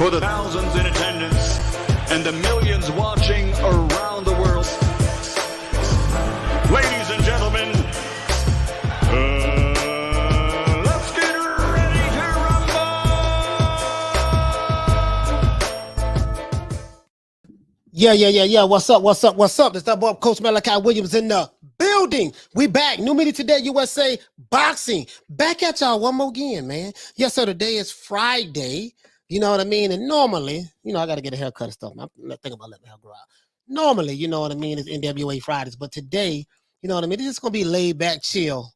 for the thousands in attendance and the millions watching around the world. Ladies and gentlemen, let's get ready to rumble! Yeah. What's up? It's that boy, Coach Malachi Williams in the building. We back. New Media Today, USA Boxing. Back at y'all one more again, man. Yes, sir. Today is Friday. You know what I mean? And normally, you know, I got to get a haircut and stuff. I'm not thinking about letting my hair grow out. Normally, you know what I mean, it's NWA Fridays. But today, you know what I mean, this is going to be laid back, chill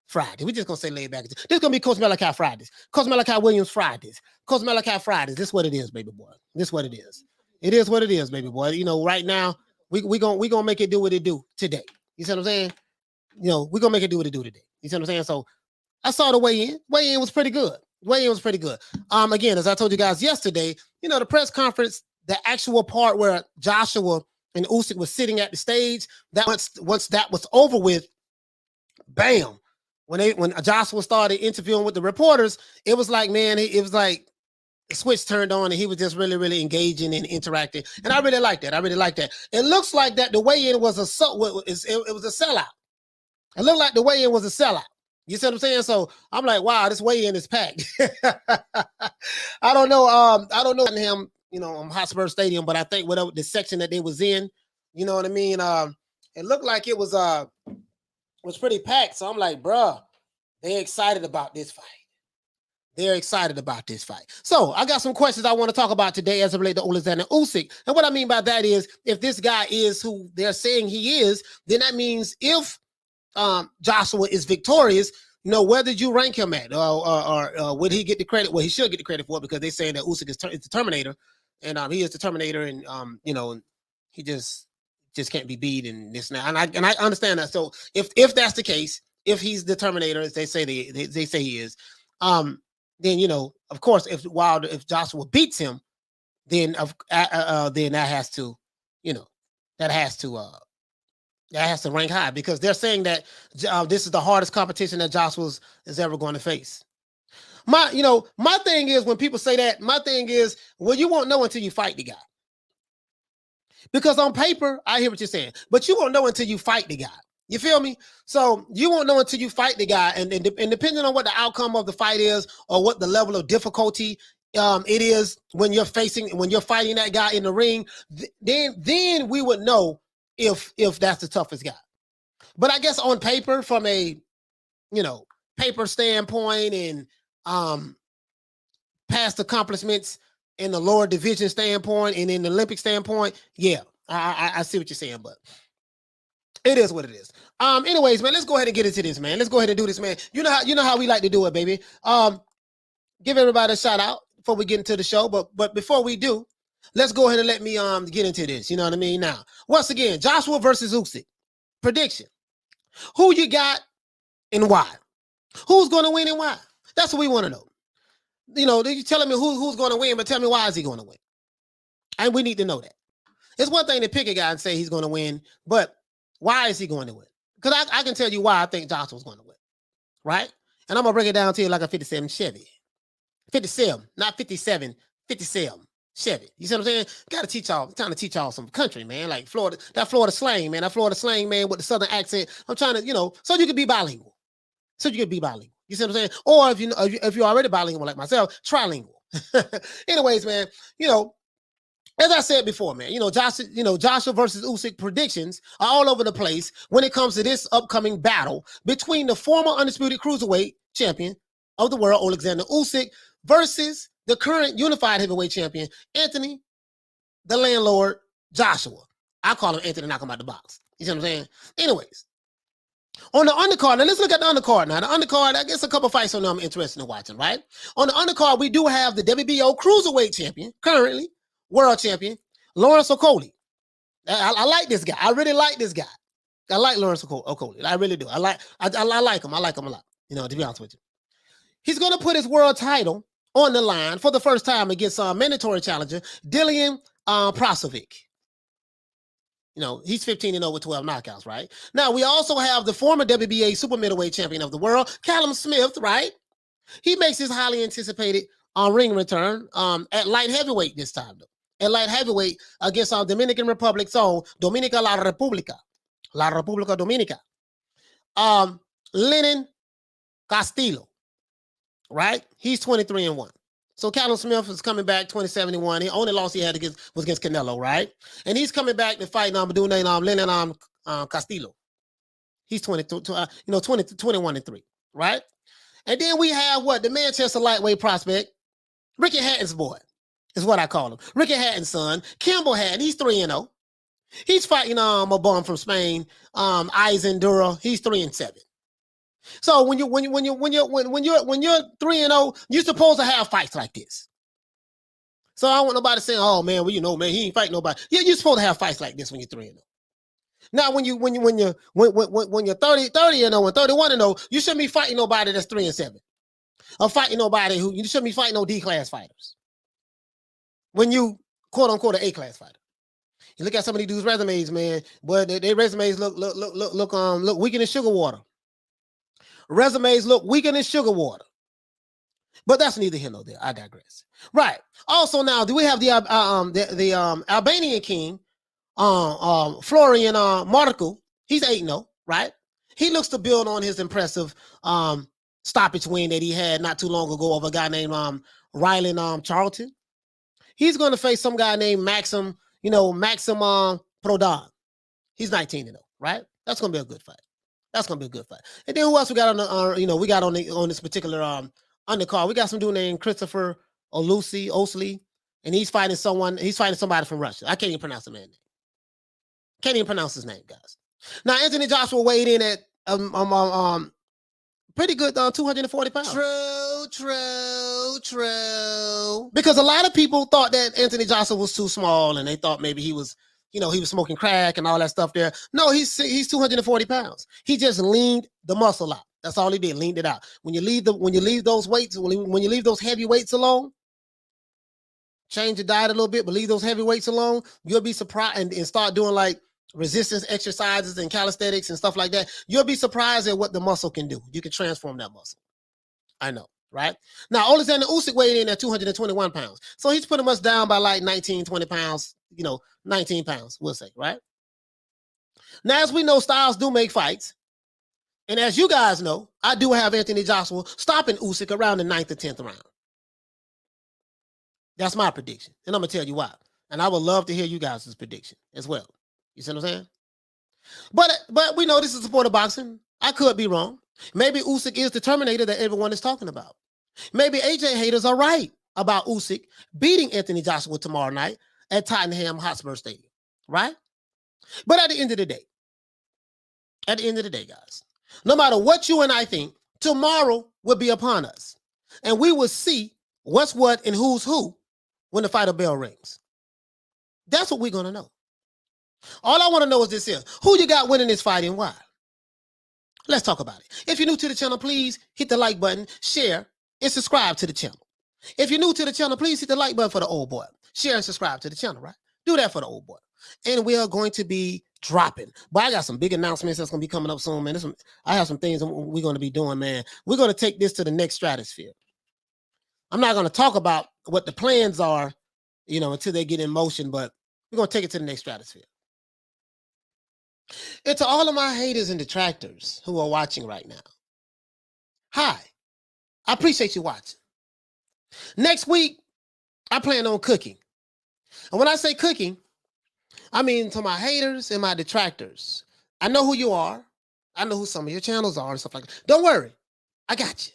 Friday. We're just going to say laid back. This is going to be Coach Malachi Fridays. Coach Malachi Williams Fridays. Coach Malachi Fridays. This is what it is, baby boy. This is what it is. It is what it is, baby boy. You know, right now, we gonna make it do what it do today. You see what I'm saying? You know, we're going to make it do what it do today. You see what I'm saying? So I saw the weigh-in. Weigh-in was pretty good. Again, as I told you guys yesterday, you know, the press conference, the actual part where Joshua and Usyk was sitting at the stage, that once that was over with, bam, when Joshua started interviewing with the reporters, it was like, man, it was like the switch turned on and he was just really engaging and interacting. And I really like that. It looks like that the weigh-in was it was a sellout. It looked like the weigh-in was a sellout. You see what I'm saying? So I'm like, wow, this weigh-in is packed. I don't know him, you know, Hotspur Stadium, but I think whatever the section that they was in, you know what I mean? It looked like it was pretty packed. So I'm like, bruh, they're excited about this fight. So I got some questions I want to talk about today as it relates to Oleksandr Usyk. And what I mean by that is, if this guy is who they're saying he is, then that means if Joshua is victorious, you know, where did you rank him at? Or would he get the credit? Well, he should get the credit for it because they're saying that Usyk is the Terminator, and he is the Terminator, and you know, he just can't be beat and this and that. And I understand that. So if that's the case, if he's the Terminator, as they say they say he is, then, you know, of course, if Joshua beats him, then that has to, you know, that has to rank high, because they're saying that this is the hardest competition that Joshua is ever going to face. My thing is, when people say that, my thing is, well, you won't know until you fight the guy. Because on paper, I hear what you're saying, but you won't know until you fight the guy. You feel me? So you won't know until you fight the guy, and depending on what the outcome of the fight is, or what the level of difficulty it is when you're fighting that guy in the ring, then we would know if that's the toughest guy. But I guess on paper, from a, you know, paper standpoint and past accomplishments in the lower division standpoint and in the Olympic standpoint, yeah, I see what you're saying, but it is what it is. Anyways, man, let's go ahead and get into this, man. Let's go ahead and do this, man. You know how we like to do it, baby. Give everybody a shout out before we get into the show. But before we do, let's go ahead and let me get into this. You know what I mean? Now, once again, Joshua versus Usyk. Prediction. Who you got and why? Who's going to win and why? That's what we want to know. You know, you're telling me who's going to win, but tell me, why is he going to win? And we need to know that. It's one thing to pick a guy and say he's going to win, but why is he going to win? Because I can tell you why I think Joshua's going to win, right? And I'm going to break it down to you like a 57 Chevy. 57, not 57, 57 Chevy. You see what I'm saying? Got to teach y'all, I'm trying to teach y'all some country, man, like Florida slang, man. That Florida slang, man, with the Southern accent. I'm trying to, you know, so you can be bilingual. You see what I'm saying? Or if you're already bilingual like myself, trilingual. Anyways, man, you know, as I said before, man, you know, Joshua versus Usyk predictions are all over the place when it comes to this upcoming battle between the former undisputed Cruiserweight Champion of the world, Oleksandr Usyk, versus the current unified heavyweight champion, Anthony, the landlord, Joshua. I call him Anthony, knock him out the box. You see what I'm saying? Anyways, on the undercard, now let's look at the undercard now. The undercard, I guess a couple fights on there I'm interested in watching, right? On the undercard, we do have the WBO Cruiserweight Champion, currently world champion, Lawrence Okolie. I like this guy. I really like this guy. I like Lawrence Okolie. I really do. I like him. I like him a lot, you know, to be honest with you. He's going to put his world title on the line for the first time against mandatory challenger Dilan Prasovic. You know, he's 15-0 with 12 knockouts, right? Now, we also have the former WBA Super-Middleweight Champion of the world, Callum Smith, right? He makes his highly anticipated ring return at light heavyweight this time, though. At light heavyweight against our Dominican Republic's own Dominica La República Dominica. Lenin Castillo, right? He's 23-1. So Callum Smith is coming back 2071. The only loss he had was against Canelo, right? And he's coming back to fight Lenin Castillo. He's 21-3, right? And then we have the Manchester lightweight prospect, Ricky Hatton's boy, is what I call him. Ricky Hatton's son, Campbell Hatton. He's 3-0. He's fighting a bum from Spain, Izan Dura. He's 3-7. So when you're 3-0, you're supposed to have fights like this. So I don't want nobody saying, "Oh man, well man, he ain't fighting nobody." Yeah, you're supposed to have fights like this when you're 3-0. Now when you're 30-0 and 31-0, you shouldn't be fighting nobody that's 3-7, or fighting nobody who you shouldn't be fighting no D-class fighters. When you quote unquote an A-class fighter. You look at some of these dudes' resumes, man. Boy, their resumes look weaker than sugar water. Resumes look weaker than sugar water. But that's neither here nor there. I digress. Right. Also, now do we have the Albanian King, Florian Marku? He's 8-0, right? He looks to build on his impressive stoppage win that he had not too long ago over a guy named Rylan Charlton. He's going to face some guy named Maxim Prodan. He's 19-0, right? That's going to be a good fight. That's going to be a good fight. And then who else we got on the we got on this particular undercard? We got some dude named Christopher Okolie, and he's fighting somebody from Russia. I can't even pronounce the man's name. Can't even pronounce his name, guys. Now Anthony Joshua weighed in at pretty good 240 pounds. True. Because a lot of people thought that Anthony Joshua was too small, and they thought maybe he was smoking crack and all that stuff there. No, he's 240 pounds. He just leaned the muscle out. That's all he did, leaned it out. When you leave those weights, when you leave those heavy weights alone, change your diet a little bit, but leave those heavy weights alone, you'll be surprised and start doing like resistance exercises and calisthenics and stuff like that. You'll be surprised at what the muscle can do. You can transform that muscle. I know, right? Now, Oleksandr Usyk weighed in at 221 pounds. So he's pretty much down by like 19, 20 pounds, 19 pounds, we'll say, right? Now, as we know, styles do make fights. And as you guys know, I do have Anthony Joshua stopping Usyk around the 9th or 10th round. That's my prediction. And I'm going to tell you why. And I would love to hear you guys' prediction as well. You see what I'm saying? But we know this is a sport of boxing. I could be wrong. Maybe Usyk is the Terminator that everyone is talking about. Maybe AJ haters are right about Usyk beating Anthony Joshua tomorrow night at Tottenham Hotspur Stadium, right? But at the end of the day, guys, no matter what you and I think, tomorrow will be upon us. And we will see what's what and who's who when the fighter bell rings. That's what we're going to know. All I want to know is this here. Who you got winning this fight and why? Let's talk about it. If you're new to the channel, please hit the like button, share, and subscribe to the channel. If you're new to the channel, please hit the like button for the old boy. Share and subscribe to the channel, right? Do that for the old boy. And we are going to be dropping. But I got some big announcements that's going to be coming up soon, man. I have some things we're going to be doing, man. We're going to take this to the next stratosphere. I'm not going to talk about what the plans are, until they get in motion, but we're going to take it to the next stratosphere. And to all of my haters and detractors who are watching right now, hi, I appreciate you watching. Next week, I plan on cooking. And when I say cooking, I mean to my haters and my detractors. I know who you are. I know who some of your channels are and stuff like that. Don't worry. I got you.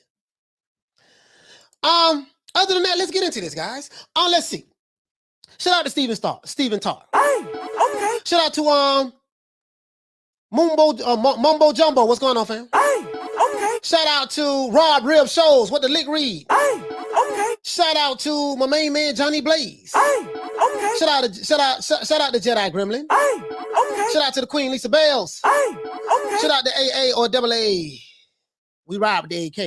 Other than that, let's get into this, guys. Let's see. Shout out to Steven Tarr. Hey, okay. Shout out to Mumbo Jumbo. What's going on, fam? Hey, okay. Shout out to Rob Rib Shows. What the lick read? Hey, okay. Shout out to my main man Johnny Blaze. Hey, okay. Shout out to Jedi Gremlin. Hey, okay. Shout out to the Queen Lisa Bells. Hey, okay. Shout out to AA or AA. We ride with the AK.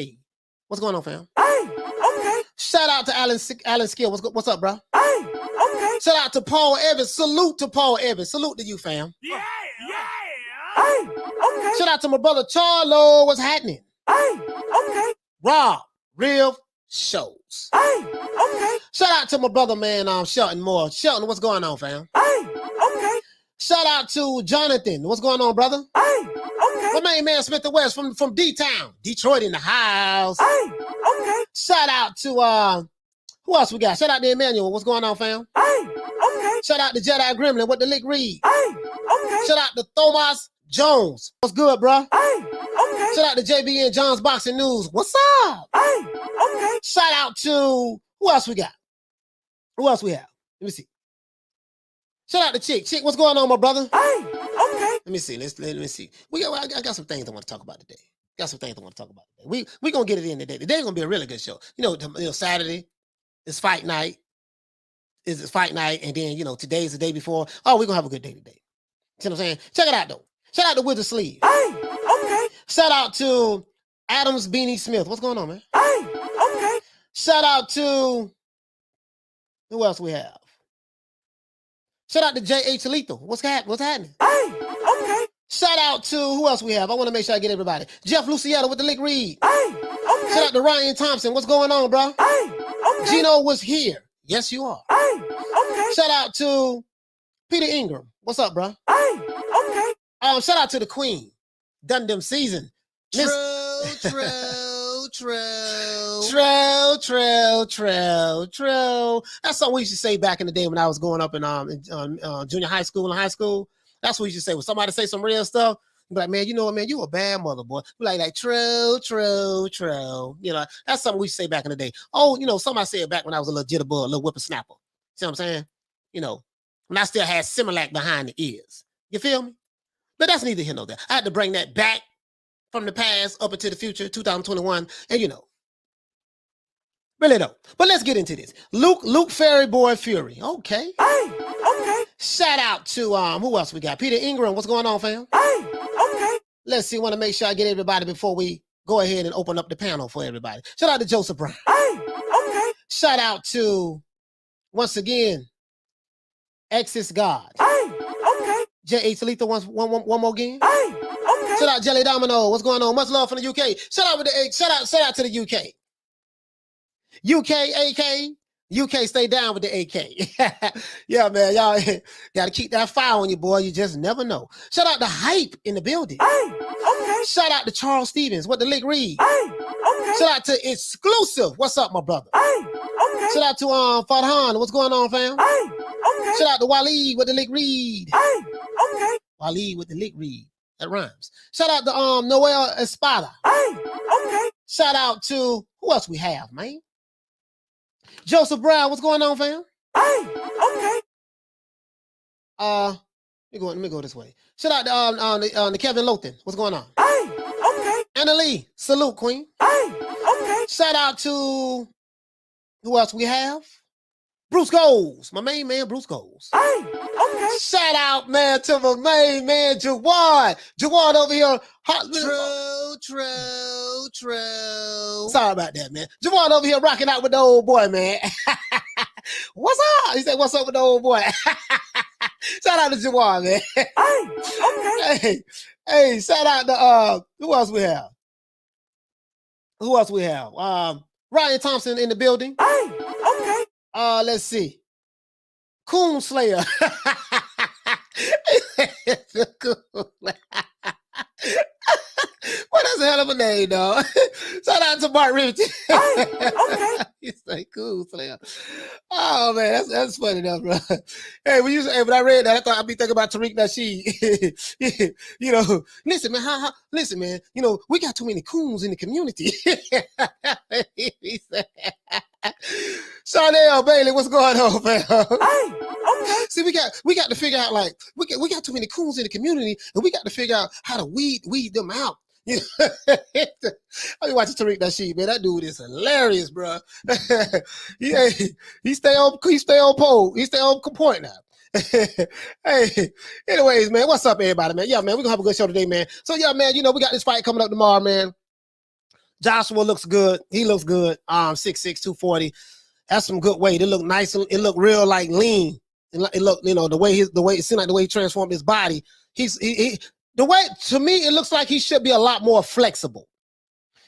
What's going on, fam? Hey, okay. Shout out to Alan Skill. What's up, bro? Hey, okay. Shout out to Paul Evans. Salute to Paul Evans. Salute to you, fam. Yeah. Hey, okay. Shout out to my brother Charlo. What's happening? Hey, okay. Rob, Real, shows. Hey, okay. Shout out to my brother, man, Shelton Moore. Shelton, what's going on, fam? Hey, okay. Shout out to Jonathan. What's going on, brother? Hey, okay. My main man, Smith the West from D-Town. Detroit in the house. Hey, okay. Shout out to, who else we got? Shout out to Emmanuel. What's going on, fam? Hey, okay. Shout out to Jedi Gremlin with the Lick Reed. Hey, okay. Shout out to Thomas Jones. What's good, bro? Hey, okay. Shout out to JB and John's Boxing News. What's up? Hey, okay. Shout out to, who else we got? Who else we have? Let me see. Shout out to Chick. Chick, what's going on, my brother? Hey, okay. Let me see. Let me see. I got some things I want to talk about today. We're gonna get it in today. Today's gonna be a really good show. You know, Saturday is fight night. It's fight night, and then today's the day before. Oh, we're gonna have a good day today. See what I'm saying? Check it out though. Shout out to Wizard Sleeve. Hey, okay. Shout out to Adams Beanie Smith. What's going on, man? Hey, okay. Shout out to who else we have? Shout out to J.H. Lethal. What's happening? Hey, okay. Shout out to who else we have? I want to make sure I get everybody. Jeff Lucietta with the Lick Reed. Hey, okay. Shout out to Ryan Thompson. What's going on, bro? Hey, okay. Gino was here. Yes, you are. Hey, okay. Shout out to Peter Ingram. What's up, bro? Hey, okay. Shout out to the Queen. Done them season. True. That's something we used to say back in the day when I was growing up in junior high school and high school. That's what we used to say. When somebody say some real stuff, be like, man, you know what, man, you a bad mother, boy. Be like true. That's something we used to say back in the day. Oh, somebody said it back when I was a little jitterbug, a little whippersnapper. See what I'm saying? When I still had Similac behind the ears. You feel me? But that's neither here nor there. I had to bring that back from the past up into the future, 2021, and really though. But let's get into this. Luke Ferry Boy Fury. Okay. Hey, okay. Shout out to who else we got? Peter Ingram. What's going on, fam? Hey, okay. Let's see. Want to make sure I get everybody before we go ahead and open up the panel for everybody. Shout out to Joseph Brown. Hey, okay. Shout out to once again Exis God. Hey, okay. J.H. Lethal one more again. Hey, okay. Shout out Jelly Domino. What's going on? Much love from the UK. Shout out to the UK. UK, stay down with the AK. Yeah, man, y'all gotta keep that fire on you, boy. You just never know. Shout out to Hype in the building. Hey, okay. Shout out to Charles Stevens with the Lick Reed. Hey, okay. Shout out to Exclusive. What's up, my brother? Hey, okay. Shout out to Farhan. What's going on, fam? Hey, okay. Shout out to Waleed with the Lick Reed. Hey, okay. Waleed with the Lick Reed. That rhymes. Shout out to Noel Espada. Hey, okay. Shout out to who else we have, man? Joseph Brown, what's going on, fam? Hey, okay. Let me go this way. Shout out to Kevin Lothan. What's going on? Hey, okay. Anna Lee, salute, queen. Hey, okay. Shout out to who else we have? Bruce Goals, my main man, Bruce Goals. Hey, okay. Shout out, man, to my main man, Jawad. Jawad over here. True. Sorry about that, man. Jawad over here rocking out with the old boy, man. What's up? He said, what's up with the old boy? Shout out to Jawad, man. Hey, okay. Hey, shout out to who else we have? Ryan Thompson in the building. Hey, okay. Let's see. Coon Slayer. What is a hell of a name, dog? Shout out to Bart Rich. Hey, okay. He's like Coon Slayer. Oh man, that's funny enough, bro. Hey, when I read that, I thought I'd be thinking about Tariq Nasheed. Listen, man, listen, man, we got too many coons in the community. He said, Charnel Bailey, what's going on, fam? Hey, okay. See, we got to figure out, like, we got too many coons in the community, and we got to figure out how to weed them out. I be watching Tariq Nasheed, man. That dude is hilarious, bro. He stay on pole. He stay on point now. Hey, anyways, man, what's up, everybody, man? Yeah, man, we're gonna have a good show today, man. So yeah, man, we got this fight coming up tomorrow, man. Joshua looks good. He looks good. 6'6", 240. That's some good weight. It looked nice. It looked real like lean. It looked, the way it seemed like the way he transformed his body. The way, to me, it looks like he should be a lot more flexible.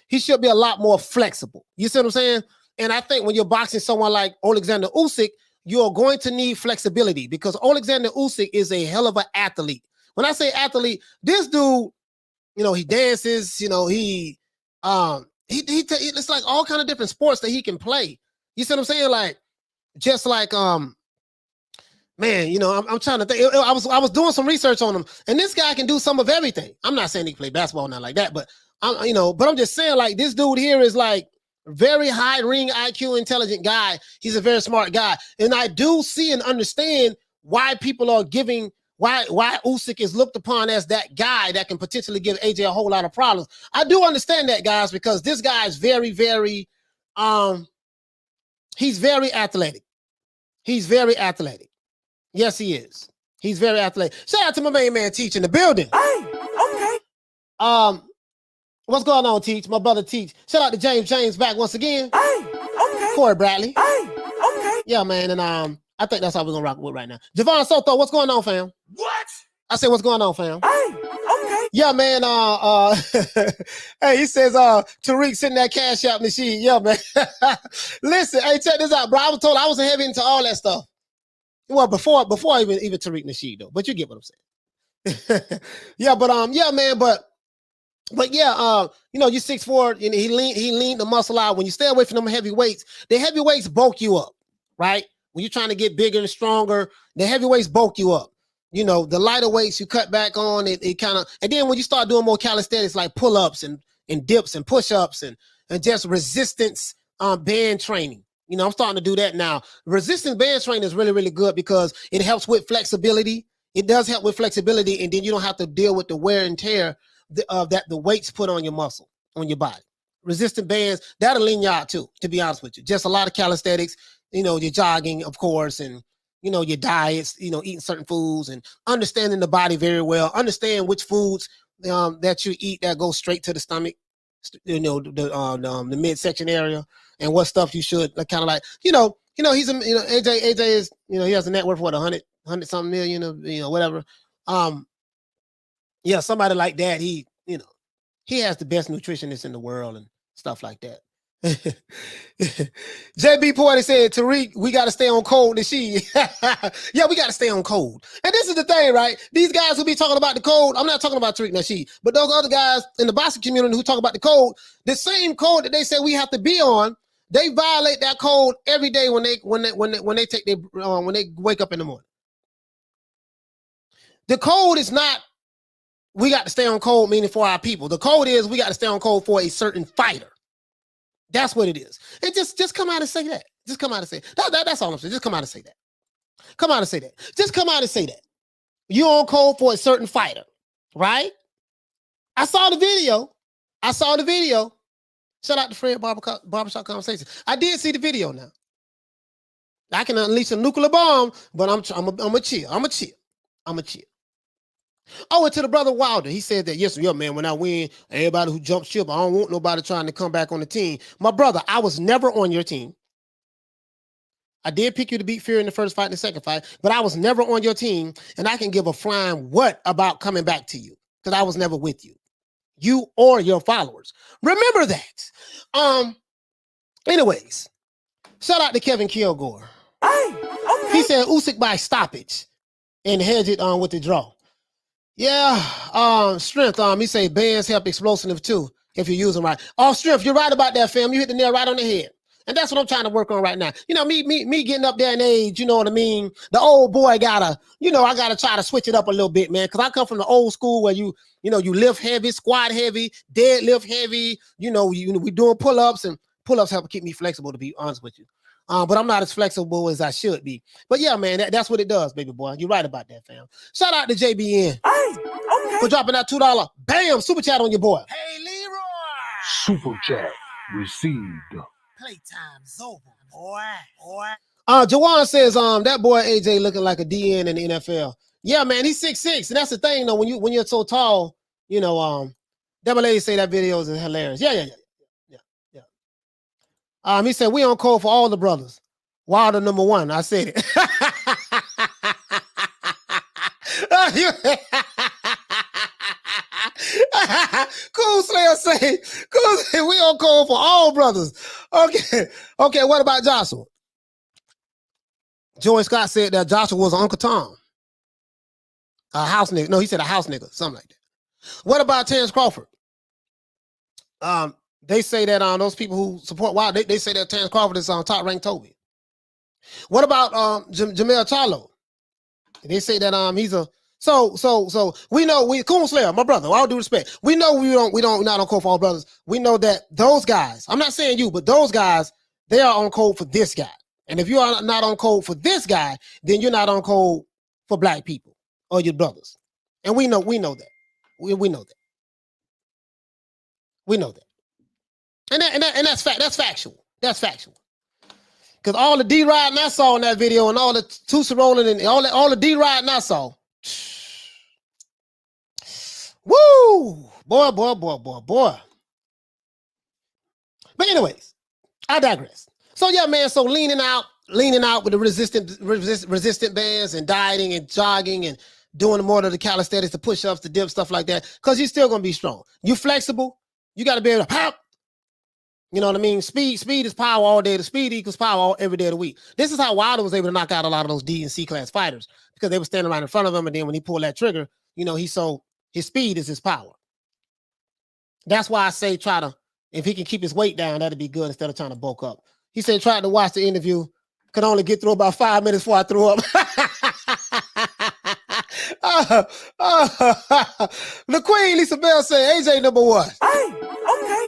He should be a lot more flexible. You see what I'm saying? And I think when you're boxing someone like Oleksandr Usyk, you're going to need flexibility because Oleksandr Usyk is a hell of an athlete. When I say athlete, this dude, he dances, it's like all kind of different sports that he can play. You see what I'm saying? Like, just like, man, I'm trying to think. I was doing some research on him, and this guy can do some of everything. I'm not saying he can play basketball, not like that, but I'm just saying, like, this dude here is like very high ring IQ, intelligent guy. He's a very smart guy, and I do see and understand why people are giving. Why Usyk is looked upon as that guy that can potentially give AJ a whole lot of problems. I do understand that, guys, because this guy is very, very, he's very athletic. He's very athletic. Yes, he is. He's very athletic. Shout out to my main man Teach in the building. Hey, okay. What's going on, Teach? My brother Teach. Shout out to James back once again. Hey, okay. Corey Bradley. Hey, okay. Yeah, man, and I think that's how we're gonna rock with right now. Javon Soto, what's going on, fam? What? I said, what's going on, fam? Hey, okay. Yeah, man. Hey, he says, Tariq sitting that cash out machine. Yeah, man. Listen, hey, check this out, bro. I was told I wasn't heavy into all that stuff. Well, before even Tariq Nasheed, though. But you get what I'm saying. Yeah, but yeah, man. But yeah, you're 6'4", and he leaned the muscle out. When you stay away from them heavyweights, the heavyweights bulk you up, right? When you're trying to get bigger and stronger, the heavyweights bulk you up. The lighter weights you cut back on, it kind of, and then when you start doing more calisthenics like pull-ups and dips and push-ups and just resistance band training. I'm starting to do that now. Resistance band training is really, really good because it helps with flexibility. It does help with flexibility, and then you don't have to deal with the wear and tear that the weights put on your muscle, on your body. Resistant bands, that'll lean you out too, to be honest with you. Just a lot of calisthenics, your jogging, of course, and your diets, eating certain foods and understanding the body very well. Understand which foods that you eat that go straight to the stomach, the midsection area, and what stuff you should kind of like, he's AJ is, he has a net worth of what, 100 something million, whatever. Yeah, somebody like that, he has the best nutritionist in the world and stuff like that. JB Porter said, Tariq, we got to stay on cold and she. Yeah, we got to stay on cold. And this is the thing, right? These guys who be talking about the code, I'm not talking about Tariq Nasheed, but those other guys in the boxing community who talk about the code, the same code that they say we have to be on, they violate that code every day when they take their when they wake up in the morning. The code is not we got to stay on code, meaning for our people. The code is we got to stay on code for a certain fighter. That's what it is. And just come out and say that. Just come out and say that. That's all I'm saying. Just come out and say that. Come out and say that. Just come out and say that. You're on code for a certain fighter, right? I saw the video. Shout out to Fred Barbershop Conversation. I did see the video now. I can unleash a nuclear bomb, but I'm a chill. I'm a chill. Oh, and to the brother Wilder, he said that, yes, yeah, man, when I win, everybody who jumps ship, I don't want nobody trying to come back on the team. My brother, I was never on your team. I did pick you to beat Fury in the first fight and the second fight, but I was never on your team, and I can give a flying what about coming back to you, because I was never with you. You or your followers. Remember that. Anyways, shout out to Kevin Kilgore. Hey, okay. He said Usyk by stoppage and hedge it on with the draw. Yeah, strength. He say bands help explosive too if you use them right. Oh, strength, you're right about that, fam. You hit the nail right on the head, and that's what I'm trying to work on right now. Me getting up there in age. You know what I mean? The old boy I gotta try to switch it up a little bit, man. Because I come from the old school where you lift heavy, squat heavy, deadlift heavy. We doing pull-ups, and pull-ups help keep me flexible. To be honest with you. But I'm not as flexible as I should be. But yeah, man, that's what it does, baby boy. You're right about that, fam. Shout out to JBN. Hey, okay. For dropping that $2. Bam, super chat on your boy. Hey, Leroy. Super chat received. Playtime's over, boy. Jawan says, that boy AJ looking like a DN in the NFL. Yeah, man, he's 6'6", and that's the thing though. When you're so tall, Double A say that video is hilarious. Yeah. He said, we on call for all the brothers. Wilder number 1. I said it. Cool Slayer say, we on call for all brothers. Okay. Okay, what about Joshua? Joey Scott said that Joshua was Uncle Tom. A house nigga. No, he said a house nigga, something like that. What about Terrence Crawford? They say that those people who support Wild, they say that Terrence Crawford is top ranked Toby. What about Jamel Charlo? They say that he's a so we know Coon Slayer, my brother, with all due respect. We know we don't not on code for all brothers. We know that those guys, I'm not saying you, but those guys, they are on code for this guy. And if you are not on code for this guy, then you're not on code for black people or your brothers. And we know that. We know that. We know that. And that's fact. That's factual. That's factual. Because all the D-Ride I saw in that video and all the Tusa rolling and all the D-Ride I saw. Woo! Boy. But anyways, I digress. So yeah, man, so leaning out with the resistant bands and dieting and jogging and doing more of the calisthenics, the push-ups, the dips, stuff like that, because you're still going to be strong. You flexible. You got to be able to pop. You know what I mean? Speed is power all day. The speed equals power every day of the week. This is how Wilder was able to knock out a lot of those D and C class fighters, because they were standing right in front of him, and then when he pulled that trigger, you know, his speed is his power. That's why I say if he can keep his weight down, that'd be good instead of trying to bulk up. He said tried to watch the interview, could only get through about 5 minutes before I threw up. The Queen Lisa Bell said AJ number 1. Hey, okay.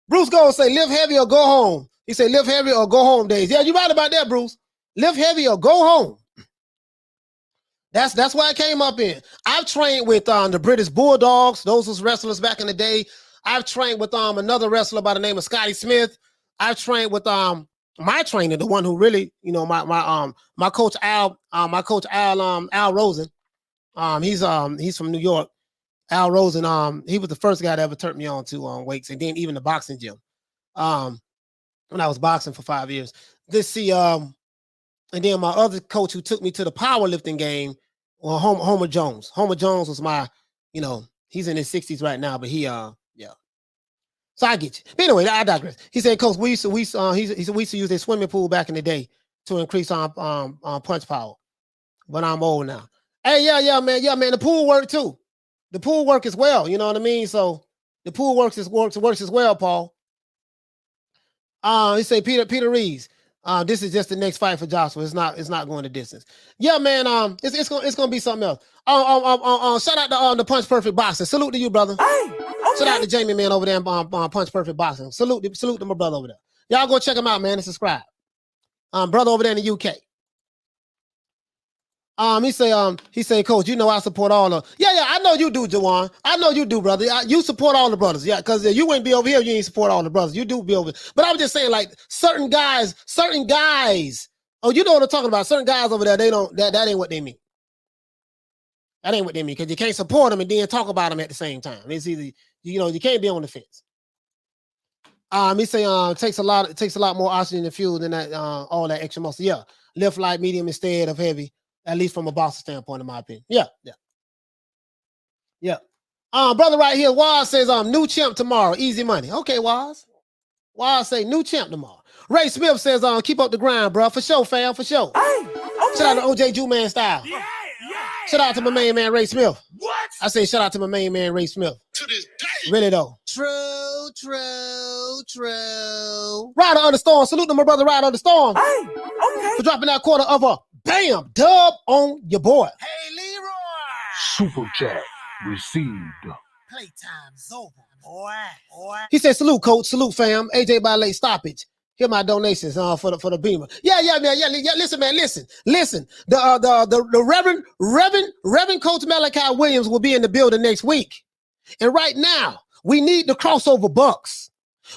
Bruce Gold say live heavy or go home. He said live heavy or go home days. Yeah, you're right about that, Bruce. Live heavy or go home. That's why I came up in. I've trained with the British Bulldogs. Those was wrestlers back in the day. I've trained with another wrestler by the name of Scotty Smith. I've trained with my trainer, the one who really, you know, my coach Al Rosen. He's from New York. Al Rosen, he was the first guy that ever turned me on to weights, and then even the boxing gym. When I was boxing for 5 years. And then my other coach who took me to the powerlifting game, well, Homer Jones. Homer Jones was my, you know, he's in his 60s right now, but yeah. So I get you. But anyway, I digress. He said, Coach, we used to use their swimming pool back in the day to increase our punch power, but I'm old now. Hey, yeah, man. The pool work too. The pool work as well. You know what I mean? So the pool works as well, Paul. He said Peter Reeves. This is just the next fight for Joshua. It's not going the distance. Yeah, man. It's gonna be something else. Shout out to the Punch Perfect Boxing. Salute to you, brother. Hey, okay. Shout out to Jamie, man, over there on Punch Perfect Boxing. Salute to my brother over there. Y'all go check him out, man, and subscribe. Brother over there in the UK. He say, Coach, you know I support all the. Yeah, I know you do, Jawan. I know you do, brother. You support all the brothers, yeah, because you wouldn't be over here if you ain't support all the brothers. You do be over here. But I was just saying, like, certain guys. Oh, you know what I'm talking about. Certain guys over there, they don't. That ain't what they mean. That ain't what they mean, because you can't support them and then talk about them at the same time. It's either, you know, you can't be on the fence. He say it takes a lot more oxygen and fuel than that all that extra muscle. Yeah, lift light, medium instead of heavy. At least from a boxer standpoint, in my opinion. Yeah. Brother right here, Waz says new champ tomorrow. Easy money. Okay, Waz. Waz say new champ tomorrow. Ray Smith says keep up the grind, bro. For sure, fam. For sure. Hey, okay. Shout out to OJ Ju-Man style. Yeah. Shout out to my main man Ray Smith. What? I say shout out to my main man Ray Smith. To this day. Really though. True. Rider on the Storm. Salute to my brother Rider on the Storm. Hey, okay. For dropping that quarter of a bam dub on your boy. Hey, Leroy. Super chat received. Playtime's over, boy. He said, salute, coach. Salute, fam. AJ by late stoppage. Here my donations for the Beamer. Yeah. Listen, man. Listen. The Reverend Coach Malachi Williams will be in the building next week. And right now, we need the crossover bucks.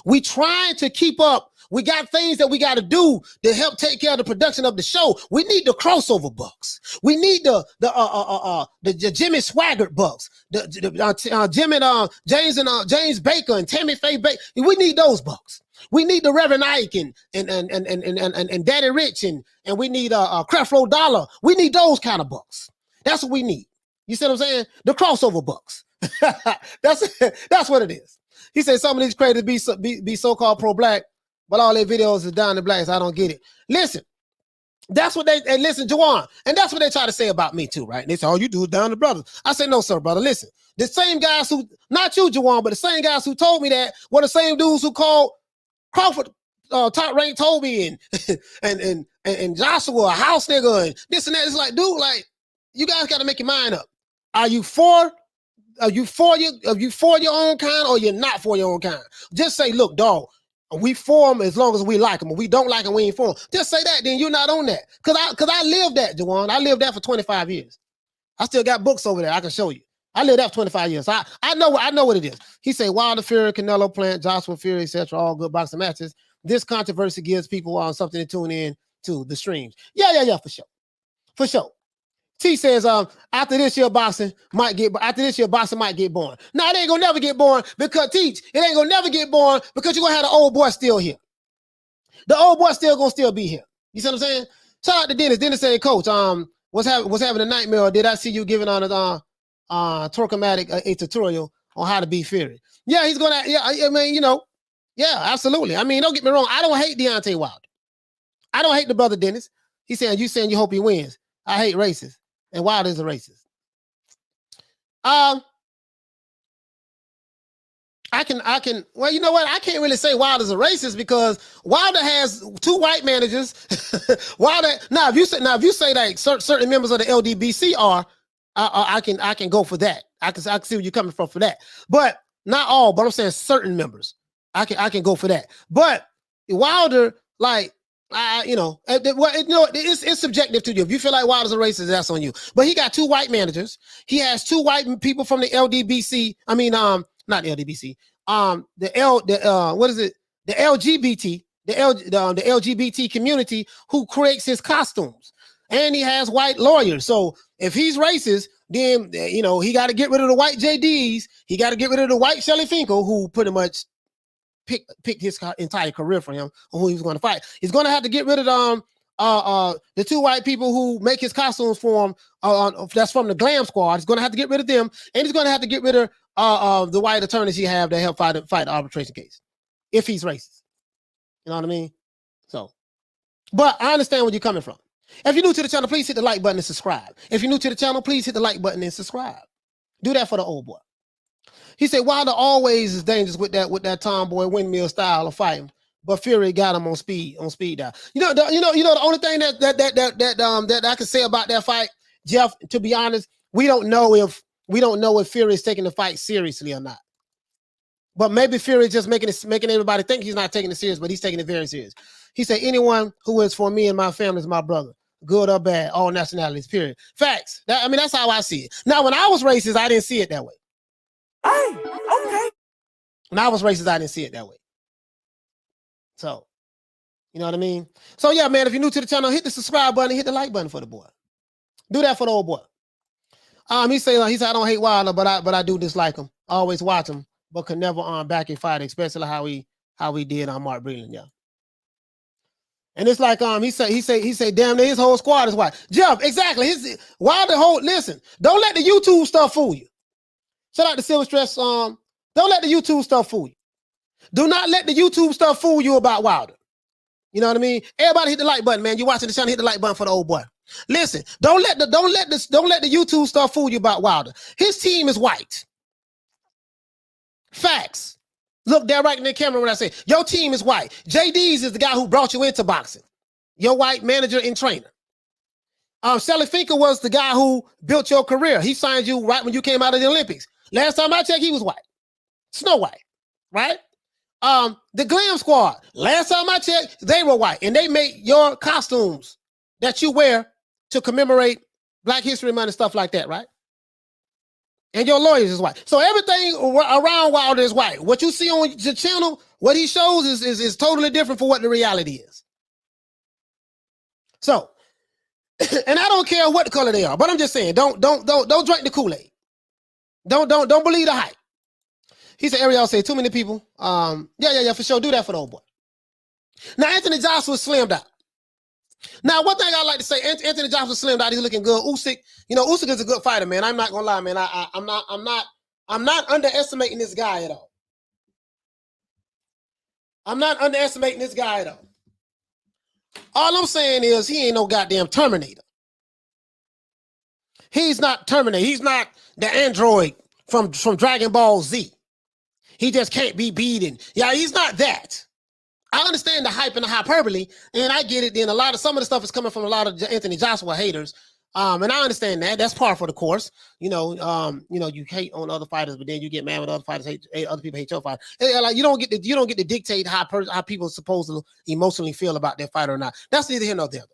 We trying to keep up. We got things that we got to do to help take care of the production of the show. We need the crossover bucks. We need the Jimmy Swaggart bucks. Jimmy James Baker and Tammy Faye Baker. We need those bucks. We need the Reverend Ike and Daddy Rich and we need Creflo Dollar. We need those kind of bucks. That's what we need. You see what I'm saying? The crossover bucks. That's what it is. He said some of these creators be so-called pro-black, but all their videos is down the blacks. I don't get it. Listen, that's what and listen, Juwan, and that's what they try to say about me too, right? They say, all you do is down the brothers. I say, no, sir, brother. Listen, the same guys who, not you, Juwan, but the same guys who told me that were the same dudes who called Crawford top rank Toby and Joshua a house nigga and this and that. It's like, dude, like, you guys got to make your mind up. Are you for your own kind or you're not for your own kind? Just say, look, dog, we for them as long as we like them. If we don't like them, we ain't for them. Just say that, then you're not on that. Cause I lived that, Juwan. I lived that for 25 years. I still got books over there I can show you. I lived that for 25 years. So I know what it is. He say Wilder, Fury, Canelo, Plant, Joshua, Fury, etc. All good boxing matches. This controversy gives people something to tune in to the streams. Yeah, for sure. For sure. T says, after this year boxing might get boring. Now it ain't gonna never get boring because it ain't gonna never get boring because you're gonna have the old boy still here. The old boy still be here. You see what I'm saying? Shout out to Dennis. Dennis said, Coach, was having a nightmare, or did I see you giving on a Torcomatic a tutorial on how to be Fury? Yeah, he's gonna, I mean, yeah, absolutely. I mean, don't get me wrong, I don't hate Deontay Wilder. I don't hate the brother Dennis. He's saying you hope he wins. I hate racists. And Wilder's a racist. I can. Well, you know what? I can't really say Wilder's a racist because Wilder has 2 white managers. Wilder. Now, if you say that certain members of the LDBC are, I can go for that. I can see where you're coming from for that. But not all. But I'm saying certain members. I can go for that. But Wilder, like. It's subjective to you. If you feel like Wilder's a racist, that's on you. But he got 2 white managers. He has 2 white people from the LDBC. I mean, not LDBC. The LGBT, the LGBT community who creates his costumes, and he has white lawyers. So if he's racist, then he got to get rid of the white JDs. He got to get rid of the white Shelly Finkel, who pretty much picked his entire career for him on who he was going to fight. He's going to have to get rid of the 2 white people who make his costumes for him. That's from the Glam Squad. He's going to have to get rid of them, and he's going to have to get rid of the white attorneys he have that help fight the arbitration case. If he's racist, you know what I mean. So, but I understand where you're coming from. If you're new to the channel, please hit the like button and subscribe. If you're new to the channel, please hit the like button and subscribe. Do that for the old boy. He said Wilder always is dangerous with that tomboy windmill style of fighting, but Fury got him on speed dial. The only thing that I can say about that fight, Jeff, to be honest, we don't know if Fury is taking the fight seriously or not. But maybe Fury is just making everybody think he's not taking it serious, but he's taking it very serious. He said anyone who is for me and my family is my brother, good or bad, all nationalities. Period. Facts. That's how I see it. Now, when I was racist, I didn't see it that way. Hey, okay. When I was racist, I didn't see it that way. So, you know what I mean? So, yeah, man, if you're new to the channel, hit the subscribe button and hit the like button for the boy. Do that for the old boy. He said I don't hate Wilder, but I do dislike him. I always watch him, but could never back and fight, especially how he did on Mark Breland, yeah. And it's like he said, damn near his whole squad is white. Jeff, exactly. Listen, don't let the YouTube stuff fool you. Shout out to Silver Stress. Don't let the YouTube stuff fool you. Do not let the YouTube stuff fool you about Wilder. You know what I mean? Everybody hit the like button, man. You're watching the channel, hit the like button for the old boy. Listen, don't let the YouTube stuff fool you about Wilder. His team is white. Facts. Look there right in the camera when I say your team is white. JD's is the guy who brought you into boxing. Your white manager and trainer. Shelly Finkel was the guy who built your career. He signed you right when you came out of the Olympics. Last time I checked, he was white. Snow White, right? The Glam Squad, last time I checked, they were white. And they make your costumes that you wear to commemorate Black History Month and stuff like that, right? And your lawyers is white. So everything around Wilder is white. What you see on the channel, what he shows is totally different from what the reality is. So, and I don't care what color they are, but I'm just saying, don't drink the Kool-Aid. Don't believe the hype. He said, Ariel said, too many people. Yeah, for sure. Do that for the old boy. Now, Anthony Joshua slimmed out. Now, one thing I like to say, Anthony Joshua slimmed out. He's looking good. Usyk, Usyk is a good fighter, man. I'm not gonna lie, man. I'm not underestimating this guy at all. I'm not underestimating this guy though. All I'm saying is he ain't no goddamn Terminator. He's not Terminator. He's not the android from Dragon Ball Z. He just can't be beaten. Yeah, he's not that. I understand the hype and the hyperbole, and I get it. Then some of the stuff is coming from a lot of Anthony Joshua haters. And I understand that. That's par for the course. You hate on other fighters, but then you get mad when other fighters other people hate your fight. Like you don't get to dictate how people supposed to emotionally feel about their fighter or not. That's neither here nor there.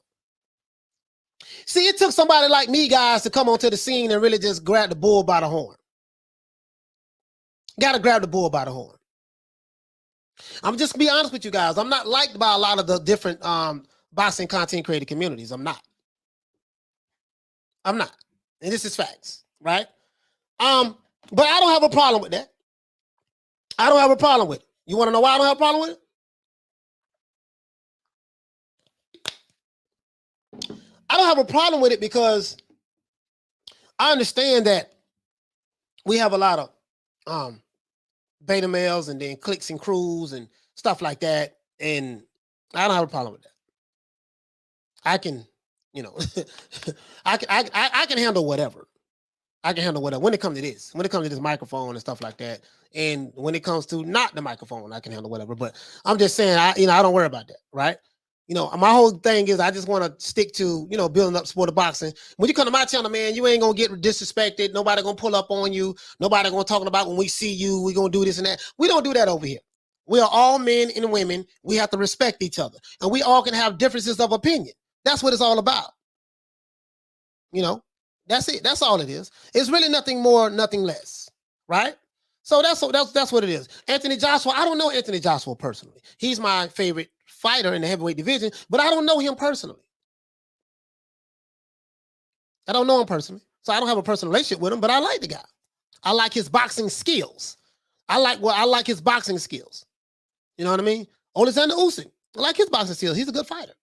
See, it took somebody like me, guys, to come onto the scene and really just grab the bull by the horn. Got to grab the bull by the horn. I'm just gonna be honest with you guys. I'm not liked by a lot of the different boxing content creator communities. I'm not. And this is facts, right? But I don't have a problem with that. I don't have a problem with it. You want to know why I don't have a problem with it? I don't have a problem with it because I understand that we have a lot of beta males and then cliques and crews and stuff like that. And I don't have a problem with that. I can, I can handle whatever. I can handle whatever when it comes to this. When it comes to this microphone and stuff like that. And when it comes to not the microphone, I can handle whatever. But I'm just saying, I don't worry about that, right? My whole thing is I just want to stick to, building up sport of boxing. When you come to my channel, man, you ain't going to get disrespected. Nobody going to pull up on you. Nobody going to talk about when we see you, we going to do this and that. We don't do that over here. We are all men and women. We have to respect each other. And we all can have differences of opinion. That's what it's all about. That's it. That's all it is. It's really nothing more, nothing less, right? So that's what it is. Anthony Joshua, I don't know Anthony Joshua personally. He's my favorite fighter in the heavyweight division, but I don't know him personally. I don't know him personally. So I don't have a personal relationship with him, but I like the guy. I like his boxing skills. I like his boxing skills. You know what I mean? Oleksandr Usyk, I like his boxing skills. He's a good fighter.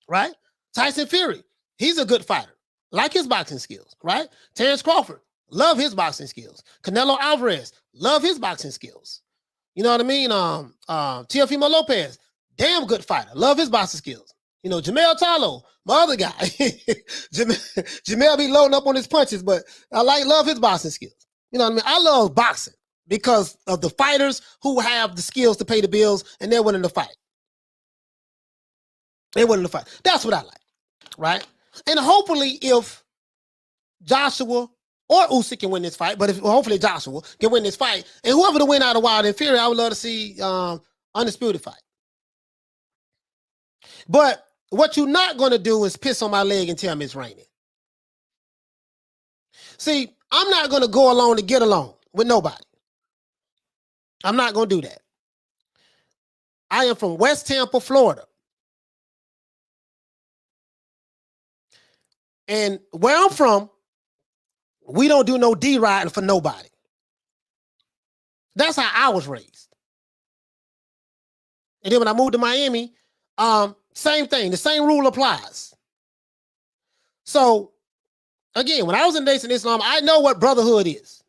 Right? Tyson Fury, he's a good fighter. Like his boxing skills, right? Terrence Crawford, love his boxing skills. Canelo Alvarez, love his boxing skills. You know what I mean? Teofimo Lopez, damn good fighter. Love his boxing skills. Jamel Charlo, my other guy. Jamel be loading up on his punches, but I love his boxing skills. You know what I mean? I love boxing because of the fighters who have the skills to pay the bills and they're willing to fight. They're willing to fight. That's what I like, right? And hopefully if Joshua or Usyk can win this fight, but hopefully Joshua can win this fight, and whoever to win out of Wilder and Fury, I would love to see undisputed fight. But what you're not going to do is piss on my leg and tell me it's raining. See, I'm not going to go along to get along with nobody. I'm not going to do that. I am from West Tampa, Florida. And where I'm from, we don't do no D-riding for nobody. That's how I was raised. And then when I moved to Miami, same thing. The same rule applies. So, again, when I was in Nation Islam, I know what brotherhood is.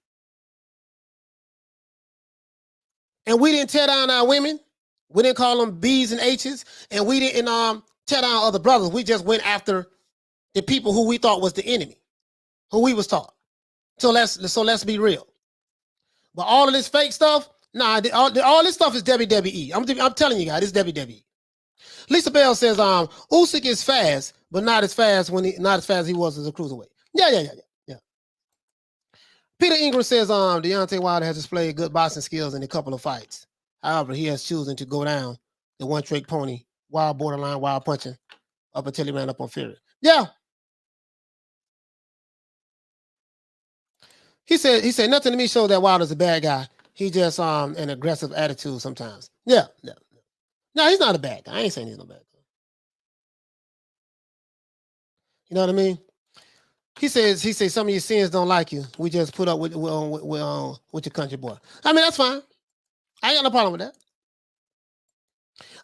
And we didn't tear down our women. We didn't call them B's and H's. And we didn't tear down other brothers. We just went after the people who we thought was the enemy, who we was taught. So let's be real. But all of this fake stuff, nah, all this stuff is WWE. I'm telling you guys, it's WWE. Lisa Bell says, Usyk is fast, but not as fast as he was as a cruiserweight. Yeah. Peter Ingram says, Deontay Wilder has displayed good boxing skills in a couple of fights. However, he has chosen to go down the one-trick pony, wild borderline, wild punching, up until he ran up on Fury. Yeah. He said nothing to me shows that Wilder's a bad guy. He just an aggressive attitude sometimes. Yeah. No, he's not a bad guy. I ain't saying he's no bad guy. You know what I mean? He says some of your sins don't like you. We just put up with your country boy. I mean, that's fine. I ain't got no problem with that.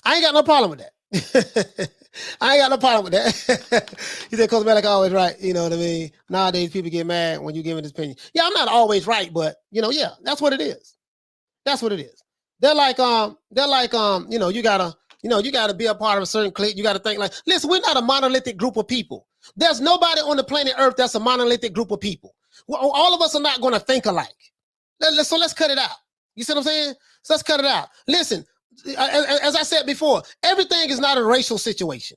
I ain't got no problem with that. He said, Coach Malik always right. You know what I mean? Nowadays, people get mad when you give his opinion. Yeah, I'm not always right, but, yeah, that's what it is. That's what it is. They're like, you know, you gotta be a part of a certain clique. You gotta think like, listen, we're not a monolithic group of people. There's nobody on the planet Earth that's a monolithic group of people. Well, all of us are not going to think alike. So let's cut it out. You see what I'm saying? So let's cut it out. Listen, as I said before, everything is not a racial situation.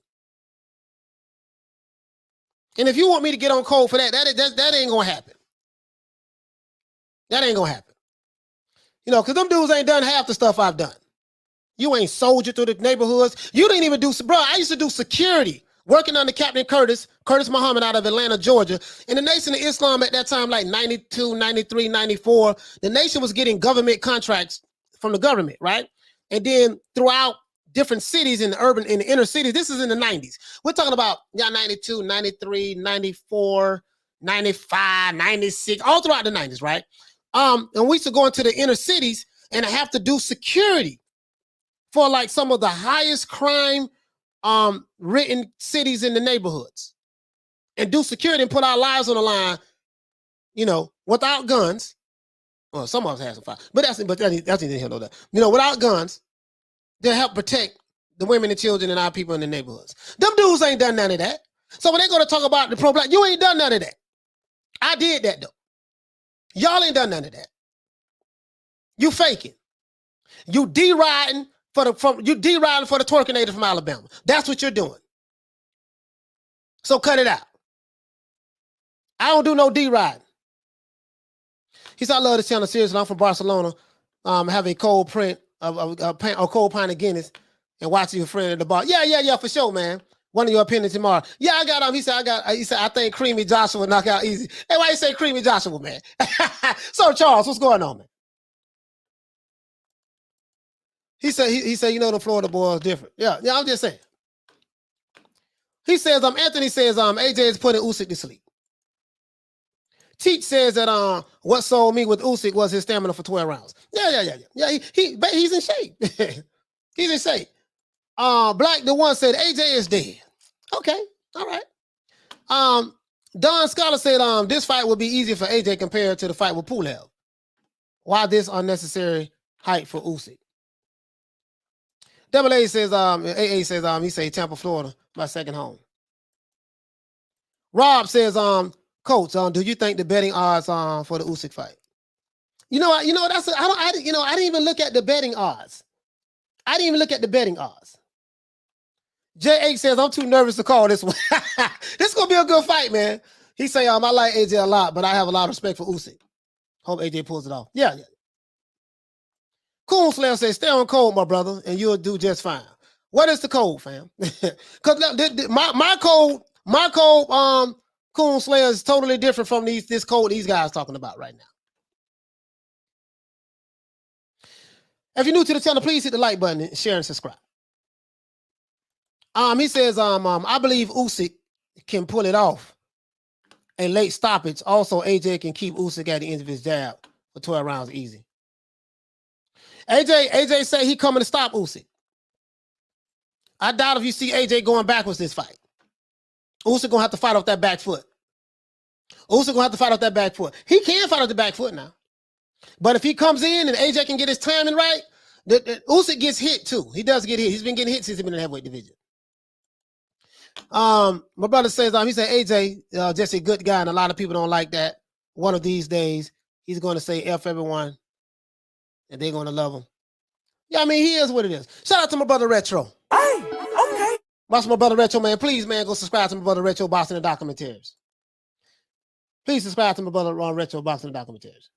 And if you want me to get on code for that ain't gonna happen. That ain't gonna happen. You know, because them dudes ain't done half the stuff I've done. You ain't soldiered through the neighborhoods. You didn't even do, bro, I used to do security, working under Captain Curtis Muhammad out of Atlanta, Georgia. In the Nation of Islam at that time, like 92, 93, 94, the nation was getting government contracts from the government, right? And then throughout different cities in the inner cities, this is in the 90s. We're talking about 92, 93, 94, 95, 96, all throughout the 90s, right? And we used to go into the inner cities and have to do security for like some of the highest crime written cities in the neighborhoods, and do security and put our lives on the line, you know, without guns. Well, some of us have some fire, but that's neither here nor there. You know, without guns, to help protect the women and children and our people in the neighborhoods. Them dudes ain't done none of that. So when they go to talk about the pro-black, you ain't done none of that. I did that though. Y'all ain't done none of that. You faking. You D-riding for the twerkinator from Alabama. That's what you're doing. So cut it out. I don't do no D-riding. He said, I love this channel seriously. I'm from Barcelona. Have a cold print of a cold pint of Guinness and watching your friend at the bar. Yeah, for sure, man. One of your opinions tomorrow. Yeah, I got He said, I think Creamy Joshua knock out easy. Hey, why you say Creamy Joshua, man? So Charles, what's going on, man? He said, you know, the Florida boy is different. Yeah, I'm just saying. He says, Anthony says, AJ is putting Usyk to sleep. Teach says that what sold me with Usyk was his stamina for 12 rounds. Yeah. He's in shape. He's in shape. Black the One said AJ is dead. Okay, all right. Don Scholar said this fight would be easier for AJ compared to the fight with Pulev. Why this unnecessary hype for Usyk? Double A says AA says he say Tampa, Florida, my second home. Rob says Coach, do you think the betting odds for the Usyk fight? I didn't even look at the betting odds. J8 says I'm too nervous to call this one. This is gonna be a good fight, man. He say I like AJ a lot, but I have a lot of respect for Usyk. Hope AJ pulls it off. Yeah. Cool Slayer says stay on code, my brother, and you'll do just fine. What is the code, fam? Because my code, Coon Slayer is totally different from this code these guys talking about right now. If you're new to the channel, please hit the like button and share and subscribe. He says, I believe Usyk can pull it off. A late stoppage. Also, AJ can keep Usyk at the end of his jab for 12 rounds easy. AJ say he coming to stop Usyk. I doubt if you see AJ going backwards this fight. Usyk gonna have to fight off that back foot. He can fight off the back foot now. But if he comes in and AJ can get his timing right, Usyk gets hit too. He does get hit. He's been getting hit since he's been in the heavyweight division. My brother says, he said AJ just a good guy, and a lot of people don't like that. One of these days, he's going to say F everyone, and they're going to love him. Yeah, I mean, he is what it is. Shout out to my brother Retro. Hey, okay. Watch my brother Retro, man. Please, man, go subscribe to my brother Retro Boxing and Documentaries. Please subscribe to my brother Retro Boxing and Documentaries.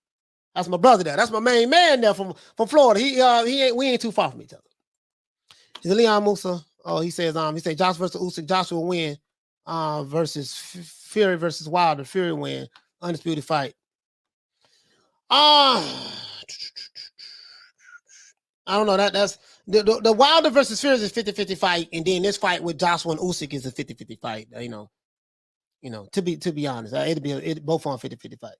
That's my brother there. That's my main man there from Florida. We ain't too far from each other. He's Leon Musa. Oh, he says Josh versus Usyk. Josh will win versus Fury versus Wilder. Fury win. Undisputed fight. I don't know. That's the Wilder versus Fury is a 50-50 fight, and then this fight with Joshua and Usyk is a 50-50 fight. To be honest, it'd be both on 50-50 fight.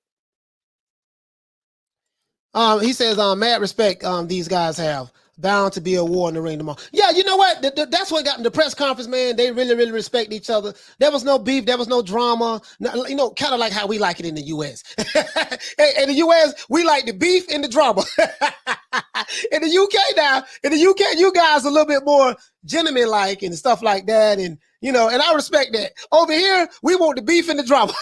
He says, mad respect these guys have. Bound to be a war in the ring tomorrow. Yeah, you know what? That's what got in the press conference, man. They really, really respect each other. There was no beef. There was no drama. You know, kind of like how we like it in the U.S. In the U.S., we like the beef and the drama. In the U.K. now, in the U.K., you guys are a little bit more gentleman-like and stuff like that. And, you know, and I respect that. Over here, we want the beef and the drama.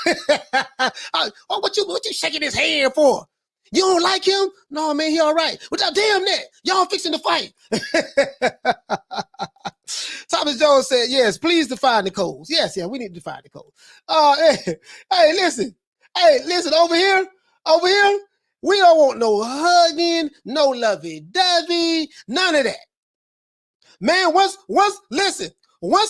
Oh, what you shaking his hand for? You don't like him? No, man, he all right. Well, damn that. Y'all fixing to fight. Thomas Jones said, yes, please define the codes. Yes, yeah, we need to define the codes. Hey, listen. Hey, listen, over here, we don't want no hugging, no lovey-dovey, none of that. Man, once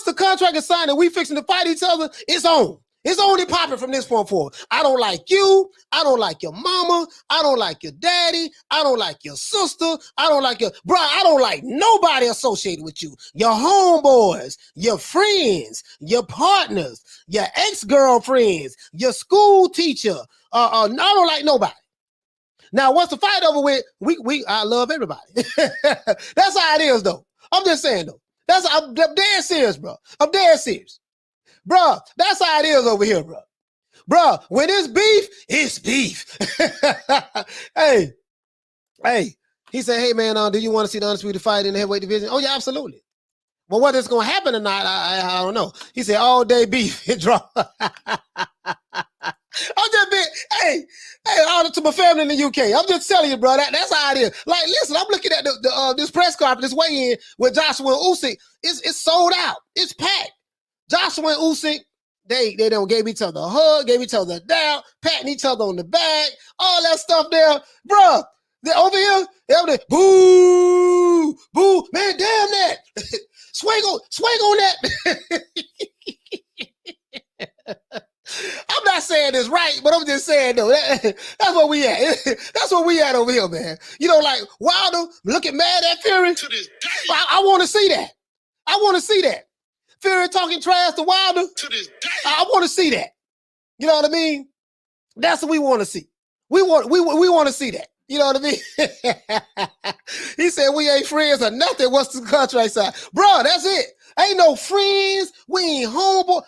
the contract is signed and we fixing to fight each other, it's on. It's only popping from this point forward. I don't like you. I don't like your mama. I don't like your daddy. I don't like your sister. I don't like I don't like nobody associated with you. Your homeboys, your friends, your partners, your ex-girlfriends, your school teacher. I don't like nobody. Now, once the fight over with, I love everybody. That's how it is, though. I'm just saying, though. I'm dead serious, bro. I'm dead serious. Bruh, that's how it is over here, bro. Bruh, when it's beef, it's beef. Hey, he said, hey, man, do you want to see the undisputed fight in the heavyweight division? Oh, yeah, absolutely. But whether it's going to happen or not, I don't know. He said, all day beef and draw. I'm just being, hey, all to my family in the UK. I'm just telling you, bro, that's how it is. Like, listen, I'm looking at this press conference, this weigh-in with Joshua and Usyk. It's sold out. It's packed. Joshua and Usyk, they don't gave each other a hug, gave each other a down, patting each other on the back, all that stuff there. Bruh, over here, they're boo, man, damn that. swing on that. I'm not saying this right, but I'm just saying, though, that's what we at. That's what we at over here, man. You know, like Wilder looking mad at Fury. To this day. I want to see that. I want to see that. Fury talking trash to Wilder. To this day. I want to see that. You know what I mean? That's what we want to see. We want to see that. You know what I mean? He said we ain't friends or nothing. What's the contract side? Bro, that's it. Ain't no friends. We ain't homeboy.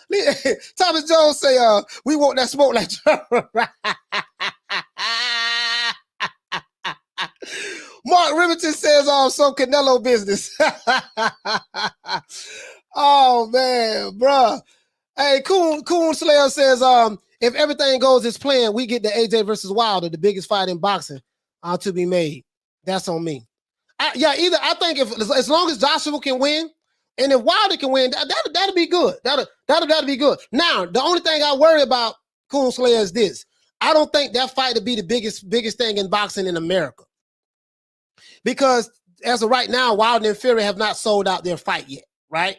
Thomas Jones say, we want that smoke like Mark Riverton says, some Canelo business. Oh, man, bruh. Hey, Coon Slayer says, if everything goes as planned, we get the AJ versus Wilder, the biggest fight in boxing to be made. That's on me. I think as long as Joshua can win, and if Wilder can win, that'll be good. That'll be good. Now, the only thing I worry about, Coon Slayer, is this. I don't think that fight will be the biggest thing in boxing in America. Because as of right now, Wilder and Fury have not sold out their fight yet, right?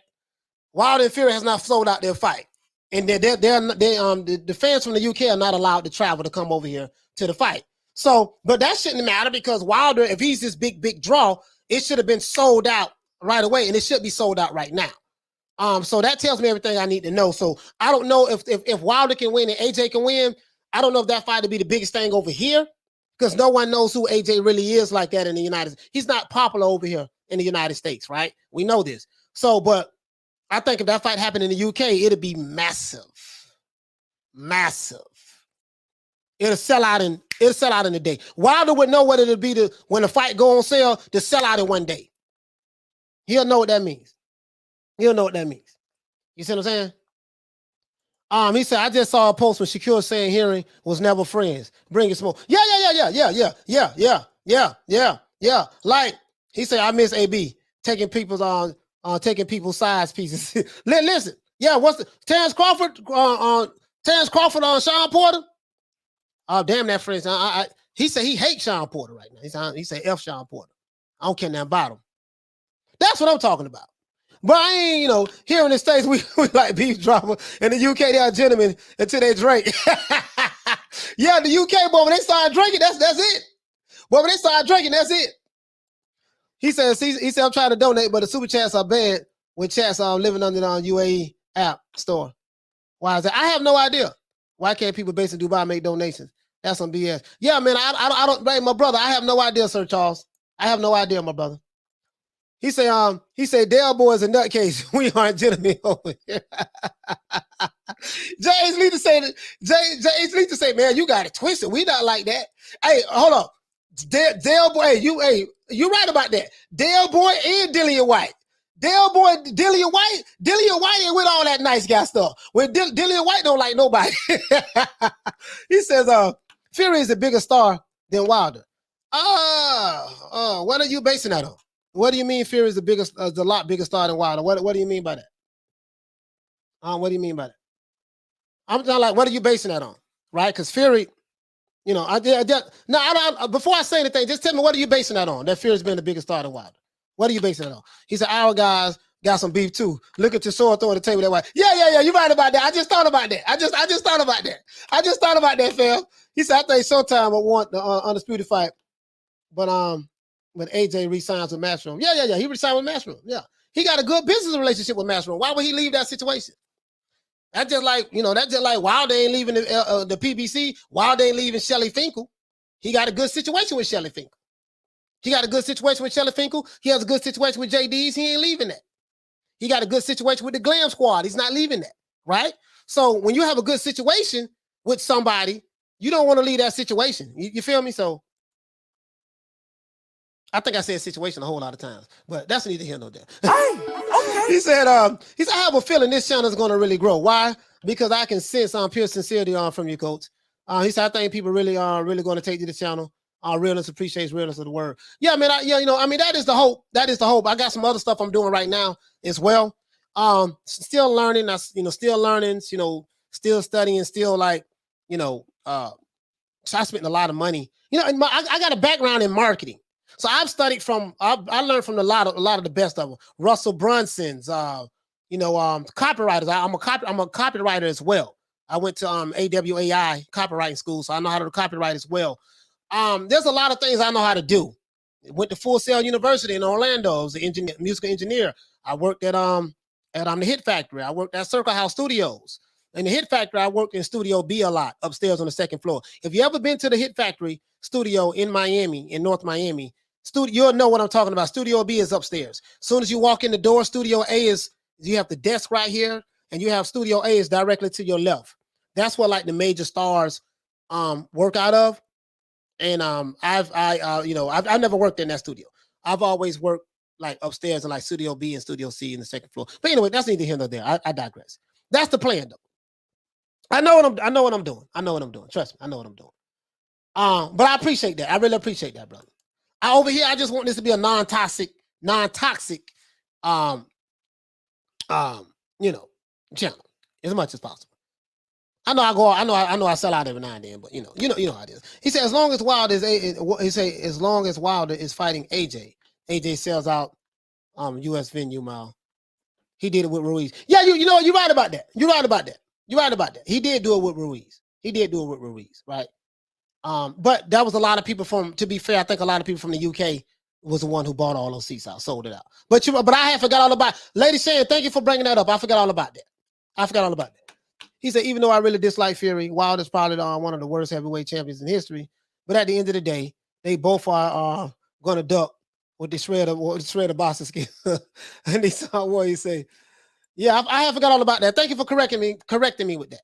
Wilder and Fury has not sold out their fight. And the fans from the UK are not allowed to travel to come over here to the fight. So, but that shouldn't matter because Wilder, if he's this big draw, it should have been sold out right away, and it should be sold out right now. So that tells me everything I need to know. So I don't know if Wilder can win and AJ can win. I don't know if that fight will be the biggest thing over here because no one knows who AJ really is like that in the United States. He's not popular over here in the United States, right? We know this. So, but I think if that fight happened in the UK, it'd be massive. It'll sell out in a day. Wilder would know what it'll be when the fight go on sale to sell out in one day. He'll know what that means. You see what I'm saying? He said, I just saw a post with Shakur saying hearing was never friends. Bring it smoke. Yeah. Like he said, I miss AB taking people's size pieces. Listen, yeah. What's the Terrence Crawford on Sean Porter? Oh, damn that friends. He said he hates Sean Porter right now. He said F Sean Porter. I don't care nothing about him. That's what I'm talking about. But I ain't, here in the States, we like beef drama. In the UK, they are gentlemen until they drink. Yeah, the UK, boy, when they start drinking, that's it. Boy, when they start drinking, that's it. He said, I'm trying to donate, but the super chats are banned when chats are living under the UAE app store. Why is that? I have no idea. Why can't people based in Dubai make donations? That's some BS. Yeah, man, I don't, my brother, I have no idea, Sir Charles. I have no idea, my brother. He said, Dale boy is a nutcase. We aren't gentlemen over here. James Lee to say that. James Lee to say, man, you got it twisted. We not like that. Hey, hold up. Dale boy, you right about that. Dale boy and Dillian White. Dale boy, Dillian White ain't with all that nice guy stuff. When Dillian White don't like nobody. He says, Fury is a bigger star than Wilder. What are you basing that on? What do you mean Fury is a lot bigger star than Wilder? What do you mean by that? What do you mean by that? I'm just like, what are you basing that on? Right? Because Fury, you know, before I say anything, just tell me, what are you basing that on? That Fury's been the biggest star than Wilder. What are you basing it on? He said, our guys got some beef too. Look at your sword throwing the table that way. Yeah. You right about that. I just thought about that. I just thought about that. I just thought about that, fam. He said, I think Showtime would want the undisputed fight, but AJ re-signs with Matchroom. Yeah. He re-signed with Matchroom. Yeah. He got a good business relationship with Matchroom. Why would he leave that situation? That's just like Wilder ain't leaving the PBC. Wilder ain't leaving Shelly Finkel. He got a good situation with Shelly Finkel. He got a good situation with Shelly Finkel. He has a good situation with JD's. He ain't leaving that. He got a good situation with the Glam Squad. He's not leaving that, right? So when you have a good situation with somebody, you don't want to leave that situation. You feel me? So I think I said situation a whole lot of times, but that's neither here nor there. Okay. He said, I have a feeling this channel is going to really grow. Why? Because I can sense pure sincerity from you, coach. He said, I think people really are really going to take to the channel. Realness appreciates realness of the word. Yeah, man. That is the hope. That is the hope. I got some other stuff I'm doing right now as well. Still learning. Still learning. Still studying. Still so I spent a lot of money. I got a background in marketing, so I've studied from. I learned from a lot of the best of them. Russell Brunson's. Copywriters. I'm a copywriter as well. I went to AWAI copywriting school, so I know how to copyright as well. There's a lot of things I know how to do. Went to Full Sail University in Orlando. I was an musical engineer. I worked at the Hit Factory. I worked at Circle House Studios. In the Hit Factory, I worked in Studio B a lot, upstairs on the second floor. If you ever been to the Hit Factory studio in Miami, in North Miami, you'll know what I'm talking about. Studio B is upstairs. As soon as you walk in the door, Studio A you have the desk right here, and you have Studio A is directly to your left. That's where the major stars work out of. And I've never worked in that studio. I've always worked upstairs in Studio B and Studio C in the second floor. But anyway, that's neither here nor there. I digress. That's the plan, though. I know what I'm doing. Trust me, I know what I'm doing. But I appreciate that. I really appreciate that, brother. Over here, I just want this to be a non-toxic, channel as much as possible. I know I sell out every now and then, but you know how it is. He said as long as Wilder is fighting AJ sells out US venue mile. He did it with Ruiz. Yeah, you're right about that. You're right about that. He did do it with Ruiz. Right? But that was a lot of people to be fair, I think a lot of people from the UK was the one who bought all those seats out, sold it out. But I had forgot all about it. Lady Shane, thank you for bringing that up. I forgot all about that. He said, even though I really dislike Fury, Wilder's probably one of the worst heavyweight champions in history. But at the end of the day, they both are going to duck with the shred of boxing skin. And he saw what he say. Yeah, I have forgot all about that. Thank you for correcting me with that.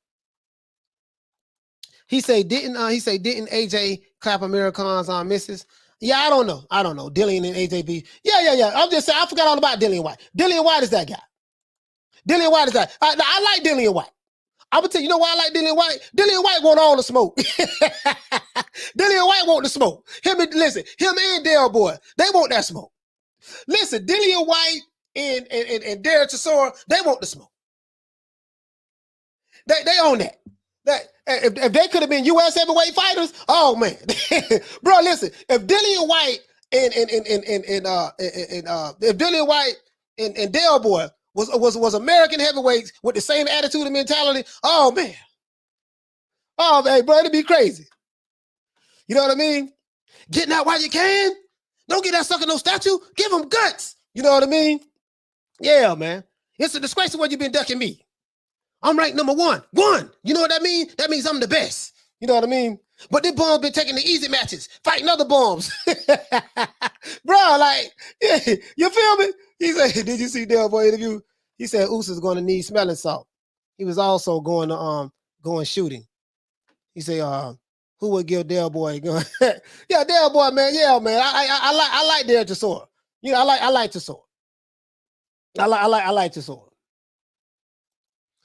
He said, didn't AJ clap Amir Khan's misses? Yeah, I don't know. Dillian and AJ B. Yeah. I'm just saying, I forgot all about Dillian White. Dillian White is that guy. I like Dillian White. I would tell you know why I like Dillian White? Dillian White want all the smoke. Dillian White want the smoke. Him and Dale Boy, they want that smoke. Listen, Dillian White and Derek Chisora, they want the smoke. They own that. If they could have been U.S. heavyweight fighters, oh man, bro, listen. If Dillian White if Dillian White and Dale Boy was American heavyweights with the same attitude and mentality, oh man, bro, it'd be crazy. You know what I mean? Getting out while you can. Don't get that sucker no statue. Give him guts. You know what I mean? Yeah, man. It's a disgrace of what you've been ducking me. I'm ranked number one. You know what that means? That means I'm the best. You know what I mean? But this bums been taking the easy matches, fighting other bums. Bro, like, yeah, you feel me? He said, did you see Del Boy interview? He said Usyk's going to need smelling salt. He was also going to going shooting. He said, who would give Del Boy gun? Yeah, Del Boy, man. Yeah, man. I like Del Chisora. You know, I like Chisora. I like Chisora.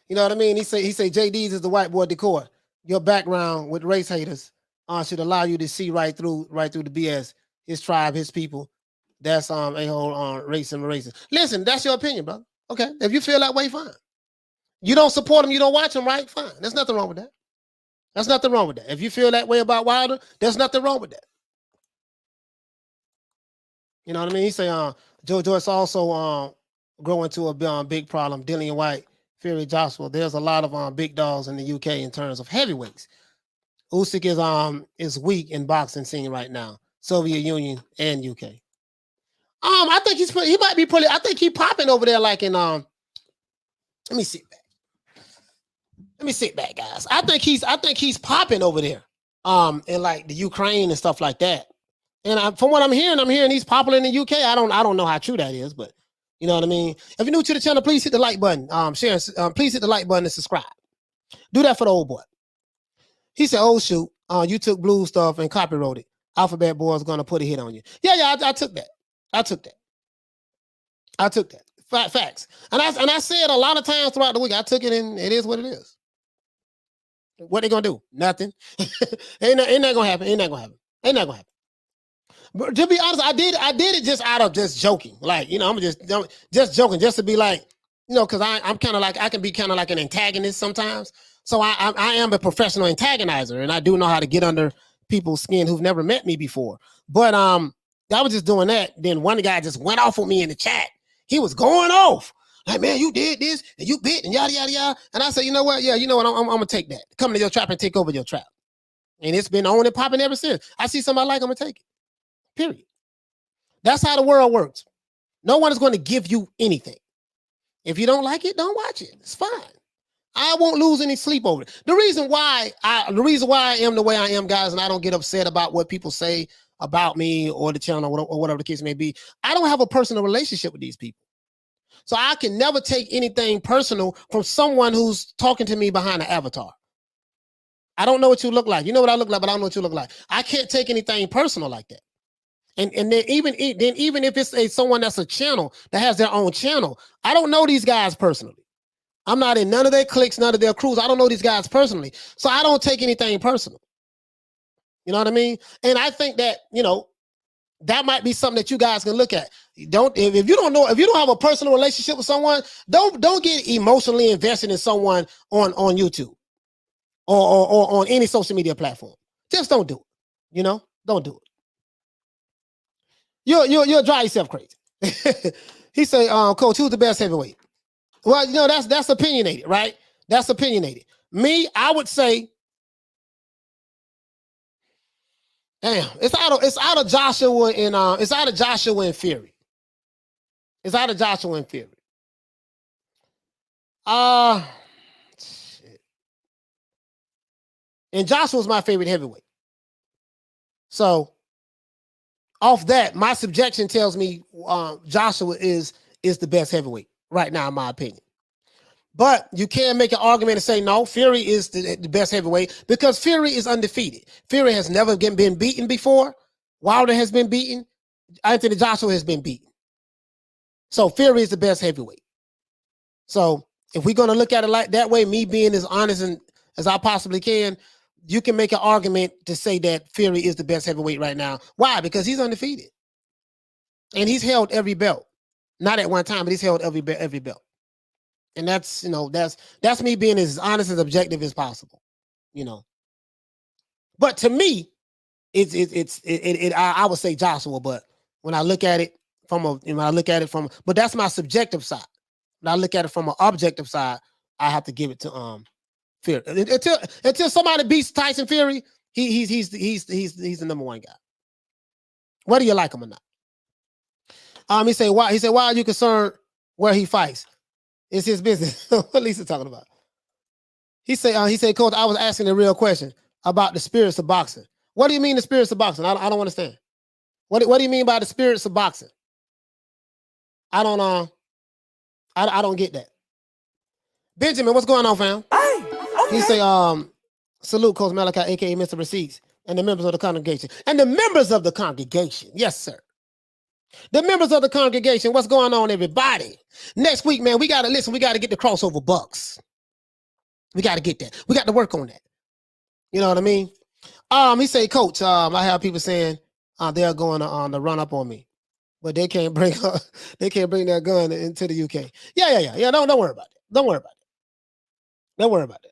You know what I mean? He say JD's is the white boy decor. Your background with race haters should allow you to see right through the BS. His tribe, his people. That's a whole racing. Listen, that's your opinion, brother. Okay, if you feel that way, fine. You don't support him, you don't watch him, right? Fine. There's nothing wrong with that. There's nothing wrong with that. If you feel that way about Wilder, there's nothing wrong with that. You know what I mean? He say Joe Joyce also growing to a big problem. Dillian White, Fury Joshua. There's a lot of big dogs in the UK in terms of heavyweights. Usyk is weak in boxing scene right now. Soviet Union and UK. I think he might be pretty. I think he's popping over there like in let me sit back. Let me sit back, guys. I think he's popping over there. In like the Ukraine and stuff like that. And from what I'm hearing he's popular in the UK. I don't know how true that is, but you know what I mean? If you're new to the channel, please hit the like button. Please hit the like button and subscribe. Do that for the old boy. He said, oh shoot, you took blue stuff and copyrighted. Alphabet Boy's gonna put a hit on you. Yeah, I took that. I took that. Facts. And I said a lot of times throughout the week, I took it and it is what it is. What they gonna do? Nothing. ain't not gonna happen. Ain't not gonna happen. But to be honest, I did it just out of just joking. Like, you know, I'm just joking, just to be like, you know, because I'm kind of like, I can be kind of like an antagonist sometimes. So I am a professional antagonizer, and I do know how to get under people's skin who've never met me before. But I was just doing that. Then one guy just went off on me in the chat. He was going off. Like, man, you did this and you bit and yada, yada, yada. And I said, you know what? Yeah, you know what? I'm going to take that. Come to your trap and take over your trap. And it's been on and popping ever since. I see somebody like, I'm going to take it. Period. That's how the world works. No one is going to give you anything. If you don't like it, don't watch it. It's fine. I won't lose any sleep over it. The reason why I am the way I am, guys, and I don't get upset about what people say about me or the channel or whatever the case may be, I don't have a personal relationship with these people. So I can never take anything personal from someone who's talking to me behind an avatar. I don't know what you look like. You know what I look like, but I don't know what you look like. I can't take anything personal like that. And then even if it's someone that's a channel that has their own channel, I don't know these guys personally. I'm not in none of their cliques, none of their crews. I don't know these guys personally. So I don't take anything personal. You know what I mean? And I think that, you know, that might be something that you guys can look at. If you don't have a personal relationship with someone, don't get emotionally invested in someone on YouTube or on any social media platform. Just don't do it. You know, don't do it. You'll drive yourself crazy. He say, Coach, who's the best heavyweight? Well, you know, that's opinionated, right? That's opinionated. Me, I would say, damn, it's out of Joshua and Fury. It's out of Joshua and Fury. Shit. And Joshua's my favorite heavyweight. So off that, my subjection tells me Joshua is the best heavyweight right now, in my opinion. But you can make an argument and say, no, Fury is the best heavyweight because Fury is undefeated. Fury has never been beaten before. Wilder has been beaten. Anthony Joshua has been beaten. So Fury is the best heavyweight. So if we're going to look at it like that way, me being as honest as I possibly can, you can make an argument to say that Fury is the best heavyweight right now. Why? Because he's undefeated. And he's held every belt. Not at one time, but he's held every belt. And that's, you know, that's me being as honest and objective as possible, you know. But to me, I would say Joshua, but when I look at it but that's my subjective side. When I look at it from an objective side, I have to give it to Fury. Until somebody beats Tyson Fury, he's the number one guy. Whether you like him or not. He said, why are you concerned where he fights? It's his business. What Lisa talking about? He said, Coach, I was asking a real question. about the spirits of boxing. What do you mean the spirits of boxing? I don't understand. What do you mean by the spirits of boxing? I don't get that. Benjamin, what's going on, fam? Hey, okay. He say, salute Coach Malachi, aka Mr. Receipts, and the members of the congregation. And the members of the congregation, yes, sir. The members of the congregation, what's going on, everybody? Next week, man, we gotta get the crossover bucks. We gotta get that. We got to work on that. You know what I mean? He say, Coach, I have people saying they're going to run up on me, but they can't bring their gun into the UK. Yeah. Don't worry about it. Don't worry about it.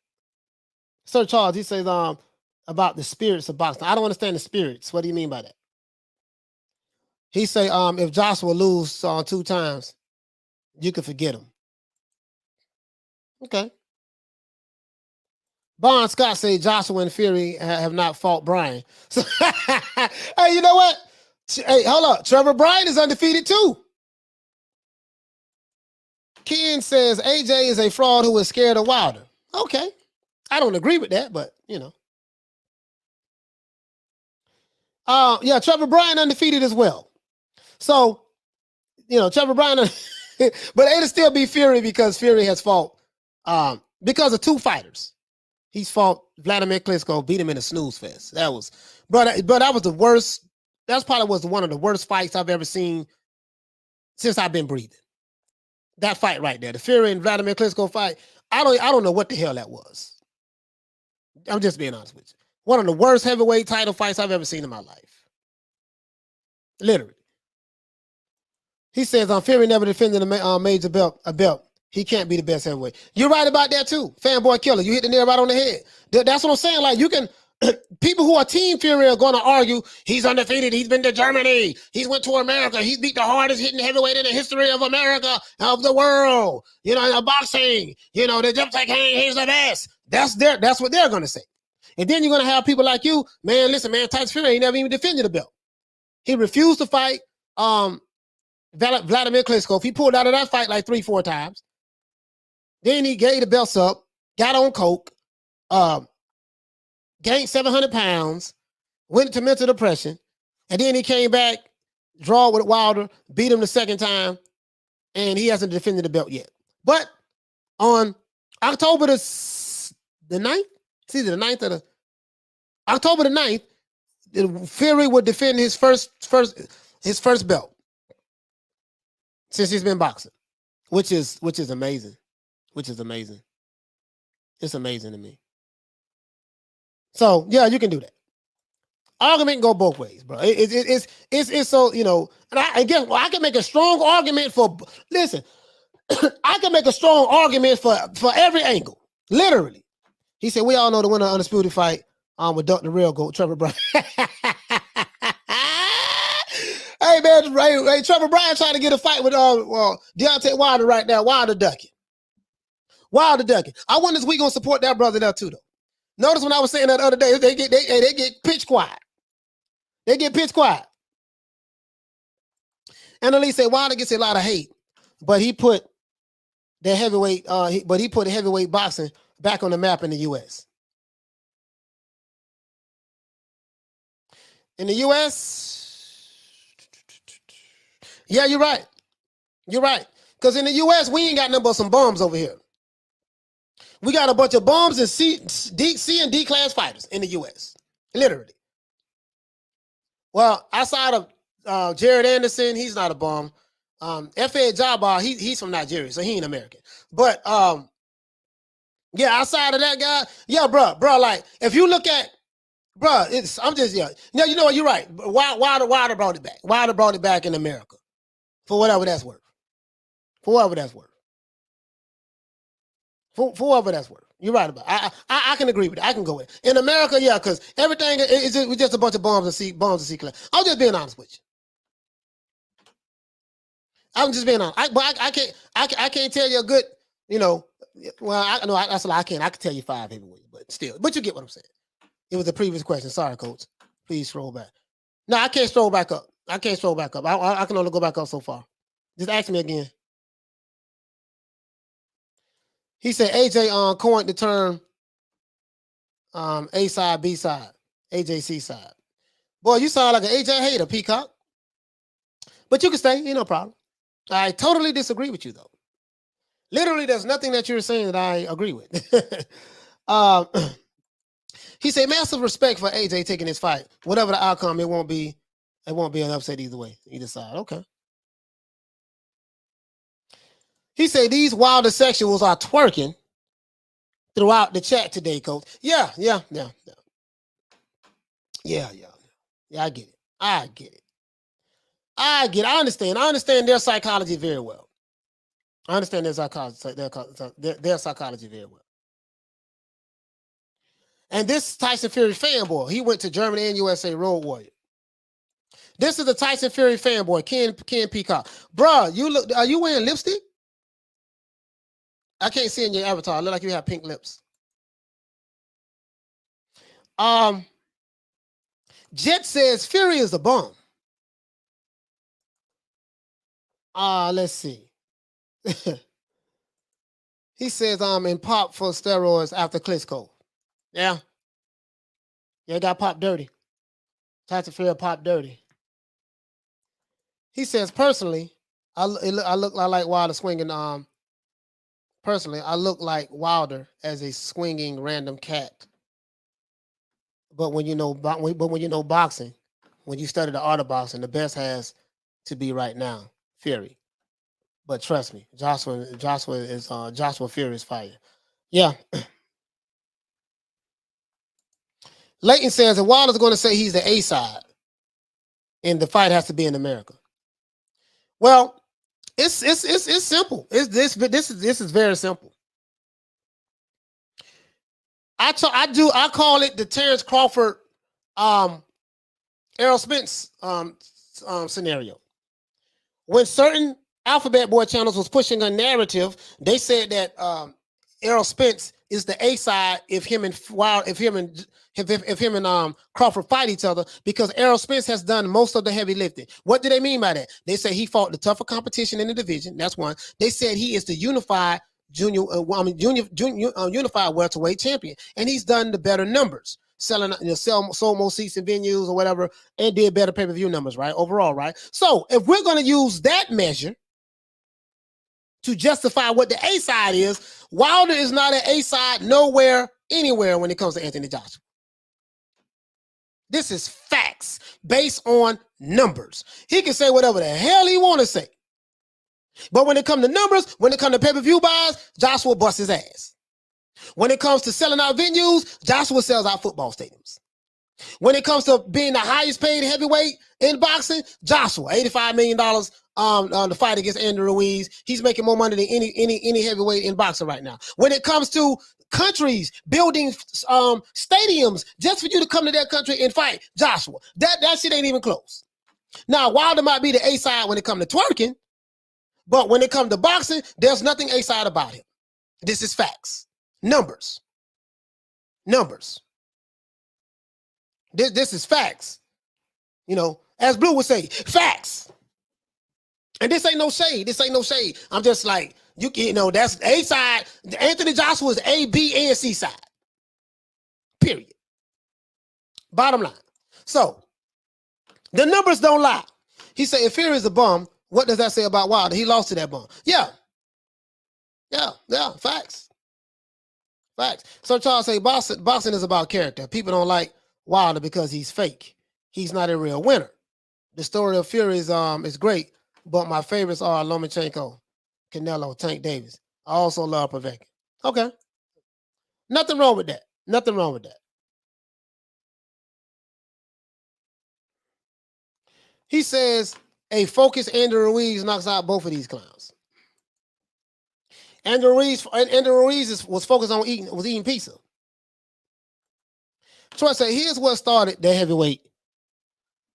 Sir Charles, he says about the spirits of boxing. I don't understand the spirits. What do you mean by that? He say if Joshua lose 2 times, you can forget him. Okay. Bon Scott say Joshua and Fury have not fought Bryan. So, hey, you know what? Hey, hold up. Trevor Bryan is undefeated too. Ken says AJ is a fraud who is scared of Wilder. Okay. I don't agree with that, but you know. Yeah, Trevor Bryan undefeated as well. So, you know, Trevor Bryan, but it'll still be Fury because Fury has fought because of 2 fighters. He's fought Vladimir Klitschko, beat him in a snooze fest. That was, but that was the worst. That's probably was one of the worst fights I've ever seen since I've been breathing. That fight right there, the Fury and Vladimir Klitschko fight. I don't know what the hell that was. I'm just being honest with you. One of the worst heavyweight title fights I've ever seen in my life. Literally. He says, Fury never defended a major belt. He can't be the best heavyweight. You're right about that too. Fanboy killer. You hit the nail right on the head. That's what I'm saying. Like you can, people who are Team Fury are going to argue, he's undefeated. He's been to Germany. He's went to America. He's beat the hardest hitting heavyweight in the history of America, of the world. You know, in boxing, you know, they just like, hey, he's the best. That's what they're going to say. And then you're going to have people like you, man, listen, man, Tyson Fury, he never even defended a belt. He refused to fight Vladimir Klitschko. He pulled out of that fight like 3-4 times. Then he gave the belts up, got on coke, gained 700 pounds, went into mental depression, and then he came back, draw with Wilder, beat him the second time, and he hasn't defended the belt yet. But on October the 9th, it's either the 9th or the October the 9th, Fury would defend his first belt since he's been boxing, which is amazing. Which is amazing. It's amazing to me. So yeah, you can do that. Argument can go both ways, bro. It's so, you know, and I can make a strong argument for, listen, I can make a strong argument for every angle. Literally. He said, we all know the winner of Undisputed fight with the real GOAT, Trevor Bryan. Hey man, hey, Trevor Bryan trying to get a fight with Deontay Wilder right now. Wilder ducking. I wonder if we gonna support that brother there too, though. Notice when I was saying that the other day, they get pitch quiet. They get pitch quiet. And at least say Wilder gets a lot of hate, but he put the heavyweight, he put heavyweight boxing back on the map in the U.S. In the U.S., yeah, you're right. You're right. Because in the U.S., we ain't got nothing but some bums over here. We got a bunch of bums and C and D class fighters in the U.S. Literally. Well, outside of Jared Anderson, he's not a bum. F.A. Jabbar, he's from Nigeria, so he ain't American. But yeah, outside of that guy, yeah, bro, like if you look at, bro, I'm just, yeah. No, you know what? You're right. Wilder brought it back. Wilder brought it back in America for whatever that's worth. For whatever that's worth. For whatever that's worth. You're right about it. I can agree with it. I can go with it. In America, yeah, because everything is just a bunch of bums and C class. I'm just being honest with you. I'm just being honest. I can't tell you a good, you know, well, that's a lie. I can't. I can tell you 5 heavyweights, but still. But you get what I'm saying. It was a previous question. Sorry, coach. Please scroll back. No, I can't scroll back up. I can only go back up so far. Just ask me again. He said AJ coined the term A side, B side, AJC side. Boy, you sound like an AJ hater, Peacock. But you can stay, ain't no problem. I totally disagree with you, though. Literally, there's nothing that you're saying that I agree with. He said, massive respect for AJ taking this fight. Whatever the outcome, it won't be an upset either way, either side. Okay. He said these Wilder sexuals are twerking throughout the chat today, coach. Yeah, I get it. I understand their psychology very well. I understand their psychology very well. And this Tyson Fury fanboy, he went to Germany and USA Road Warrior. This is the Tyson Fury fanboy, Ken Peacock. Bruh, are you wearing lipstick? I can't see in your avatar. It look like you have pink lips. Jet says Fury is a bum. Let's see. He says I'm in pop for steroids after Klitschko. Yeah, got popped dirty. Tyson Fury popped dirty. He says personally, I like Wilder swinging. Personally, I look like Wilder as a swinging random cat. But when you know boxing, when you study the art of boxing, the best has to be right now Fury. But trust me, Joshua Fury is fire. Yeah. Leighton says that Wilder's going to say he's the A side, and the fight has to be in America. Well, it's simple. This is very simple. I call it the Terrence Crawford, Errol Spence scenario. When certain Alphabet Boy channels was pushing a narrative, they said that Errol Spence is the A side if him and Crawford fight each other, because Errol Spence has done most of the heavy lifting. What do they mean by that? They say he fought the tougher competition in the division. That's one. They said he is the unified unified welterweight champion, and he's done the better numbers, sold more seats in venues or whatever, and did better pay-per-view numbers, right? Overall, right? So if we're going to use that measure to justify what the A side is, Wilder is not an A side nowhere, anywhere when it comes to Anthony Joshua. This is facts based on numbers. He can say whatever the hell he want to say. But when it comes to numbers, when it comes to pay-per-view buys, Joshua busts his ass. When it comes to selling out venues, Joshua sells out football stadiums. When it comes to being the highest paid heavyweight in boxing, Joshua, $85 million on the fight against Andrew Ruiz. He's making more money than any heavyweight in boxing right now. When it comes to countries building stadiums just for you to come to their country and fight, Joshua, that shit ain't even close. Now, Wilder might be the A side when it comes to twerking, but when it comes to boxing, there's nothing A side about him. This is facts. Numbers. This is facts. You know, as Blue would say, facts. And this ain't no shade. I'm just like, you know, that's A side. Anthony Joshua is A, B, and C side. Period. Bottom line. So, the numbers don't lie. He said, if Fury is a bum, what does that say about Wilder? He lost to that bum. Yeah, facts. So Charles say, boxing is about character. People don't like Wilder because he's fake. He's not a real winner. The story of Fury is great, but my favorites are Lomachenko, Canelo, Tank Davis. I also love Povetkin. Okay. Nothing wrong with that. He says a focused Andrew Ruiz knocks out both of these clowns. Andrew Ruiz was focused on eating pizza. Troy said, here's what started the heavyweight.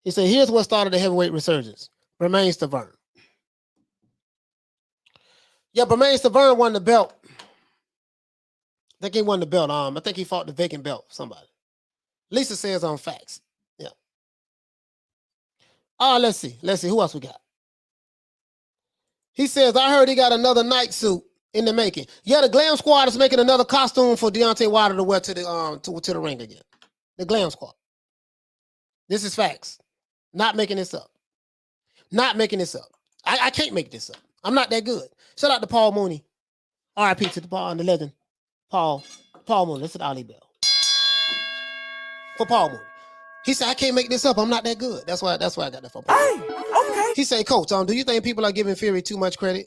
He said, here's what started the heavyweight resurgence. Bermane Stiverne. Yeah, Bermane Stiverne won the belt. I think he won the belt. I think he fought the vacant belt for somebody. Lisa says on facts. Yeah. Let's see. Who else we got? He says, I heard he got another night suit in the making. Yeah, the Glam Squad is making another costume for Deontay Wilder to wear to the ring again. The Glam Squad. This is facts. Not making this up. Not making this up. I can't make this up. I'm not that good. Shout out to Paul Mooney. R.I.P. to the legend. Paul Mooney. Listen to Ali Bell. For Paul Mooney. He said, I can't make this up. I'm not that good. That's why I got that for Paul. Hey, okay. He said, Coach, do you think people are giving Fury too much credit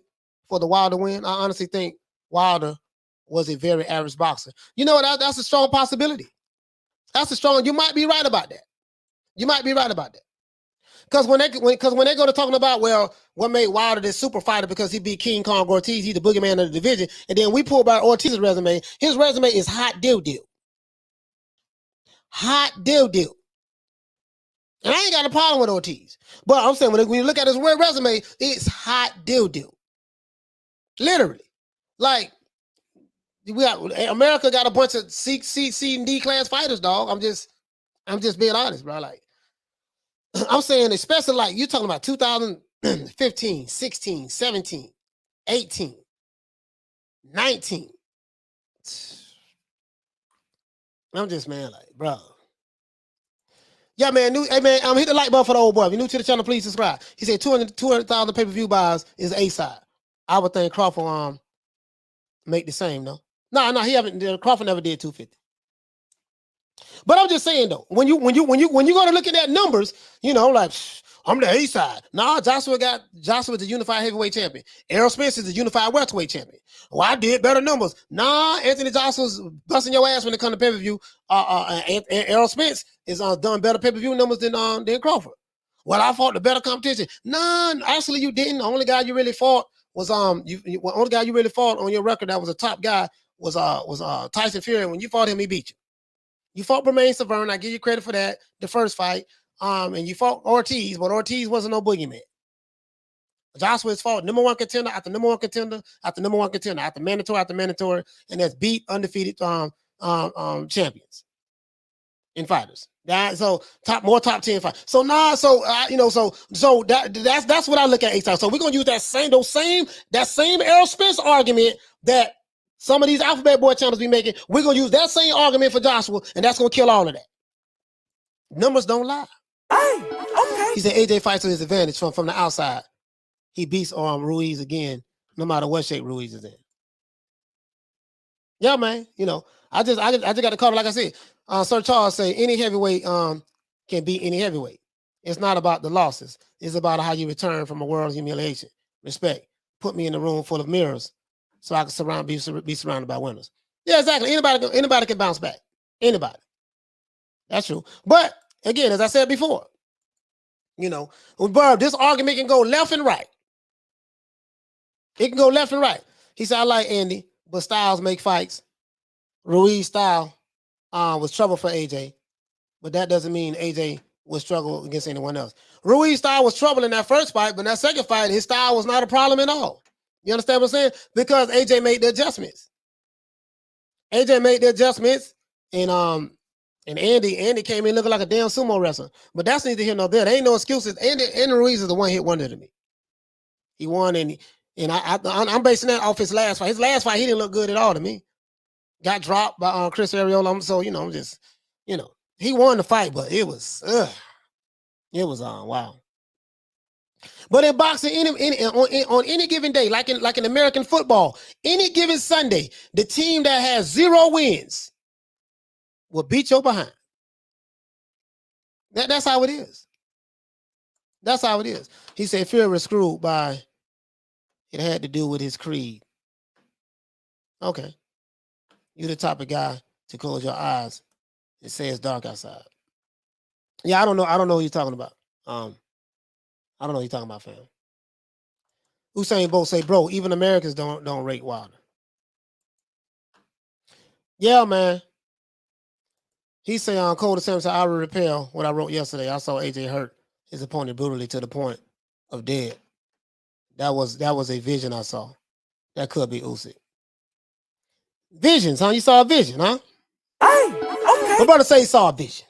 for the Wilder win? I honestly think Wilder was a very average boxer. You know what? That's a strong possibility. You might be right about that. Because when they go to talking about, well, what made Wilder this super fighter because he beat King Kong Ortiz, he's the boogeyman of the division, and then we pull back Ortiz's resume. His resume is hot deal. Hot deal. And I ain't got a problem with Ortiz. But I'm saying when you look at his resume, it's hot deal. Literally. Like, America got a bunch of C and D class fighters, dog. I'm just being honest, bro. Like, I'm saying, especially like you're talking about 2015, 16, 17, 18, 19. I'm just, man, like, bro. Yeah, man. Hey, man, hit the like button for the old boy. If you're new to the channel, please subscribe. He said 200,000 pay-per-view buys is A side. I would think Crawford make the same, though. No, he haven't. Crawford never did 250. But I'm just saying though, when you go to look at that numbers, you know, like I'm the A side. Nah, Joshua's the unified heavyweight champion. Errol Spence is the unified welterweight champion. Well, I did better numbers. Nah, Anthony Joshua's busting your ass when it comes to pay-per-view. And Errol Spence is done better pay-per-view numbers than Crawford. Well, I fought the better competition. Nah, actually you didn't. The only guy you really fought was only guy you really fought on your record that was a top guy was Tyson Fury. When you fought him, he beat you. You fought Bermain Severn. I give you credit for that, the first fight. And you fought Ortiz, but Ortiz wasn't no boogeyman. Joshua's fought number one contender after number one contender after number one contender after mandatory, and that's beat undefeated champions in fighters. So top 10 fights. So that's what I look at A-side. So we're gonna use that same Errol Spence argument that some of these Alphabet Boy channels be making. We're gonna use that same argument for Joshua, and that's gonna kill all of that. Numbers don't lie. Hey, okay. He said AJ fights to his advantage from the outside. He beats Ruiz again, no matter what shape Ruiz is in. Yeah, man. You know, I just got to call it like I said. Sir Charles say any heavyweight can beat any heavyweight. It's not about the losses. It's about how you return from a world of humiliation. Respect. Put me in a room full of mirrors so I can be surrounded by winners. Yeah, exactly. Anybody can bounce back. Anybody. That's true. But again, as I said before, you know, this argument can go left and right. It can go left and right. He said, I like Andy, but styles make fights. Ruiz style was trouble for AJ, but that doesn't mean AJ will struggle against anyone else. Ruiz style was trouble in that first fight, but in that second fight, his style was not a problem at all. You understand what I'm saying? Because AJ made the adjustments. And Andy came in looking like a damn sumo wrestler. But that's neither here nor there. There ain't no excuses. Andy Ruiz is the one hit wonder to me. He won, and I'm basing that off his last fight. His last fight, he didn't look good at all to me. Got dropped by Chris Arreola. So, you know, I'm just, you know, he won the fight, but it was wow. But in boxing, on any given day, like in American football, any given Sunday, the team that has 0 wins will beat your behind. That's how it is. That's how it is. He said Fury was screwed by it had to do with his creed. Okay. You're the type of guy to close your eyes and say it's dark outside. Yeah, I don't know what you're talking about. I don't know what you're talking about, fam. Usain Bolt say, bro, even Americans don't rate Wilder. Yeah, man. He say on Cole Sam said, I will repel what I wrote yesterday. I saw AJ hurt his opponent brutally to the point of dead. That was a vision I saw. That could be Usyk. Visions, huh? You saw a vision, huh? Hey, okay. My brother say he saw a vision.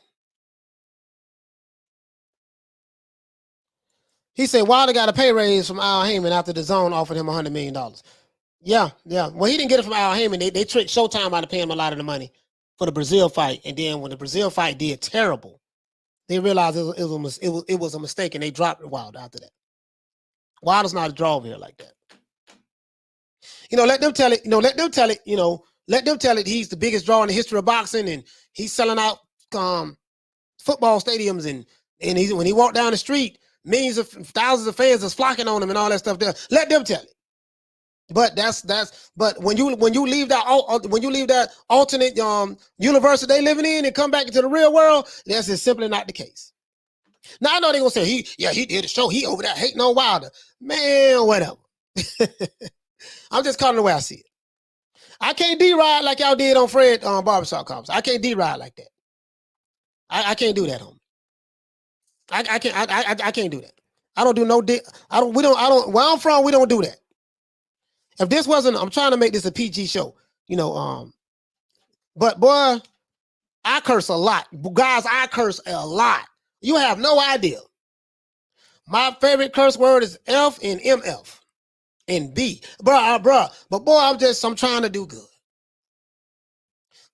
He said Wilder got a pay raise from Al Heyman after the Zone offered him $100 million. Yeah. Well, he didn't get it from Al Heyman. They tricked Showtime out of paying him a lot of the money for the Brazil fight. And then when the Brazil fight did terrible, they realized it was a mistake, and they dropped Wilder after that. Wilder's not a draw here like that. Let them tell it. Let them tell it. Let them tell it. He's the biggest draw in the history of boxing, and he's selling out football stadiums, and when he walked down the street, millions of thousands of fans are flocking on him and all that stuff there. Let them tell it. But but when you leave that alternate universe that they living in and come back into the real world, that's just simply not the case. Now I know they're gonna say he did a show, he over there hating on Wilder. Man, whatever. I'm just calling it the way I see it. I can't D-ride like y'all did on Fred Barbershop Conference. I can't D-ride like that. I can't do that, homie. I can't do that. I don't do no where I'm from, we don't do that. If this wasn't, I'm trying to make this a PG show, but boy, I curse a lot. Guys, I curse a lot. You have no idea. My favorite curse word is F and MF and B. But boy, I'm trying to do good.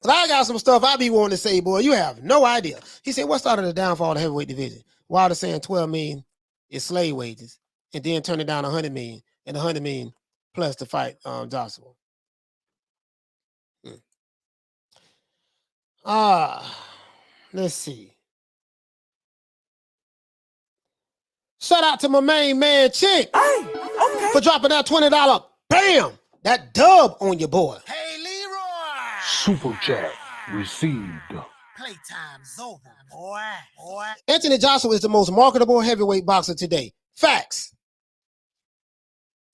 But I got some stuff I be wanting to say, boy, you have no idea. He said, what started the downfall of the heavyweight division? Wilder saying 12 million is slave wages, and then turning down 100 million, and 100 million plus to fight Joshua. Let's see. Shout out to my main man, Chick, for dropping that $20. Bam! That dub on your boy. Hey, Leroy. Super chat received. Playtime's over, boy. Anthony Joshua is the most marketable heavyweight boxer today. Facts.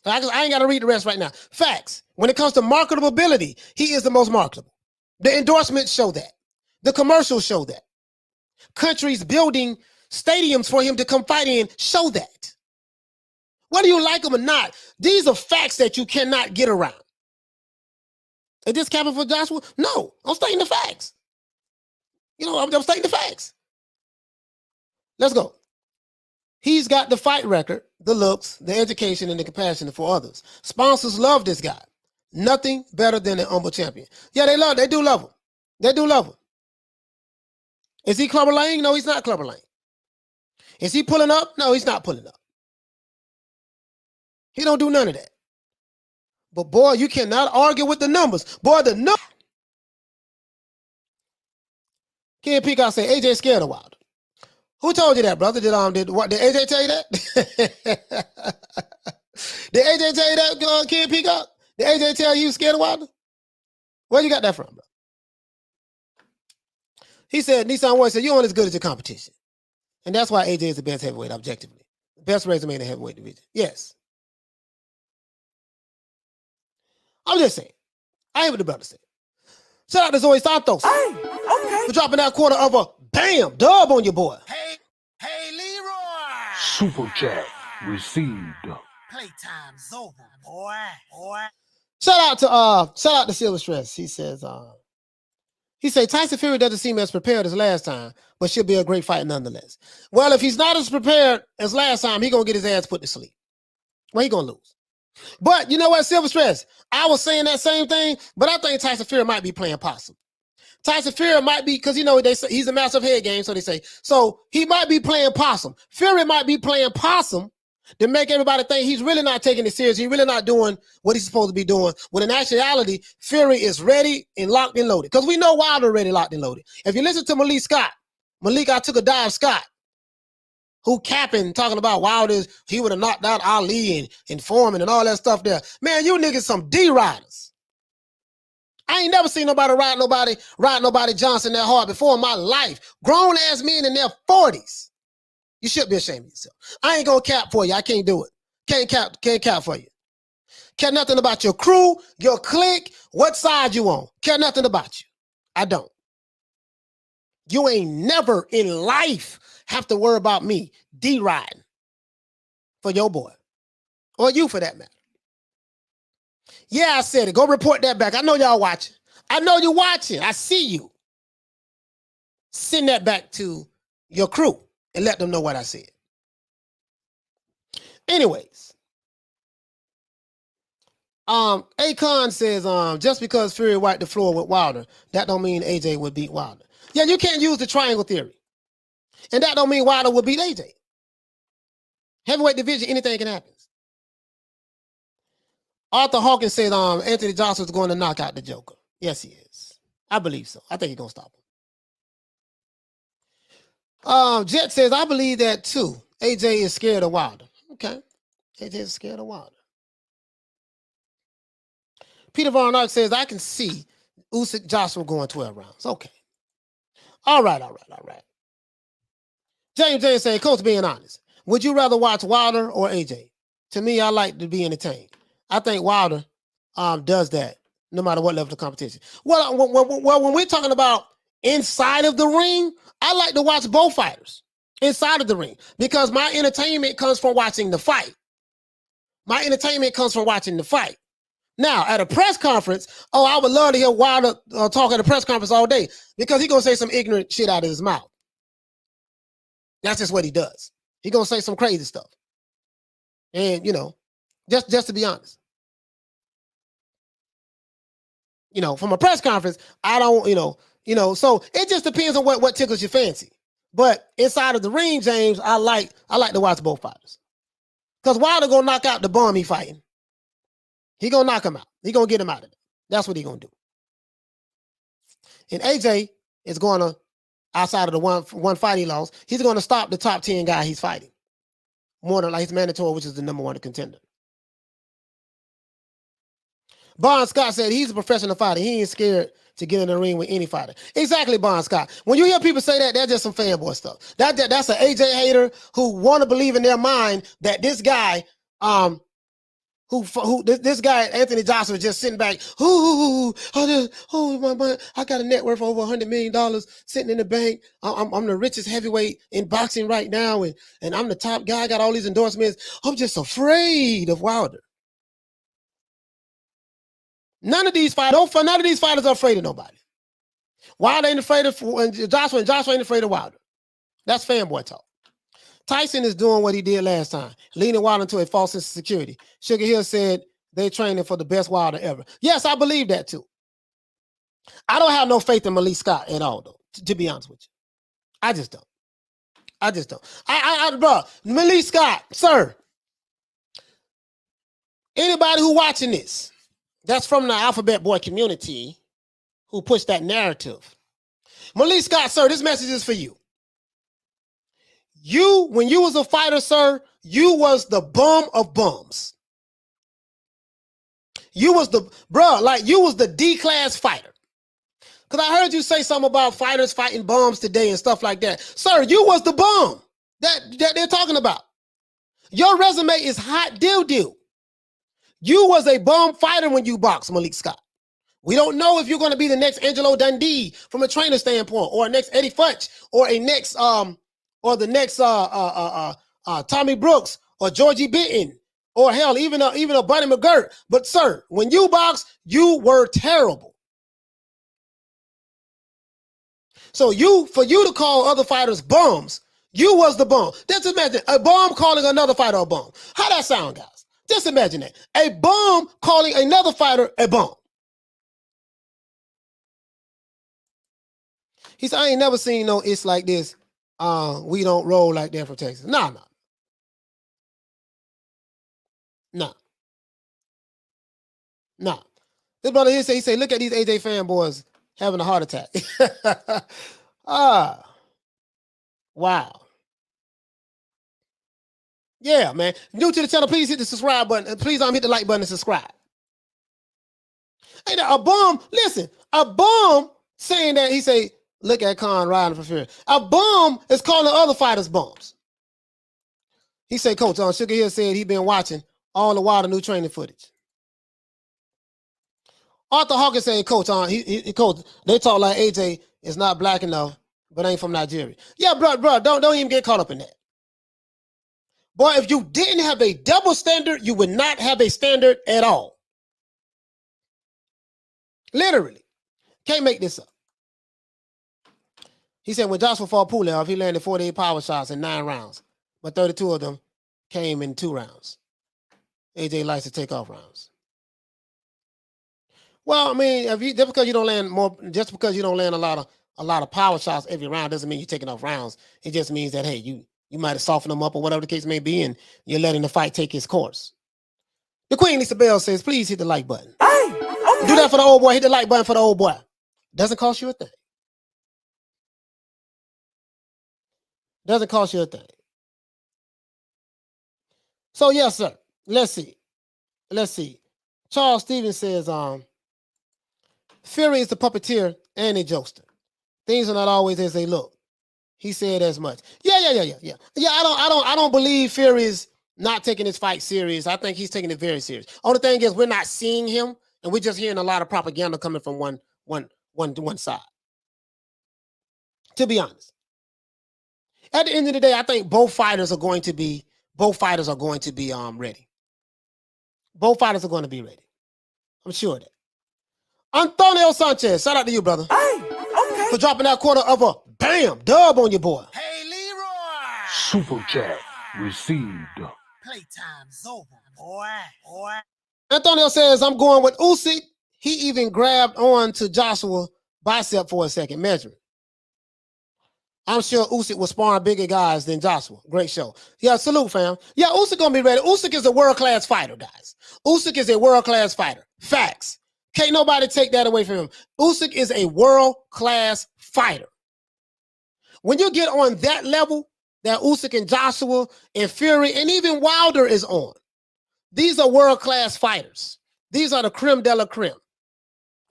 I ain't got to read the rest right now. Facts. When it comes to marketability, he is the most marketable. The endorsements show that. The commercials show that. Countries building stadiums for him to come fight in show that. Whether you like him or not, these are facts that you cannot get around. Is this capping for Joshua? No, I'm stating the facts. I'm stating the facts. Let's go. He's got the fight record, the looks, the education, and the compassion for others. Sponsors love this guy. Nothing better than an humble champion. Yeah, they do love him. They do love him. Is he Clubber Lang? No, he's not Clubber Lang. Is he pulling up? No, he's not pulling up. He don't do none of that. But boy, you cannot argue with the numbers. Boy, the numbers. Ken Peacock say AJ scared of Wilder. Who told you that, brother? Did AJ tell you that? Did AJ tell you that, Ken Peacock? Did AJ tell you scared of Wilder? Where you got that from, bro? He said, Nissan Ward said, you're only as good as your competition. And that's why AJ is the best heavyweight, objectively. Best resume in the heavyweight division. Yes. I'm just saying. I ain't what the brother said. Shout out to Zoe Santos for dropping that quarter of a bam dub on your boy. Hey, Leroy. Super chat received. Playtime's over, boy. Shout out to Silver Stress. He says, Tyson Fury doesn't seem as prepared as last time, but should be a great fight nonetheless. Well, if he's not as prepared as last time, he's gonna get his ass put to sleep. Well, he's gonna lose. But you know what, Silver Stress? I was saying that same thing, but I think Tyson Fury might be playing possum. Tyson Fury might be, because they say he's a massive head game, so they say. So he might be playing possum. Fury might be playing possum to make everybody think he's really not taking it serious. He's really not doing what he's supposed to be doing. When in actuality, Fury is ready and locked and loaded. Because we know Wilder ready, locked and loaded. If you listen to Malik, I took a dive Scott, who capping, talking about Wilder, he would have knocked out Ali and Foreman and all that stuff there. Man, you niggas some D-riders. I ain't never seen nobody ride nobody Johnson that hard before in my life. Grown ass men in their 40s. You should be ashamed of yourself. I ain't gonna cap for you. I can't do it. Can't cap for you. Care nothing about your crew, your clique, what side you on. Care nothing about you. I don't. You ain't never in life have to worry about me D-riding for your boy. Or you for that matter. Yeah, I said it. Go report that back. I know y'all watching. I know you're watching. I see you. Send that back to your crew and let them know what I said. Anyways. Akon says, just because Fury wiped the floor with Wilder, that don't mean AJ would beat Wilder. Yeah, you can't use the triangle theory. And that don't mean Wilder will beat AJ. Heavyweight division, anything can happen. Arthur Hawkins said, Anthony Johnson's going to knock out the Joker. Yes, he is. I believe so. I think he's going to stop him. Jet says, I believe that too. AJ is scared of Wilder. Okay. AJ is scared of Wilder. Peter Von Ark says, I can see Usyk Joshua going 12 rounds. Okay. All right. James said, Coach, being honest, would you rather watch Wilder or AJ? To me, I like to be entertained. I think Wilder does that no matter what level of competition. Well, when we're talking about inside of the ring, I like to watch both fighters inside of the ring because my entertainment comes from watching the fight. Now, at a press conference, I would love to hear Wilder talk at a press conference all day because he's going to say some ignorant shit out of his mouth. That's just what he does. He's going to say some crazy stuff. And, just to be honest. From a press conference, I don't, so it just depends on what tickles your fancy. But inside of the ring, James, I like to watch both fighters. Because Wilder going to knock out the bum he fighting. He going to knock him out. He going to get him out of it. That's what he going to do. And AJ is going to, outside of the one fight he lost, he's going to stop the top 10 guy he's fighting. More than like his Mandatory, which is the number 1 contender. Bon Scott said he's a professional fighter. He ain't scared to get in the ring with any fighter. Exactly, Bon Scott. When you hear people say that, that's just some fanboy stuff. That's an AJ hater who want to believe in their mind that this guy, this guy Anthony Johnson was just sitting back. I got a net worth of over $100 million sitting in the bank. I'm the richest heavyweight in boxing right now, and I'm the top guy. I got all these endorsements. I'm just afraid of Wilder. None of these fighters are afraid of nobody. Wilder ain't afraid of Joshua, and Joshua ain't afraid of Wilder. That's fanboy talk. Tyson is doing what he did last time, leading Wilder into a false sense of security. Sugar Hill said they training for the best Wilder ever. Yes, I believe that too. I don't have no faith in Malik Scott at all, though, to be honest with you. I just don't. Bro, Malik Scott, sir. Anybody who watching this, that's from the Alphabet Boy community who pushed that narrative. Malik Scott, sir, this message is for you. When you was a fighter, sir, you was the bum of bums. You was the D-class fighter. Because I heard you say something about fighters fighting bums today and stuff like that. Sir, you was the bum that they're talking about. Your resume is hot doo-doo. You was a bum fighter when you boxed, Malik Scott. We don't know if you're going to be the next Angelo Dundee from a trainer standpoint, or a next Eddie Futch, or the next Tommy Brooks, or Georgie Bitton, or hell, even a Buddy McGirt. But sir, when you boxed, you were terrible. So for you to call other fighters bums, you was the bum. Just imagine a bum calling another fighter a bum. How that sound, guys? Just imagine that. A bum calling another fighter a bum. He said, I ain't never seen no it's like this. We don't roll like that from Texas. Nah. This brother here he said, look at these AJ fanboys having a heart attack. Wow. Yeah, man. New to the channel, please hit the subscribe button. And please hit the like button and subscribe. Hey, a bum, listen, a bum saying that, he say, look at Khan riding for fear. A bum is calling other fighters bums. He said, Coach, Sugar Hill said he been watching all the Wilder new training footage. Arthur Hawkins saying, Coach, Coach, they talk like AJ is not black enough, but ain't from Nigeria. Yeah, bro, don't even get caught up in that. Boy, if you didn't have a double standard, you would not have a standard at all. Literally. Can't make this up. He said when Joshua fought Pulev, he landed 48 power shots in 9 rounds, but 32 of them came in 2 rounds. AJ likes to take off rounds. Well, I mean, if you just because you don't land a lot of power shots every round doesn't mean you're taking off rounds. It just means that hey, you might have softened them up or whatever the case may be, and you're letting the fight take its course. The Queen Lisa Bell says, please hit the like button. Hey, okay. Do that for the old boy. Hit the like button for the old boy. Doesn't cost you a thing. Doesn't cost you a thing. So yes, sir. Let's see. Charles Stevens says, Fury is the puppeteer and a jokester. Things are not always as they look. He said as much. Yeah. I don't believe Fury is not taking this fight serious. I think he's taking it very serious. Only thing is we're not seeing him, and we're just hearing a lot of propaganda coming from one side. To be honest. At the end of the day, I think both fighters are going to be ready. Both fighters are going to be ready. I'm sure of that. Antonio Sanchez, shout out to you, brother. Hey, okay. For dropping that quarter of a bam dub on your boy. Hey, Leroy! Super chat received. Playtime's over, boy. Antonio says, I'm going with Usyk. He even grabbed on to Joshua bicep for a second, measuring. I'm sure Usyk was sparring bigger guys than Joshua. Great show. Yeah, salute, fam. Yeah, Usyk gonna be ready. Usyk is a world-class fighter, guys. Usyk is a world-class fighter. Facts. Can't nobody take that away from him. Usyk is a world-class fighter. When you get on that level, that Usyk and Joshua and Fury and even Wilder is on, these are world-class fighters. These are the creme de la creme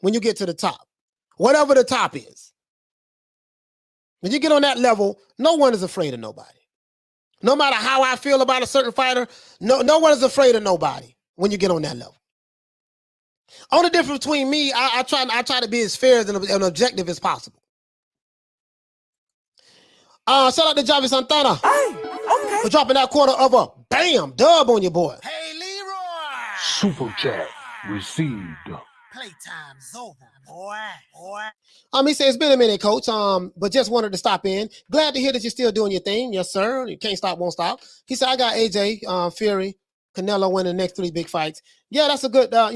when you get to the top. Whatever the top is. When you get on that level, no one is afraid of nobody. No matter how I feel about a certain fighter, no one is afraid of nobody when you get on that level. Only difference between me, I try to be as fair and objective as possible. Shout out to Javi Santana Hey, okay. for dropping that quarter of a bam dub on your boy. Hey, Leroy! Super chat received. Playtime's over, boy. He said, it's been a minute, coach, but just wanted to stop in. Glad to hear that you're still doing your thing. Yes, sir. You can't stop, won't stop. He said, I got AJ, Fury, Canelo winning the next 3 big fights. Yeah, that's a good, that's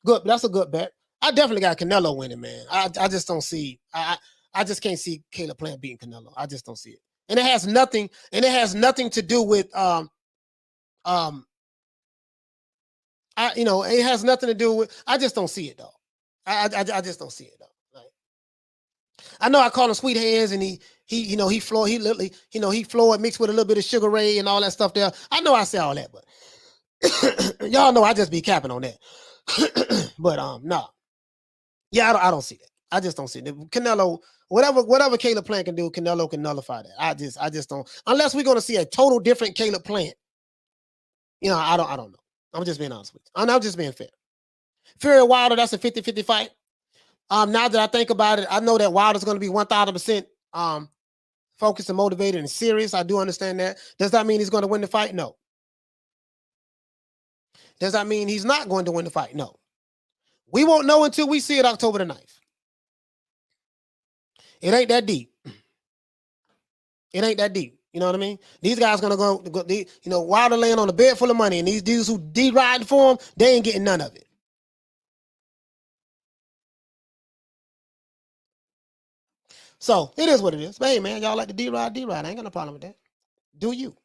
good. That's a good bet. I definitely got Canelo winning, man. I just don't see, I just can't see Caleb Plant beating Canelo. I just don't see it. And it has nothing to do with, it has nothing to do with, I just don't see it, though. I just don't see it, though. Like, I know I call him Sweet Hands, and he Floyd mixed with a little bit of Sugar Ray and all that stuff there. I know I say all that, but y'all know I just be capping on that. But no. Yeah, I don't see that. I just don't see it. Canelo, whatever Caleb Plant can do, Canelo can nullify that. I just don't, unless we're gonna see a total different Caleb Plant. I don't know. I'm just being honest with you. I'm just being fair. Fury Wilder, that's a 50-50 fight. Now that I think about it, I know that Wilder's going to be 1,000% focused and motivated and serious. I do understand that. Does that mean he's going to win the fight? No. Does that mean he's not going to win the fight? No. We won't know until we see it October the 9th. It ain't that deep. It ain't that deep. You know what I mean? These guys going to go, Wilder laying on a bed full of money, and these dudes who D-riding for him, they ain't getting none of it. So it is what it is. But hey, man, y'all like the D-Ride. I ain't got no problem with that. Do you?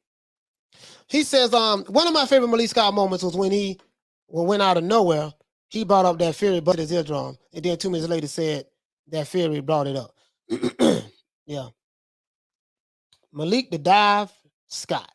He says, one of my favorite Malik Scott moments was when he went out of nowhere, he brought up that Fury but his eardrum, and then 2 minutes later said that Fury brought it up. Yeah. Malik the Dive Scott.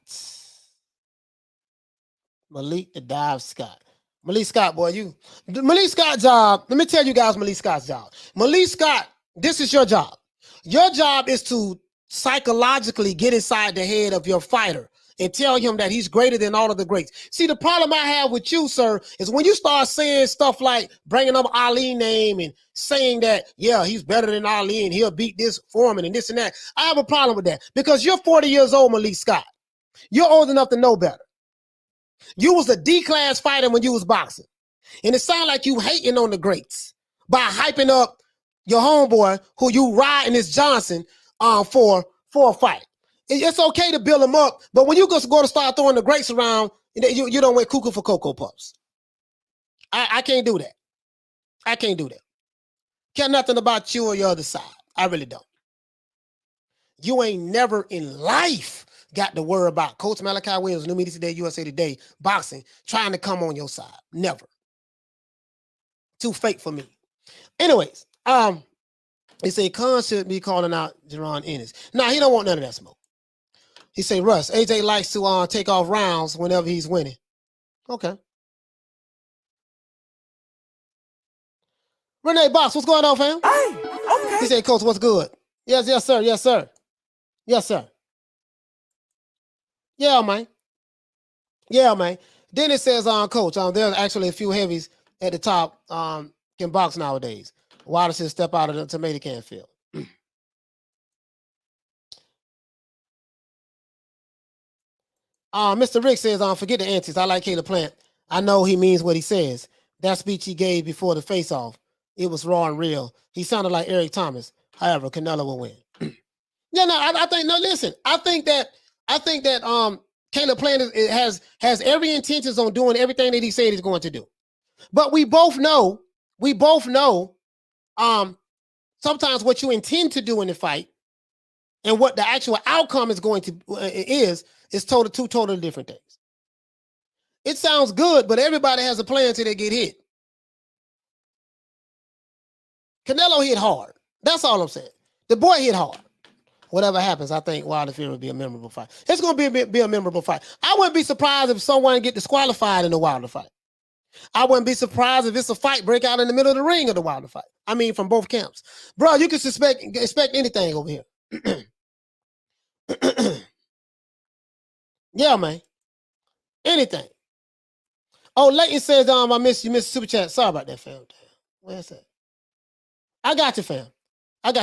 Malik the Dive Scott. Malik Scott, boy, Malik Scott's job, let me tell you guys Malik Scott's job. Malik Scott, this is your job. Your job is to psychologically get inside the head of your fighter and tell him that he's greater than all of the greats. See, the problem I have with you, sir, is when you start saying stuff like bringing up Ali's name and saying that, yeah, he's better than Ali and he'll beat this Foreman and this and that. I have a problem with that because you're 40 years old, Malik Scott. You're old enough to know better. You was a D-class fighter when you was boxing. And it sounds like you hating on the greats by hyping up your homeboy who you riding this Johnson for a fight. It's okay to build them up, but when you go to start throwing the greats around, you don't went cuckoo for Cocoa Puffs. I can't do that. I can't do that. Care nothing about you or your other side. I really don't. You ain't never in life got to worry about Coach Malachi Williams, New Media Today, USA Today, boxing, trying to come on your side. Never. Too fake for me. Anyways, he said Khan should be calling out Jaron Ennis. Nah, he don't want none of that smoke. He said, Russ, AJ likes to take off rounds whenever he's winning. Okay. Renee Box, what's going on, fam? Hey, okay. He said, Coach, what's good? Yes, yes, sir. Yes, sir. Yes, sir. Yeah, man. Yeah, man. Then it says, Coach, there's actually a few heavies at the top can box nowadays. Wilder should step out of the tomato can field. Mr. Rick says, forget the antics. I like Caleb Plant. I know he means what he says. That speech he gave before the face-off, it was raw and real. He sounded like Eric Thomas. However, Canelo will win. Yeah, no, I think, no, listen. I think that Caleb Plant has every intentions on doing everything that he said he's going to do. But we both know, sometimes what you intend to do in the fight and what the actual outcome is going to is two totally different things. It sounds good, but everybody has a plan until they get hit. Canelo hit hard. That's all I'm saying. The boy hit hard. Whatever happens, I think Wilder Fury will be a memorable fight. It's going to be a memorable fight. I wouldn't be surprised if someone get disqualified in the Wilder fight. I wouldn't be surprised if it's a fight break out in the middle of the ring of the Wilder fight. I mean, from both camps. Bro, you can expect anything over here. Yeah, man. Anything. Oh, Leighton says, I miss you, Mr. Super Chat. Sorry about that, fam. Where's that? I got you, fam.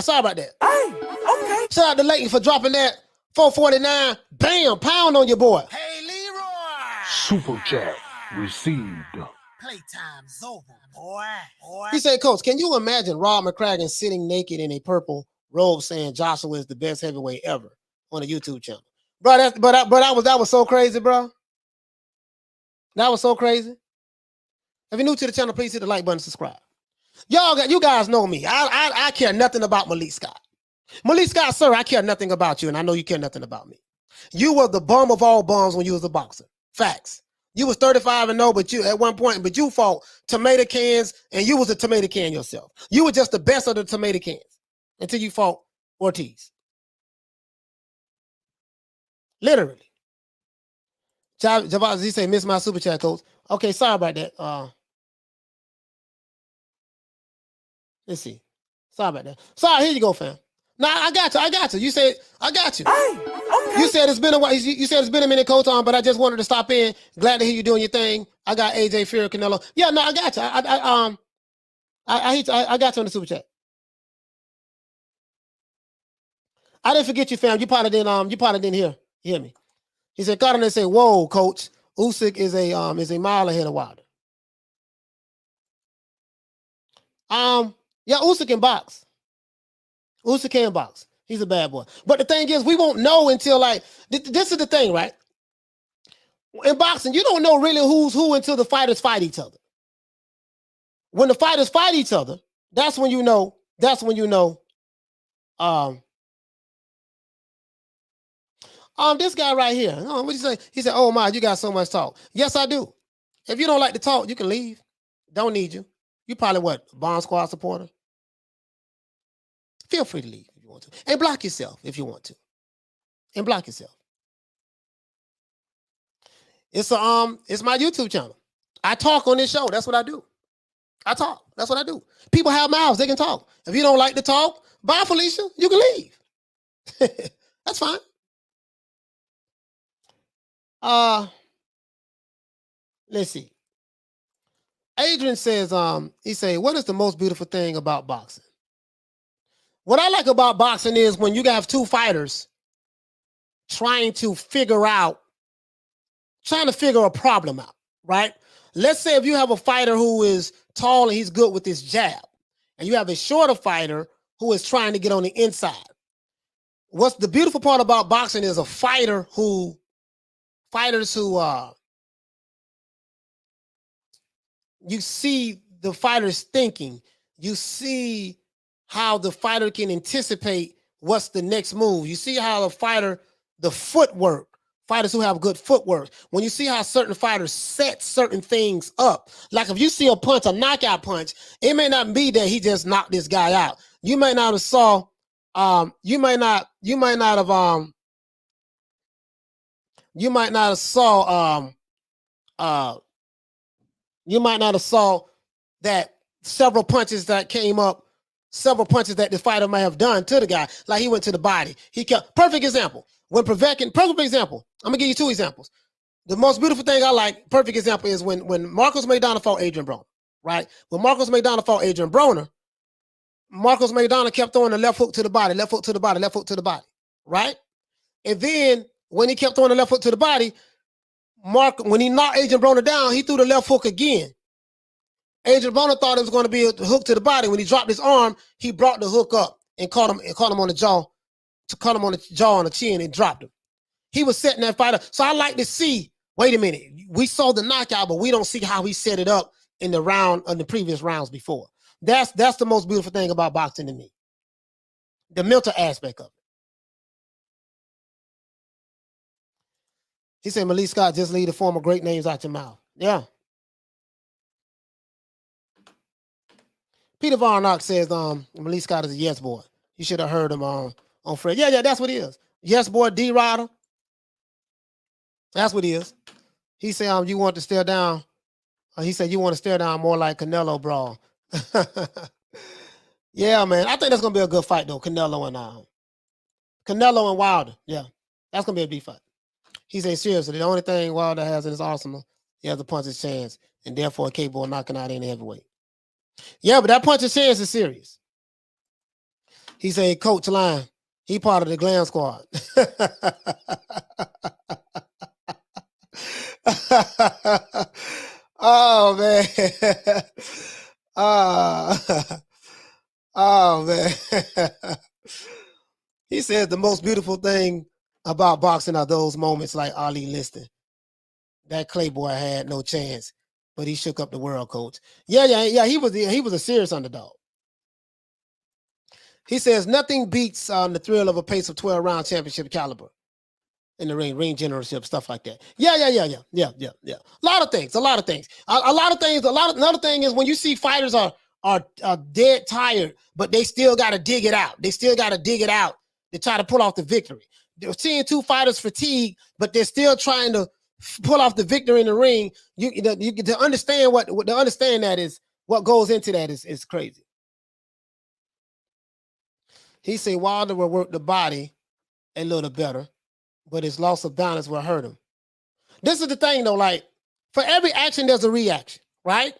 Sorry about that. Hey, okay. Shout out to Leighton for dropping that 449. Bam, pound on your boy. Hey, Leroy. Super chat received. Playtime's over, boy. He said, Coach, can you imagine Rob McCracken sitting naked in a purple robe saying Joshua is the best heavyweight ever on a YouTube channel? Bro, that was so crazy, bro. That was so crazy. If you're new to the channel, please hit the like button and subscribe. You guys know me. I care nothing about Malik Scott. Malik Scott, sir, I care nothing about you, and I know you care nothing about me. You were the bum of all bums when you was a boxer. Facts. You was 35-0, but you at one point, but you fought tomato cans, and you was a tomato can yourself. You were just the best of the tomato cans until you fought Ortiz. Literally. Javaz, he say, miss my super chat, Coach. Okay, sorry about that. Let's see. Sorry about that. Sorry, here you go, fam. Nah, I got you. You said, I got you. Hey, okay. You said it's been a while. You said it's been a minute, Coach, but I just wanted to stop in. Glad to hear you doing your thing. I got AJ Fury, Canelo. Yeah, no, I got you. I got you on the super chat. I didn't forget you, fam. You probably didn't hear me. He said, Cardinal said, whoa, Coach. Usyk is a mile ahead of Wilder. Yeah, Usyk can box. Usyk can box. He's a bad boy. But the thing is, we won't know until this is the thing, right? In boxing, you don't know really who's who until the fighters fight each other. When the fighters fight each other, that's when you know. This guy right here. Oh, what you say? He said, oh my, you got so much talk. Yes, I do. If you don't like to talk, you can leave. Don't need you. You probably what? Bomb Squad supporter? Feel free to leave if you want to. And block yourself if you want to. And block yourself. It's my YouTube channel. I talk on this show. That's what I do. I talk. That's what I do. People have mouths. They can talk. If you don't like to talk, bye, Felicia. You can leave. That's fine. Let's see. Adrian says, he say, what is the most beautiful thing about boxing? What I like about boxing is when you have two fighters trying to figure a problem out, right? Let's say if you have a fighter who is tall and he's good with his jab, and you have a shorter fighter who is trying to get on the inside. What's the beautiful part about boxing is fighters who you see the fighter's thinking. You see how the fighter can anticipate what's the next move. You see how the footwork, fighters who have good footwork, when you see how certain fighters set certain things up, like if you see a punch, a knockout punch, it may not be that he just knocked this guy out. You might not have saw, you might not have saw that several punches that came up, several punches that the fighter may have done to the guy, like he went to the body. He kept, perfect example. Perfect example. I'm gonna give you two examples. The most beautiful thing I like, perfect example, is when Marcos Maidana fought Adrian Broner, right? When Marcos Maidana fought Adrian Broner, Marcos Maidana kept throwing the left hook to the body, left hook to the body, left hook to the body, right? And then when he kept throwing the left hook to the body, when he knocked Adrian Broner down, he threw the left hook again. Adrian Broner thought it was going to be a hook to the body. When he dropped his arm, he brought the hook up and caught him on the jaw, on the chin, and dropped him. He was setting that fight up. So I like to see, wait a minute, we saw the knockout, but we don't see how he set it up in the previous rounds before. That's the most beautiful thing about boxing to me. The mental aspect of it. He said, Malik Scott, just leave the former great names out your mouth. Yeah. Peter Varnock says, Malik Scott is a yes boy. You should have heard him on Fred. Yeah, that's what he is. Yes boy, D Rider. That's what he is. He said, you want to stare down. He said, you want to stare down more like Canelo Brawl. Yeah, man. I think that's going to be a good fight, though. Canelo and Wilder. Yeah, that's going to be a big fight. He said, seriously, the only thing Wilder has in his arsenal, he has a puncher's chance, and therefore capable of knocking out any heavyweight. Yeah, but that puncher's chance is serious. He said, Coach Line, he part of the Glam Squad. Oh, man. Oh, man. He says the most beautiful thing about boxing are those moments like Ali listed. That Clay boy had no chance, but he shook up the world, Coach. Yeah. He was a serious underdog. He says nothing beats the thrill of a pace of 12-round championship caliber in the ring generalship, stuff like that. Yeah. A lot of things. Another thing is when you see fighters are dead tired, but they still got to dig it out. They still got to dig it out to try to pull off the victory. They're seeing two fighters fatigue, but they're still trying to pull off the victory in the ring. You to understand that is what goes into that is crazy. He said Wilder will work the body a little better, but his loss of balance will hurt him. This is the thing, though. Like, for every action, there's a reaction, right?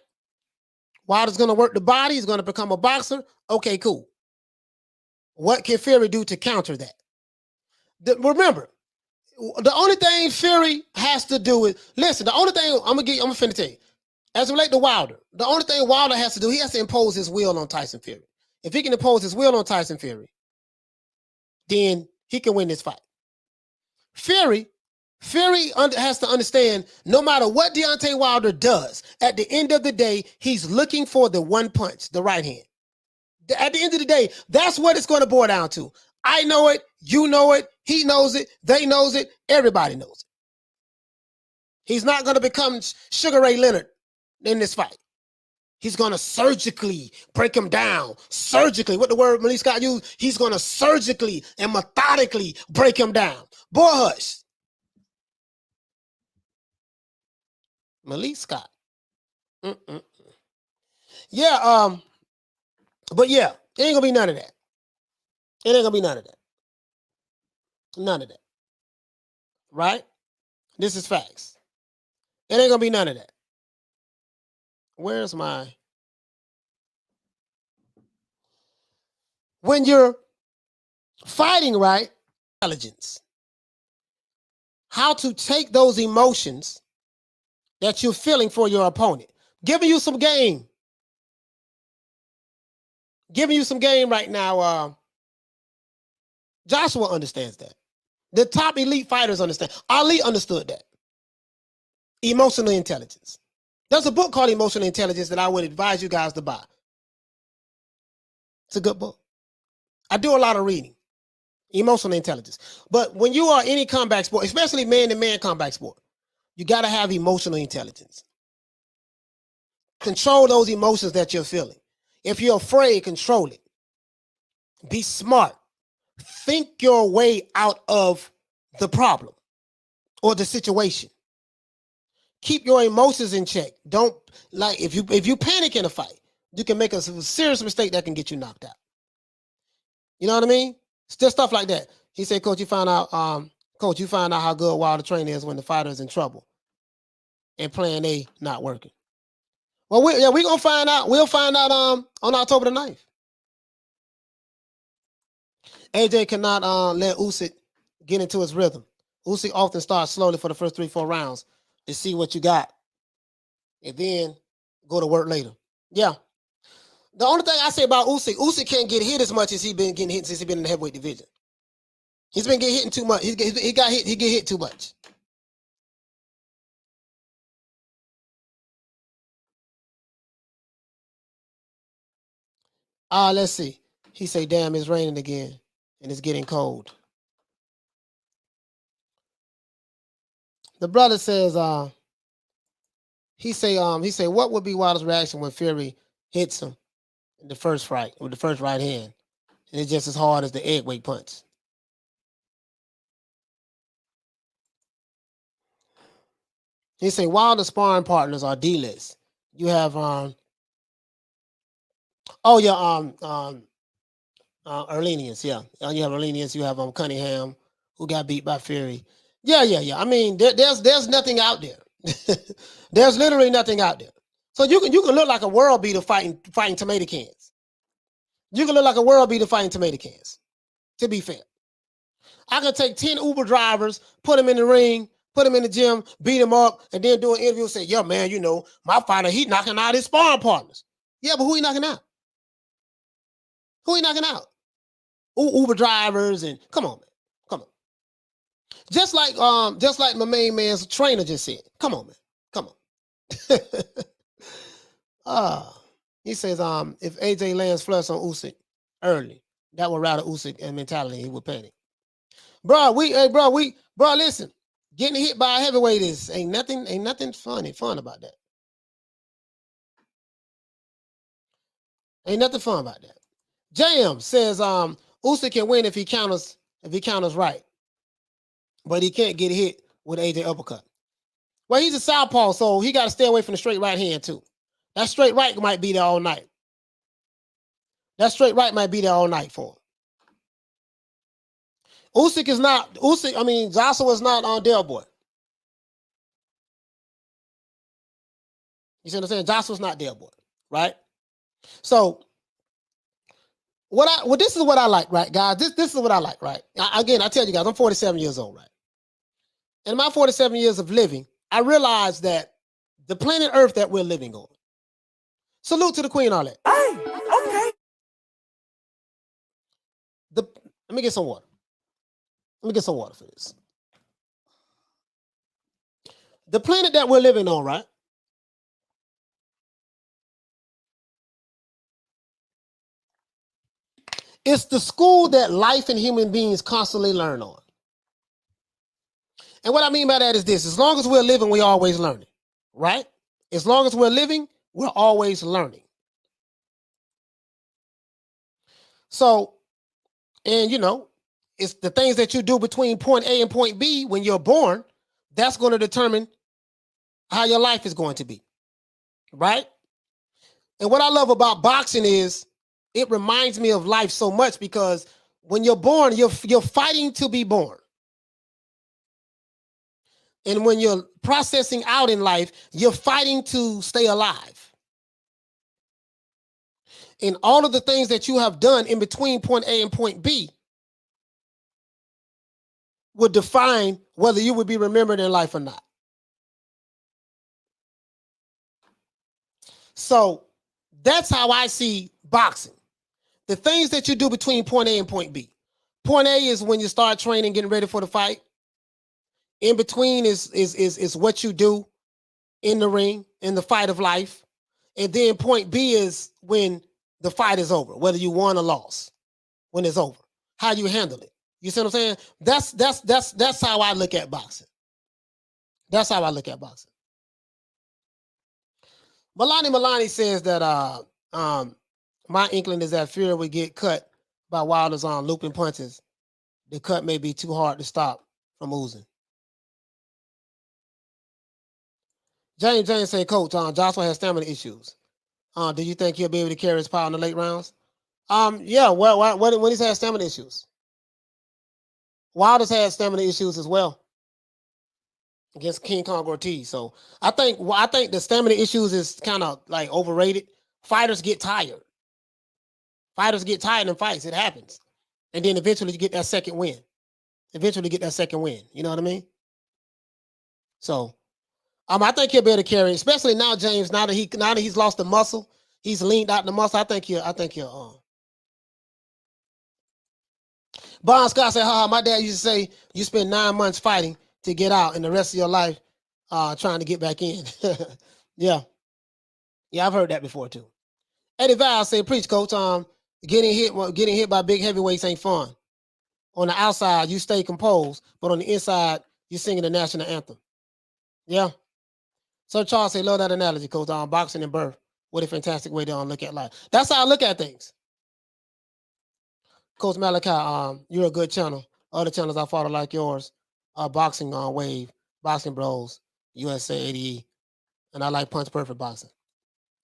Wilder's going to work the body. He's going to become a boxer. Okay, cool. What can Fury do to counter that? Remember, the only thing Fury has to do is, listen, the only thing I'm finna tell you, as it relates to Wilder, the only thing Wilder has to do, he has to impose his will on Tyson Fury. If he can impose his will on Tyson Fury, then he can win this fight. Fury has to understand, no matter what Deontay Wilder does, at the end of the day, he's looking for the one punch, the right hand. At the end of the day, that's what it's going to boil down to. I know it, you know it, he knows it, they knows it, everybody knows it. He's not going to become Sugar Ray Leonard in this fight. He's going to surgically break him down. Surgically, what the word Malik Scott used, he's going to surgically and methodically break him down. Boy, hush. Malik Scott. Yeah, but yeah, it ain't going to be none of that. It ain't going to be none of that. None of that. Right? This is facts. It ain't going to be none of that. Where's my... When you're fighting, right? Intelligence. How to take those emotions that you're feeling for your opponent. Giving you some game. Giving you some game right now. Joshua understands that. The top elite fighters understand. Ali understood that. Emotional intelligence. There's a book called Emotional Intelligence that I would advise you guys to buy. It's a good book. I do a lot of reading. Emotional intelligence. But when you are any combat sport, especially man-to-man combat sport, you got to have emotional intelligence. Control those emotions that you're feeling. If you're afraid, control it. Be smart. Think your way out of the problem or the situation. Keep your emotions in check. Don't, like, if you panic in a fight, you can make a serious mistake that can get you knocked out. You know what I mean? Still stuff like that. He said, Coach, you find out how good Wilder training is when the fighter is in trouble and plan A not working. Well, we're gonna find out. We'll find out on October the 9th. AJ cannot let Usyk get into his rhythm. Usyk often starts slowly for the first 3-4 rounds to see what you got, and then go to work later. Yeah. The only thing I say about Usyk can't get hit as much as he's been getting hit since he's been in the heavyweight division. He's been getting hit too much. He get hit too much. Let's see. He say, damn, it's raining again and it's getting cold. The brother says, he say, what would be Wilder's reaction when Fury hits him in the first fight with the first right hand? And it's just as hard as the egg weight punch. He say, Wilder's sparring partners are D-list. You have Arlenians, yeah. You have Arlenians, you have Cunningham, who got beat by Fury. Yeah. I mean, there's nothing out there. There's literally nothing out there. So you can look like a world beater fighting tomato cans. You can look like a world beater fighting tomato cans, to be fair. I can take 10 Uber drivers, put them in the ring, put them in the gym, beat them up, and then do an interview and say, yeah, man, you know, my fighter, he knocking out his sparring partners. Yeah, but who he knocking out? Who he knocking out? Uber drivers and come on, man. Come on. Just like my main man's trainer just said. Come on, man. Come on. He says, if AJ lands flush on Usyk early, that will rattle Usyk and mentality. He would panic. Bro, listen. Getting hit by a heavyweight ain't nothing fun about that. Ain't nothing fun about that. JM says Usyk can win if he counters right. But he can't get hit with AJ uppercut. Well, he's a southpaw, so he got to stay away from the straight right hand too. That straight right might be there all night. Joshua is not on Del Boy. You see what I'm saying? Joshua's not Del Boy, right? So this is what I like, right, guys? This is what I like, right? I tell you guys, I'm 47 years old, right? In my 47 years of living, I realized that the planet Earth that we're living on. Salute to the Queen, all that. Hey, okay. Let me get some water. For this. The planet that we're living on, right? It's the school that life and human beings constantly learn on. And what I mean by that is this: as long as we're living, we're always learning, right? As long as we're living, we're always learning. So, and you know, it's the things that you do between point A and point B when you're born, that's going to determine how your life is going to be, right? And what I love about boxing is it reminds me of life so much because when you're born, you're fighting to be born. And when you're processing out in life, you're fighting to stay alive. And all of the things that you have done in between point A and point B would define whether you would be remembered in life or not. So that's how I see boxing. The things that you do between point A and point B. Point A is when you start training, getting ready for the fight. In between is what you do in the ring, in the fight of life. And then point B is when the fight is over, whether you won or lost, when it's over, how you handle it. You see what I'm saying? That's how I look at boxing. That's how I look at boxing. Milani says that my inkling is that Fury would get cut by Wilder's on looping punches. The cut may be too hard to stop from oozing. James say, Coach, Joshua has stamina issues. Do you think he'll be able to carry his power in the late rounds? Yeah. Well, when he's had stamina issues, Wilder's had stamina issues as well against King Kong Ortiz. So I think the stamina issues is kind of like overrated. Fighters get tired. Fighters get tired in fights. It happens, and then eventually you get that second win. You know what I mean? So. I think he'll be able to carry, especially now, James. Now that he's lost the muscle, he's leaned out the muscle. I think he'll. Bon Scott said, "Haha, my dad used to say you spend 9 months fighting to get out, and the rest of your life trying to get back in." Yeah, I've heard that before too. Eddie Val said, "Preach, Coach. Getting hit by big heavyweights ain't fun. On the outside, you stay composed, but on the inside, you're singing the national anthem." Yeah. So Charles say, love that analogy, Coach. Boxing and birth. What a fantastic way to look at life. That's how I look at things. Coach Malachi, you're a good channel. Other channels I follow like yours are Boxing on Wave, Boxing Bros, USA 80E, and I like Punch Perfect Boxing.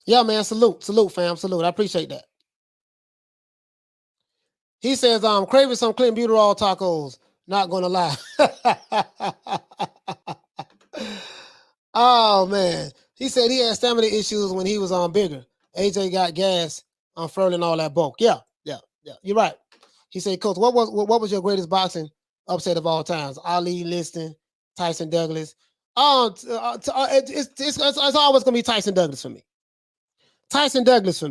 Yeah, man, salute, fam, salute. I appreciate that. He says, craving some Clinton Buterol tacos. Not gonna lie. Oh, man. He said he had stamina issues when he was bigger. AJ got gas on furling all that bulk. Yeah. You're right. He said, Coach, what was your greatest boxing upset of all times? Ali, Liston, Tyson Douglas. It's always going to be Tyson Douglas for me. Tyson Douglas.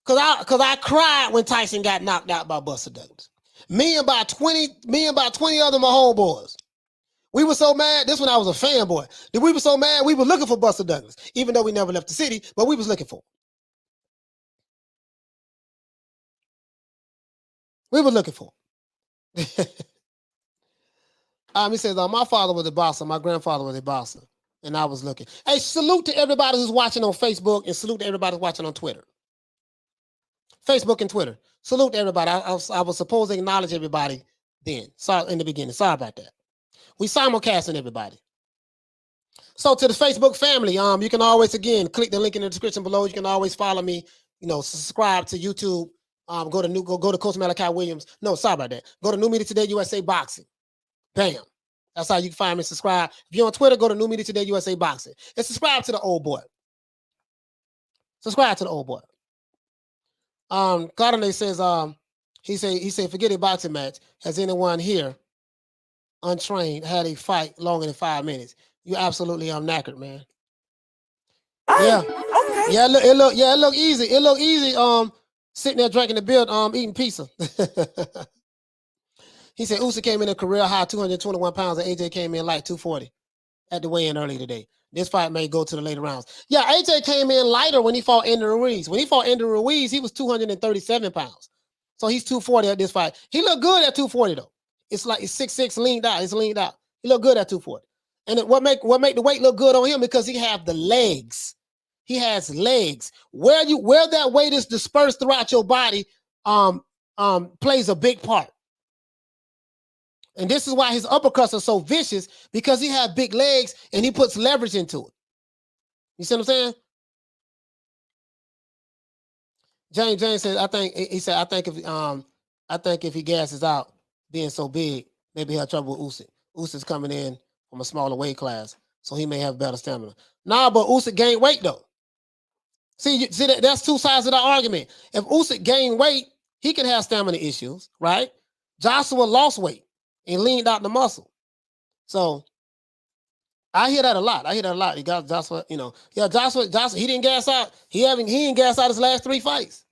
Because I cried when Tyson got knocked out by Buster Douglas. Me and about 20 other my homeboys. We were so mad. This when I was a fanboy. We were so mad we were looking for Buster Douglas, even though we never left the city, but we was looking for him. We were looking for him. He says, my father was a boxer, my grandfather was a boxer, and I was looking. Hey, salute to everybody who's watching on Facebook and salute to everybody who's watching on Twitter. Facebook and Twitter. Salute to everybody. I was supposed to acknowledge everybody then. Sorry, in the beginning. Sorry about that. We simulcasting everybody. So to the Facebook family, you can always, again, click the link in the description below. You can always follow me, subscribe to YouTube. Go to Coach Malachi Williams. No, sorry about that. Go to New Media Today USA Boxing. Bam. That's how you can find me. Subscribe. If you're on Twitter, go to New Media Today USA Boxing. And subscribe to the old boy. Cardinal says, he said, forget a boxing match. Has anyone here untrained had a fight longer than 5 minutes? You absolutely knackered, man. Yeah. Okay. Yeah, it look easy. It look easy. Sitting there drinking the beer, eating pizza. He said Usyk came in a career high 221 pounds, and AJ came in like 240 at the weigh-in early today. This fight may go to the later rounds. Yeah, AJ came in lighter when he fought Andy Ruiz. When he fought Andy Ruiz, he was 237 pounds. So he's 240 at this fight. He looked good at 240 though. It's like it's 6'6", leaned out. It's leaned out. He looked good at 240. And what make the weight look good on him because he have the legs. He has legs. Where that weight is dispersed throughout your body plays a big part. And this is why his uppercuts are so vicious, because he has big legs and he puts leverage into it. You see what I'm saying? James says, I think if he gasses out being so big, maybe he'll have trouble with Usyk. Usyk's coming in from a smaller weight class, so he may have better stamina. Nah, but Usyk gained weight though. See that's two sides of the argument. If Usyk gained weight, he can have stamina issues, right? Joshua lost weight and leaned out the muscle. So I hear that a lot. He got Joshua, Joshua, he didn't gas out. He didn't gas out his last 3 fights.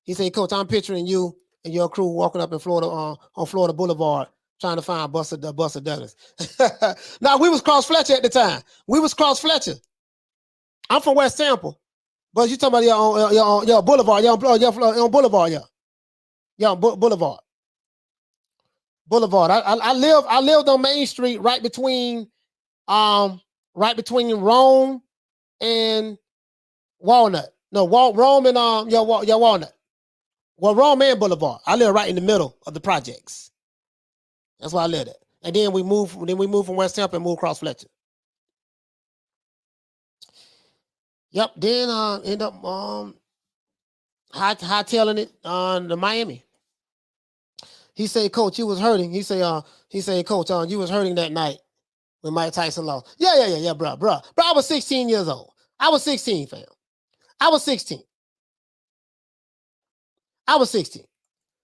He said, Coach, I'm picturing you and your crew walking up in Florida on Florida Boulevard Trying to find Buster Douglas. Now, we was Cross Fletcher at the time. We was Cross Fletcher. I'm from West Tampa. But you talking about your Boulevard. You're on Boulevard, yeah. Yeah, Boulevard. Boulevard. I lived on Main Street right between Rome and Walnut. No, Rome and Walnut. Well, Rome and Boulevard. I live right in the middle of the projects. That's where I lived at. And then we moved from West Tampa and moved across Fletcher. Yep. Then end up hightailing it to Miami. He said, Coach, you was hurting. He said, Coach, you was hurting that night when Mike Tyson lost. Yeah, bro. I was 16 years old. I was 16, fam. I was 16.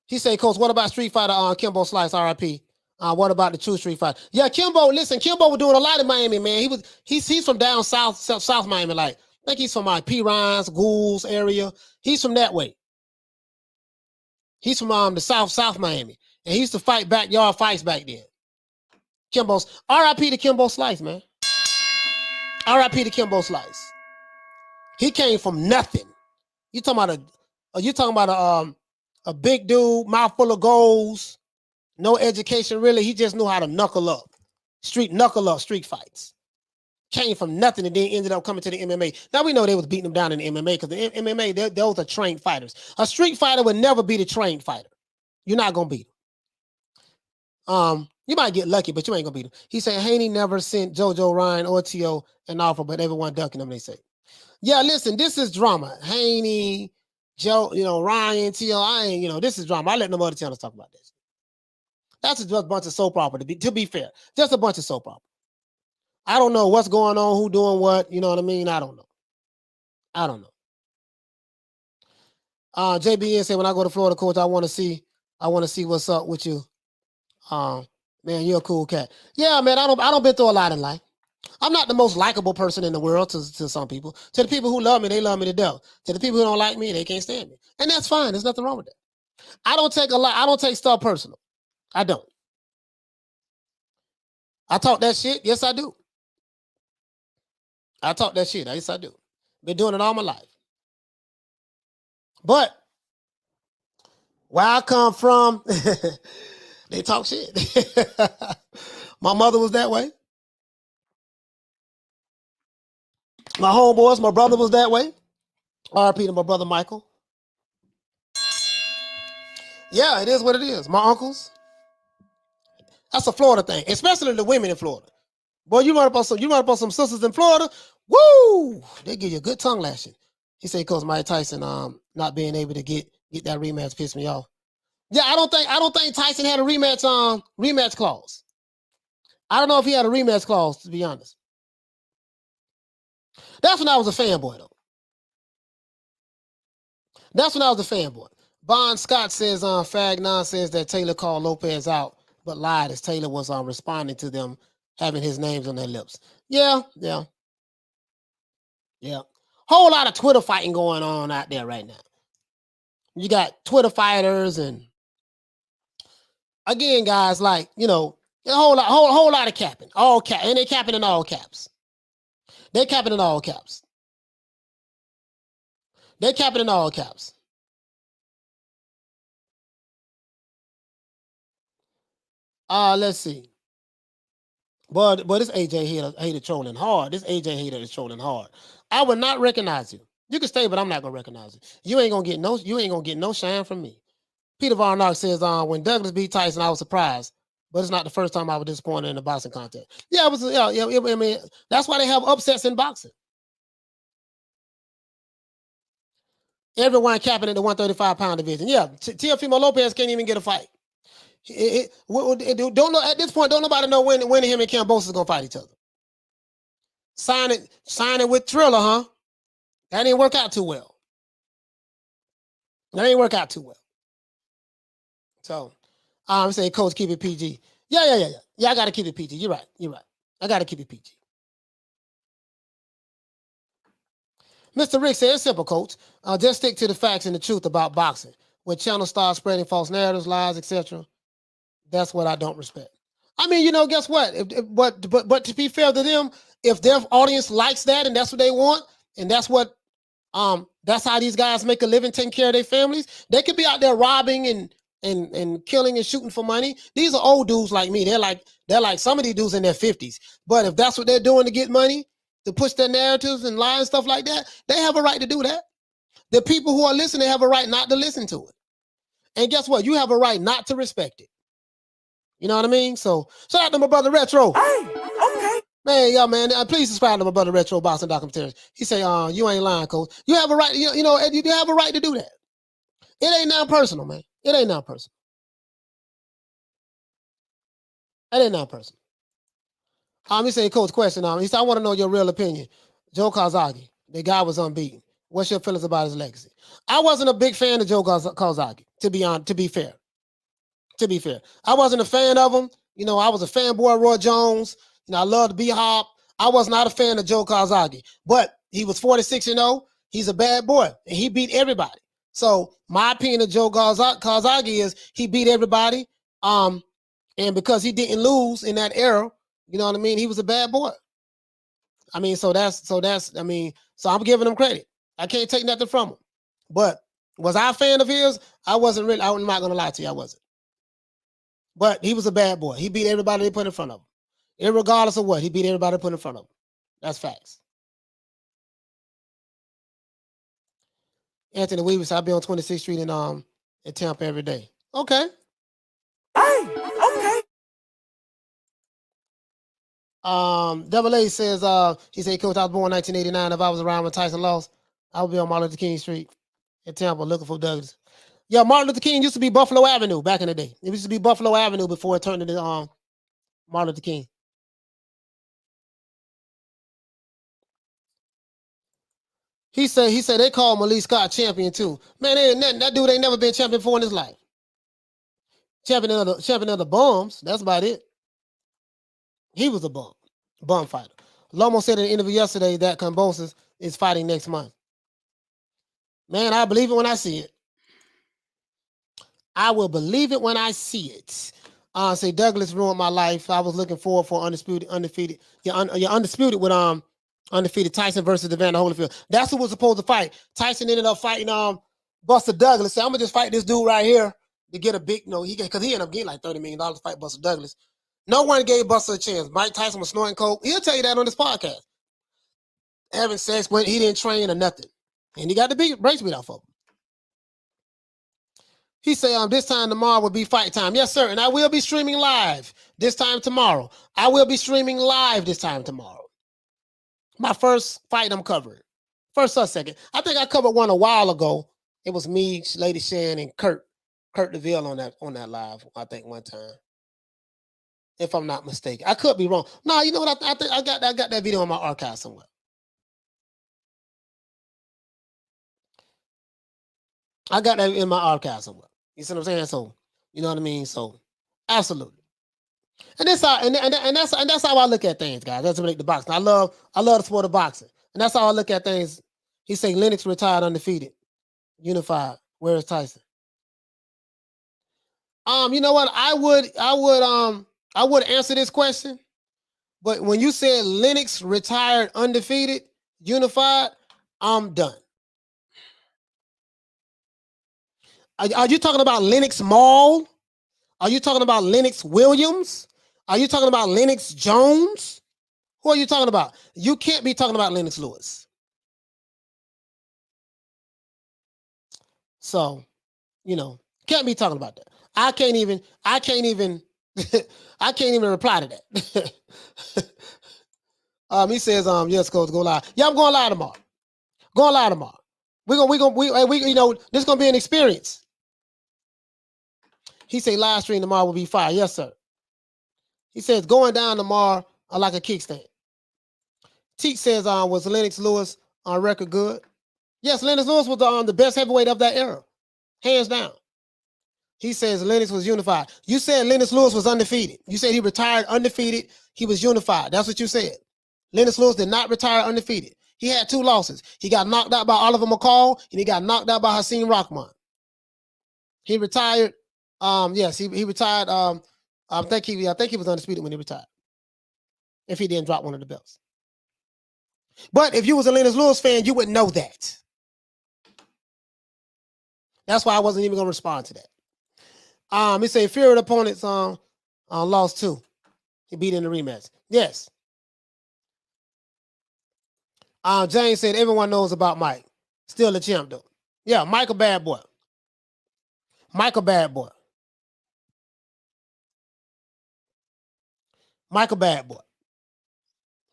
He said, Coach, what about Street Fighter Kimbo Slice, RIP? What about the true Street Fighter? Yeah, Kimbo was doing a lot in Miami, man. He's from down south Miami, like I think he's from P. Ryan's, Ghouls area. He's from that way. He's from the south Miami. And he used to fight backyard fights back then. Kimbo's RIP to Kimbo Slice, man. RIP to Kimbo Slice. He came from nothing. You talking about a big dude, mouth full of goals, no education really. He just knew how to knuckle up street fights. Came from nothing and then ended up coming to the MMA. Now we know they was beating him down in the MMA because the MMA, those are trained fighters. A street fighter would never beat a trained fighter. You're not gonna beat him. You might get lucky, but you ain't gonna beat him. He said Haney never sent JoJo, Ryan, or T.O. an offer, but everyone ducking him, they say. Yeah, listen, this is drama. Haney, Joe, Ryan, T.O., this is drama. I let no other channels talk about this. That's just a bunch of soap opera, to be fair. Just a bunch of soap opera. I don't know what's going on, who doing what, you know what I mean? I don't know. JBN said, when I go to Florida, Coach, I want to see what's up with you. Man, you're a cool cat. Yeah, man, I don't been through a lot in life. I'm not the most likable person in the world to some people. To the people who love me, they love me to death. To the people who don't like me, they can't stand me. And that's fine. There's nothing wrong with that. I don't take stuff personal. I don't. I talk that shit. Yes, I do. I talk that shit. Yes, I do. Been doing it all my life. But where I come from, they talk shit. My mother was that way. My homeboys, my brother was that way. RP to my brother Michael. Yeah, it is what it is. My uncles. That's a Florida thing, especially the women in Florida. Boy, you run up on some sisters in Florida. Woo! They give you a good tongue lashing. He said, "Cause Mike Tyson not being able to get that rematch pissed me off." Yeah, I don't think Tyson had a rematch clause. I don't know if he had a rematch clause, to be honest. That's when I was a fanboy, though. That's when I was a fanboy. Bon Scott says Fagnon says that Taylor called Lopez out, but lied as Taylor was responding to them having his names on their lips. Yeah. Whole lot of Twitter fighting going on out there right now. You got Twitter fighters and again, guys, like, a whole lot of capping. All cap, and they capping in all caps. They're capping in all caps. Let's see. But this AJ hater trolling hard. This AJ hater is trolling hard. I would not recognize you. You can stay, but I'm not gonna recognize you. You ain't gonna get no shine from me. Peter Von Ark says, when Douglas beat Tyson, I was surprised, but it's not the first time I was disappointed in the boxing contest. Yeah, it was. Yeah. I mean, that's why they have upsets in boxing. Everyone capping in the 135-pound division. Yeah, Teofimo Lopez can't even get a fight. Don't know at this point. Don't nobody know when him and Cambosa is gonna fight each other. Sign it with Triller, huh? That didn't work out too well. So, I'm saying, Coach, keep it PG. Yeah. I gotta keep it PG. You're right. I gotta keep it PG. Mr. Rick said, it's simple, Coach. Just stick to the facts and the truth about boxing. When channels start spreading false narratives, lies, etc., That's what I don't respect. I mean, guess what? But to be fair to them, if their audience likes that and that's what they want, and that's how these guys make a living, taking care of their families, they could be out there robbing and killing and shooting for money. These are old dudes like me. They're like some of these dudes in their 50s. But if that's what they're doing to get money, to push their narratives and lie and stuff like that, they have a right to do that. The people who are listening have a right not to listen to it. And guess what? You have a right not to respect it. You know what I mean? So shout out to my brother Retro. Hey, okay. Man, yeah, man. Please subscribe to my brother Retro Boxing Documentaries. He say, you ain't lying, coach. You have a right, you have a right to do that. It ain't nothing personal, man. It ain't nothing personal. It ain't nothing personal. He said, coach, question. He said, I want to know your real opinion. Joe Calzaghe, the guy was unbeaten. What's your feelings about his legacy? I wasn't a big fan of Joe Calzaghe, to be fair. To be fair. I wasn't a fan of him. I was a fanboy of Roy Jones. I loved B-Hop. I was not a fan of Joe Calzaghe. But he was 46-0. He's a bad boy. And he beat everybody. So my opinion of Joe Calzaghe is he beat everybody. And because he didn't lose in that era, you know what I mean? He was a bad boy. I mean, so I'm giving him credit. I can't take nothing from him. But was I a fan of his? I'm not going to lie to you. I wasn't. But he was a bad boy. He beat everybody they put in front of him. Irregardless of what, he beat everybody they put in front of him. That's facts. Anthony Weaver said, I'll be on 26th Street in Tampa every day. Okay. Hey, okay. Double A says, he said, coach, I was born in 1989. If I was around when Tyson lost, I would be on Martin Luther King Street in Tampa looking for Douglas. Yeah, Martin Luther King used to be Buffalo Avenue back in the day. It used to be Buffalo Avenue before it turned into Martin Luther King. He said they call Malik Scott champion too. Man, that dude ain't never been champion before in his life. Champion of the bums. That's about it. He was a bum fighter. Lomo said in an interview yesterday that Kambosos is fighting next month. Man, I believe it when I see it. I will believe it when I see it. Say Douglas ruined my life. I was looking forward for undefeated. You're undisputed with undefeated Tyson versus Evander Holyfield. That's who was supposed to fight. Tyson ended up fighting Buster Douglas. Said, I'm gonna just fight this dude right here to get a big because he ended up getting like $30 million to fight Buster Douglas. No one gave Buster a chance. Mike Tyson was snorting coke. He'll tell you that on this podcast. Having sex when he didn't train or nothing, and he got the big brace beat off of him. He said, this time tomorrow will be fight time. Yes, sir. And I will be streaming live this time tomorrow. I will be streaming live this time tomorrow. My first fight I'm covering. First or second. I think I covered one a while ago. It was me, Lady Shan, and Kurt DeVille on that live, I think, one time. If I'm not mistaken. I could be wrong. No, you know what? I think I got that video in my archive somewhere. I got that in my archive somewhere. You see what I'm saying? So, you know what I mean? So, absolutely. And that's how that's how I look at things, guys. That's what make the boxing. I love the sport of boxing. And that's how I look at things. He said Lennox retired undefeated. Unified. Where is Tyson? You know what? I would answer this question. But when you said Lennox retired undefeated, unified, I'm done. Are you talking about Lennox Mall? Are you talking about Lennox Williams? Are you talking about Lennox Jones? Who are you talking about? You can't be talking about Lennox Lewis. So, can't be talking about that. I can't even reply to that. He says, yes, coach, go live. Yeah, I'm going live tomorrow. Going live tomorrow. This is gonna be an experience. He said live stream tomorrow will be fire. Yes, sir. He says going down tomorrow like a kickstand. Teak says, was Lennox Lewis on record good? Yes, Lennox Lewis was the best heavyweight of that era. Hands down. He says Lennox was unified. You said Lennox Lewis was undefeated. You said he retired undefeated. He was unified. That's what you said. Lennox Lewis did not retire undefeated. He had 2 losses. He got knocked out by Oliver McCall, and he got knocked out by Hasim Rahman. He retired. Yes, he retired I think he was undisputed when he retired. If he didn't drop one of the belts. But if you was a Lennox Lewis fan, you would know that. That's why I wasn't even gonna respond to that. He said feared opponents lost too. He beat in the rematch. Yes. James said everyone knows about Mike. Still the champ though. Yeah, Mike a bad boy. Mike a bad boy. Mike a bad boy.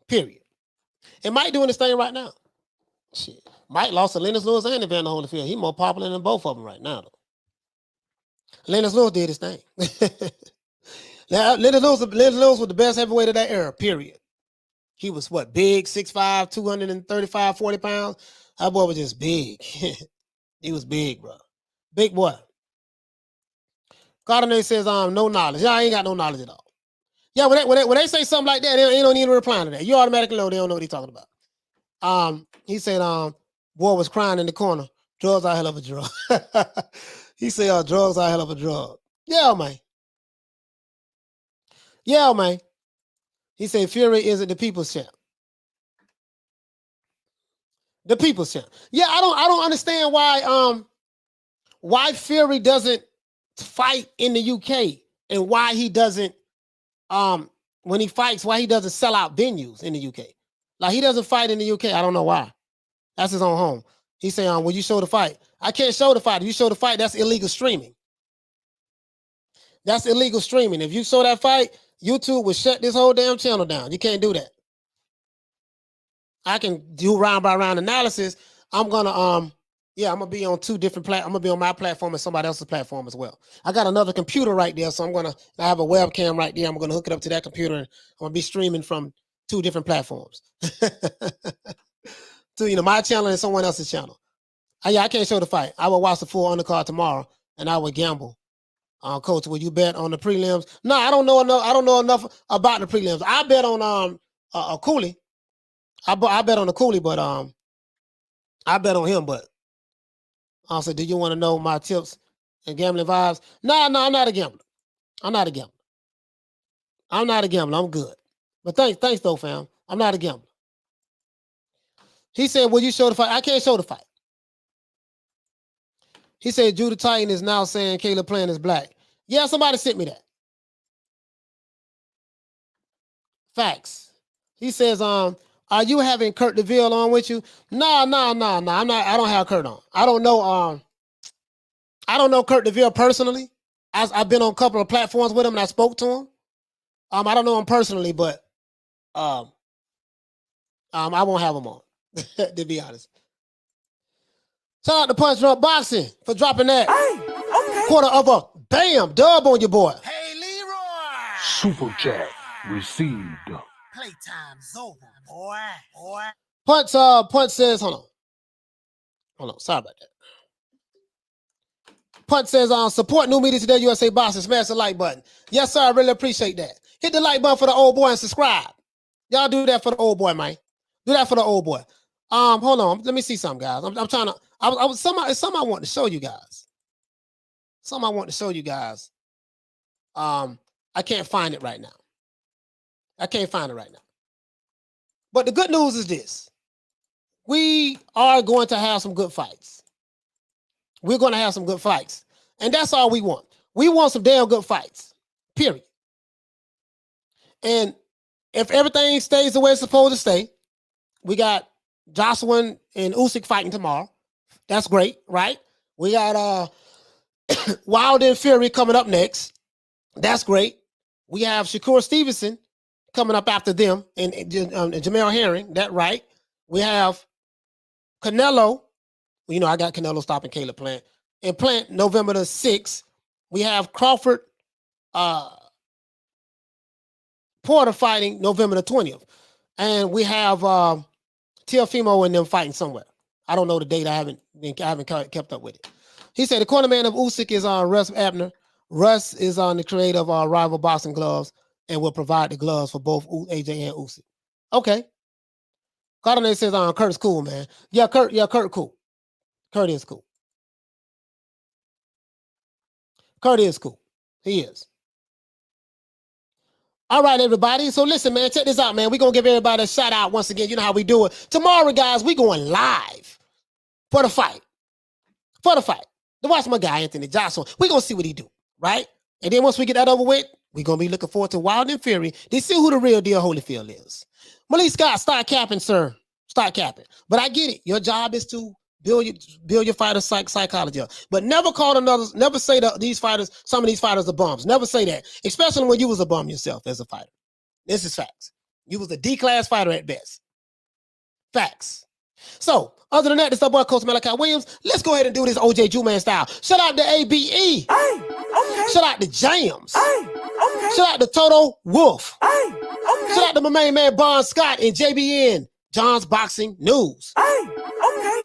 Period. And Mike doing this thing right now. Shit. Mike lost to Lennox Lewis and Evander Holyfield. He's more popular than both of them right now, though. Lennox Lewis did his thing. Now, Lennox Lewis was the best heavyweight of that era, period. He was what, big, 6'5", 235, 40 pounds. That boy was just big. He was big, bro. Big boy. Gardner says, no knowledge. Yeah, I ain't got no knowledge at all. Yeah, when they say something like that, they don't need to reply to that. You automatically know they don't know what he's talking about. He said, boy was crying in the corner. Drugs are a hell of a drug. He said, drugs are a hell of a drug. Yeah, man. Yeah, man. He said, Fury isn't the people's champ. The people's champ. Yeah, I don't understand why Fury doesn't fight in the UK and why he doesn't when he fights, why he doesn't sell out venues in the UK. Like he doesn't fight in the UK. I don't know why. That's his own home. He say, will you show the fight? I can't show the fight. If you show the fight, that's illegal streaming. That's illegal streaming. If you show that fight, YouTube will shut this whole damn channel down. You can't do that. I can do round by round analysis. I'm gonna be on two different platforms. I'm gonna be on my platform and somebody else's platform as well. I got another computer right there, so I have a webcam right there. I'm gonna hook it up to that computer and I'm gonna be streaming from two different platforms. To my channel and someone else's channel. I can't show the fight. I will watch the full undercard tomorrow and I will gamble. Coach, will you bet on the prelims? No, I don't know enough about the prelims. I bet on Okolie. I bet on Okolie, but I bet on him. But also, do you want to know my tips and gambling vibes? No, I'm not a gambler. I'm not a gambler. I'm good. But thanks though, fam. I'm not a gambler. He said, will you show the fight? I can't show the fight. He said, Judah Titan is now saying Caleb Plant is black. Yeah, somebody sent me that. Facts. He says, are you having Kurt DeVille on with you? No. I'm not. I don't have Kurt on. I don't know Kurt DeVille personally. I've been on a couple of platforms with him and I spoke to him. I don't know him personally, but I won't have him on, to be honest. Shout out to Punch Drunk Boxing for dropping that quarter of a dub on your boy. Hey, Leroy. Super chat received. Playtime's over, boy. Punch says, hold on. Sorry about that. Punch says, support New Media Today USA Boxing. Smash the like button. Yes, sir. I really appreciate that. Hit the like button for the old boy and subscribe. Y'all do that for the old boy, man. Do that for the old boy. Hold on. Let me see something, guys. I'm trying to. It's something I want to show you guys. I can't find it right now. But the good news is this. We are going to have some good fights. We're going to have some good fights. And that's all we want. We want some damn good fights. Period. And if everything stays the way it's supposed to stay, we got Jocelyn and Usyk fighting tomorrow. That's great, right? We got Wilder and Fury coming up next. That's great. We have Shakur Stevenson coming up after them and Jamel Herring. That right. We have Canelo. I got Canelo stopping Caleb Plant. And Plant November the 6th. We have Crawford Porter fighting November the 20th. And we have Teofimo and them fighting somewhere. I don't know the date. I haven't kept up with it. He said the cornerman of Usyk is Russ Abner. Russ is the creator of Rival Boxing Gloves and will provide the gloves for both AJ and Usyk. Okay. Cardinal says Kurt's cool, man. Yeah, Kurt cool. Kurt is cool. Kurt is cool. He is. All right, everybody. So listen, man, check this out, man. We're going to give everybody a shout out once again. You know how we do it. Tomorrow, guys, we going live for the fight. For the fight. To watch my guy, Anthony Johnson. We're going to see what he do, right? And then once we get that over with, we're going to be looking forward to Wilder and Fury. They see who the real deal Holyfield is. Malik Scott, start capping, sir. Start capping. But I get it. Your job is to build your fighter's psychology up. But never call never say that some of these fighters are bums. Never say that. Especially when you was a bum yourself as a fighter. This is facts. You was a D-class fighter at best. Facts. So, other than that, this is our boy Coach Malachi Williams. Let's go ahead and do this OJ Juman style. Shout out to ABE. Shout out to Jams. Shout out to Toto Wolf. Shout out to my main man Bon Scott and JBN, John's Boxing News.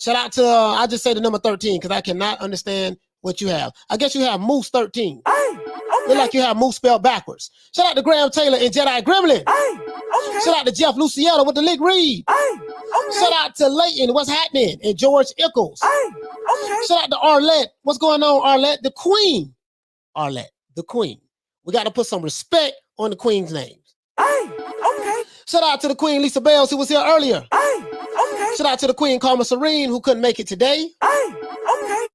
Shout out to, I just say the number 13 because I cannot understand what you have. I guess you have Moose 13. Look like you have Moose spelled backwards. Shout out to Graham Taylor and Jedi Gremlin. Shout out to Jeff Luciano with the Lick Reed. Shout out to Leighton, what's happening? And George Ickles. Shout out to Arlette. What's going on, Arlette? The Queen. Arlette, the Queen. We got to put some respect on the Queen's names. Shout out to the Queen Lisa Bales, who was here earlier. Shout out to the Queen Karma Serene, who couldn't make it today.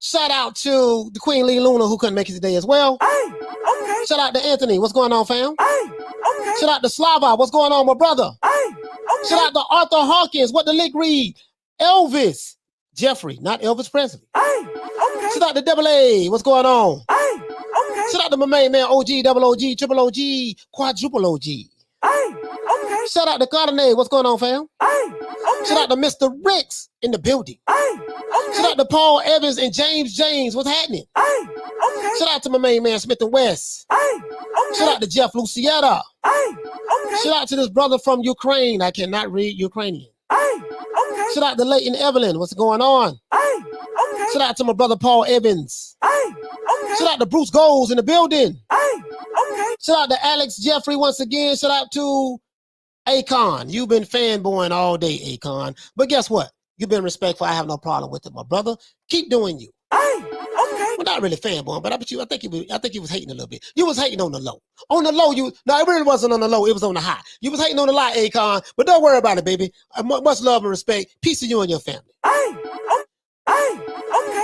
Shout out to the Queen Lee Luna, who couldn't make it today as well. Shout out to Anthony. What's going on, fam? Shout out to Slava. What's going on, my brother? Shout out to Arthur Hawkins. What the Lick Reed? Elvis. Jeffrey, not Elvis Presley. Shout out to Double A. What's going on? Shout out to my main man, OG, Double OG, Triple OG, Quadruple OG. Shout out to Cardinal. What's going on, fam? Shout out to Mr. Ricks in the building. Shout out to Paul Evans and James. What's happening? Shout out to my main man, Smith & West. Shout out to Jeff Lucietta. Shout out to this brother from Ukraine. I cannot read Ukrainian. Shout out to Leighton Evelyn. What's going on? Shout out to my brother Paul Evans. Shout out to Bruce Goals in the building. Shout out to Alex Jeffrey once again. Shout out to Akon. You've been fanboying all day, Akon. But guess what? You've been respectful. I have no problem with it, my brother. Keep doing you. Well, not really fanboying, but I think you was hating a little bit. You was hating on the low. On the low, it really wasn't on the low. It was on the high. You was hating on the high, Akon. But don't worry about it, baby. Much love and respect. Peace to you and your family.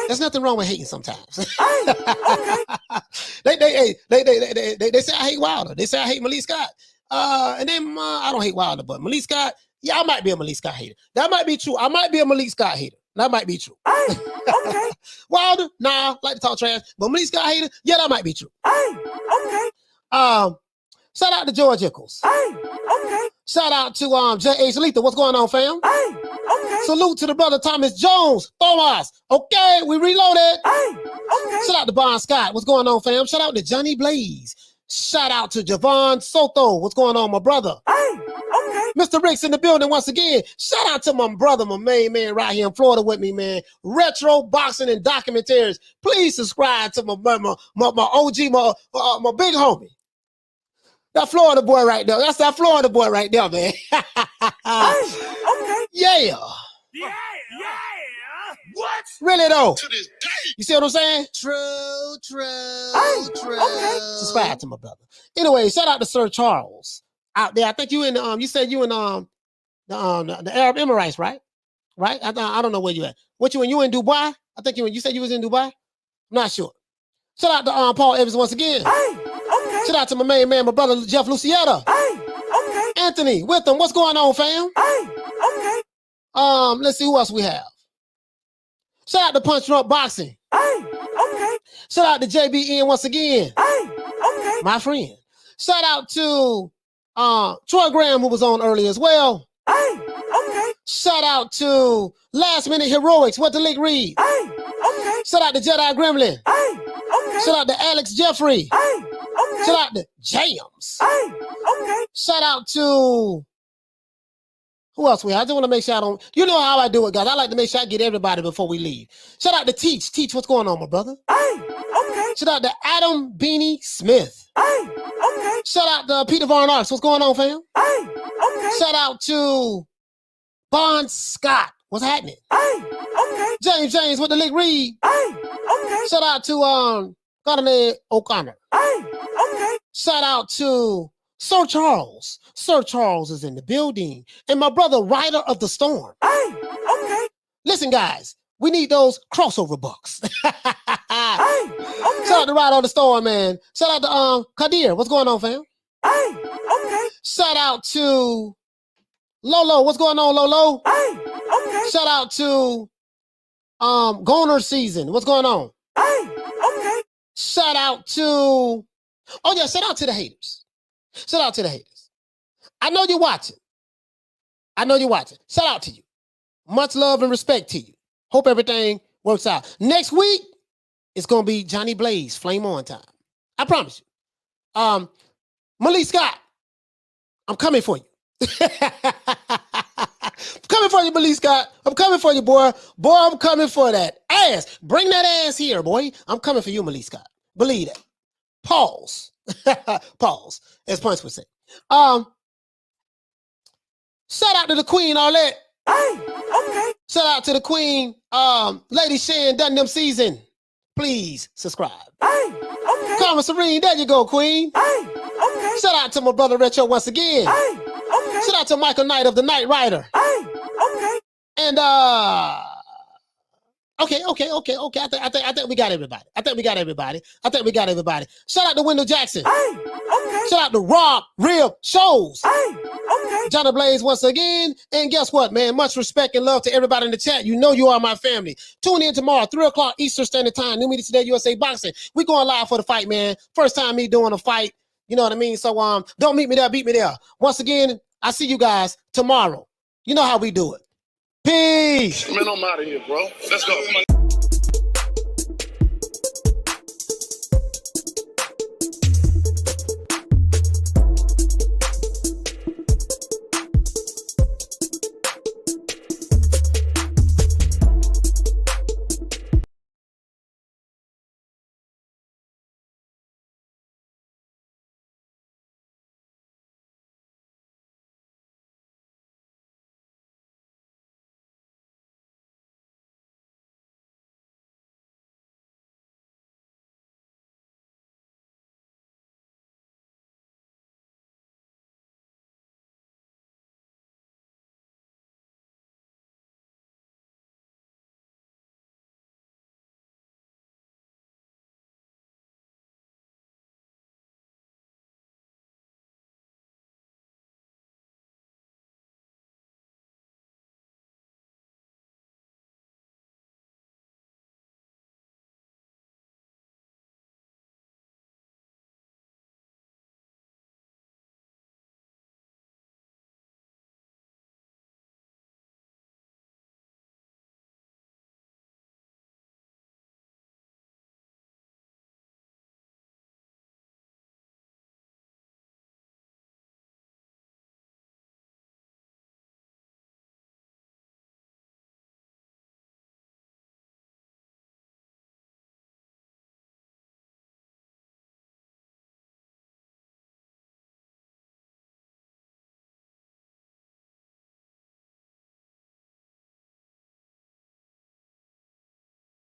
There's nothing wrong with hating sometimes. They say I hate Wilder. They say I hate Malik Scott. And then I don't hate Wilder, but Malik Scott, yeah, I might be a Malik Scott hater. That might be true. I might be a Malik Scott hater. That might be true. Wilder, nah, like to talk trash. But Malik Scott hater, yeah, that might be true. Shout out to George Ickles. Shout out to J.H. Letha. What's going on, fam? Salute to the brother Thomas Jones. Thomas. Okay, we reloaded. Shout out to Bon Scott. What's going on, fam? Shout out to Johnny Blaze. Shout out to Javon Soto. What's going on, my brother? Mr. Ricks in the building once again. Shout out to my brother, my main man right here in Florida with me, man. Retro Boxing and Documentaries. Please subscribe to my OG, my big homie. That Florida boy right there. That's that Florida boy right there, man. Yeah. What? Really though? To this day. You see what I'm saying? True. Subscribe to my brother. Anyway, shout out to Sir Charles out there. I think you in you said you in the Arab Emirates, right? Right? I don't know where you at. What you in? You in Dubai? I think you said you was in Dubai. I'm not sure. Shout out to Paul Evans once again. Shout out to my main man, my brother Jeff Lucietta. Anthony with them. What's going on, fam? Let's see who else we have. Shout out to Punch Drunk Boxing. Shout out to JBN once again. My friend. Shout out to Troy Graham, who was on earlier as well. Shout out to Last Minute Heroics. What the Lick Reed? Shout out to Jedi Gremlin. Shout out to Alex Jeffrey. Shout out to Jams. Shout out to who else we have? I just want to make sure I don't. You know how I do it, guys. I like to make sure I get everybody before we leave. Shout out to Teach. Teach, what's going on, my brother? Shout out to Adam Beanie Smith. Shout out to Peter Von Arts. What's going on, fam? Shout out to Bon Scott. What's happening? James with the Lick Reed. Shout out to Gardner O'Connor. Shout out to Sir Charles. Sir Charles is in the building. And my brother, Rider of the Storm. Hey, okay. Listen, guys, we need those crossover bucks. Hey, okay. Shout out to Rider of the Storm, man. Shout out to Kadir. What's going on, fam? Hey, okay. Shout out to Lolo. What's going on, Lolo? Hey, okay. Shout out to Goner Season. What's going on? Hey, okay. Shout out to shout out to the haters. Shout out to the haters. I know you're watching. Shout out to you. Much love and respect to you. Hope everything works out. Next week, it's gonna be Johnny Blaze, Flame On time. I promise you. Malik Scott, I'm coming for you. I'm coming for you, Malik Scott. I'm coming for you, boy. Boy, I'm coming for that ass. Bring that ass here, boy. I'm coming for you, Malik Scott. Believe that. Pause. Pause, as Punch would say. Shout out to the Queen, Arlette. Hey, okay. Shout out to the Queen, Lady Shan Dundam Season. Please subscribe. Hey, okay. Karma Serene, there you go, Queen. Hey, okay. Shout out to my brother Retro once again. Hey, okay. Shout out to Michael Knight of the Knight Rider. Hey, okay. And okay. I think we got everybody. Shout out to Wendell Jackson. Hey, okay. Shout out to Rob Real Shows. Hey, okay. Johnny Blaze once again. And guess what, man? Much respect and love to everybody in the chat. You know you are my family. Tune in tomorrow, 3 o'clock Eastern Standard Time. New Media Today, USA Boxing. We going live for the fight, man. First time me doing a fight. You know what I mean? So don't meet me there, beat me there. Once again, I see you guys tomorrow. You know how we do it. Peace. Man, I'm out of here, bro. Let's go. Come on.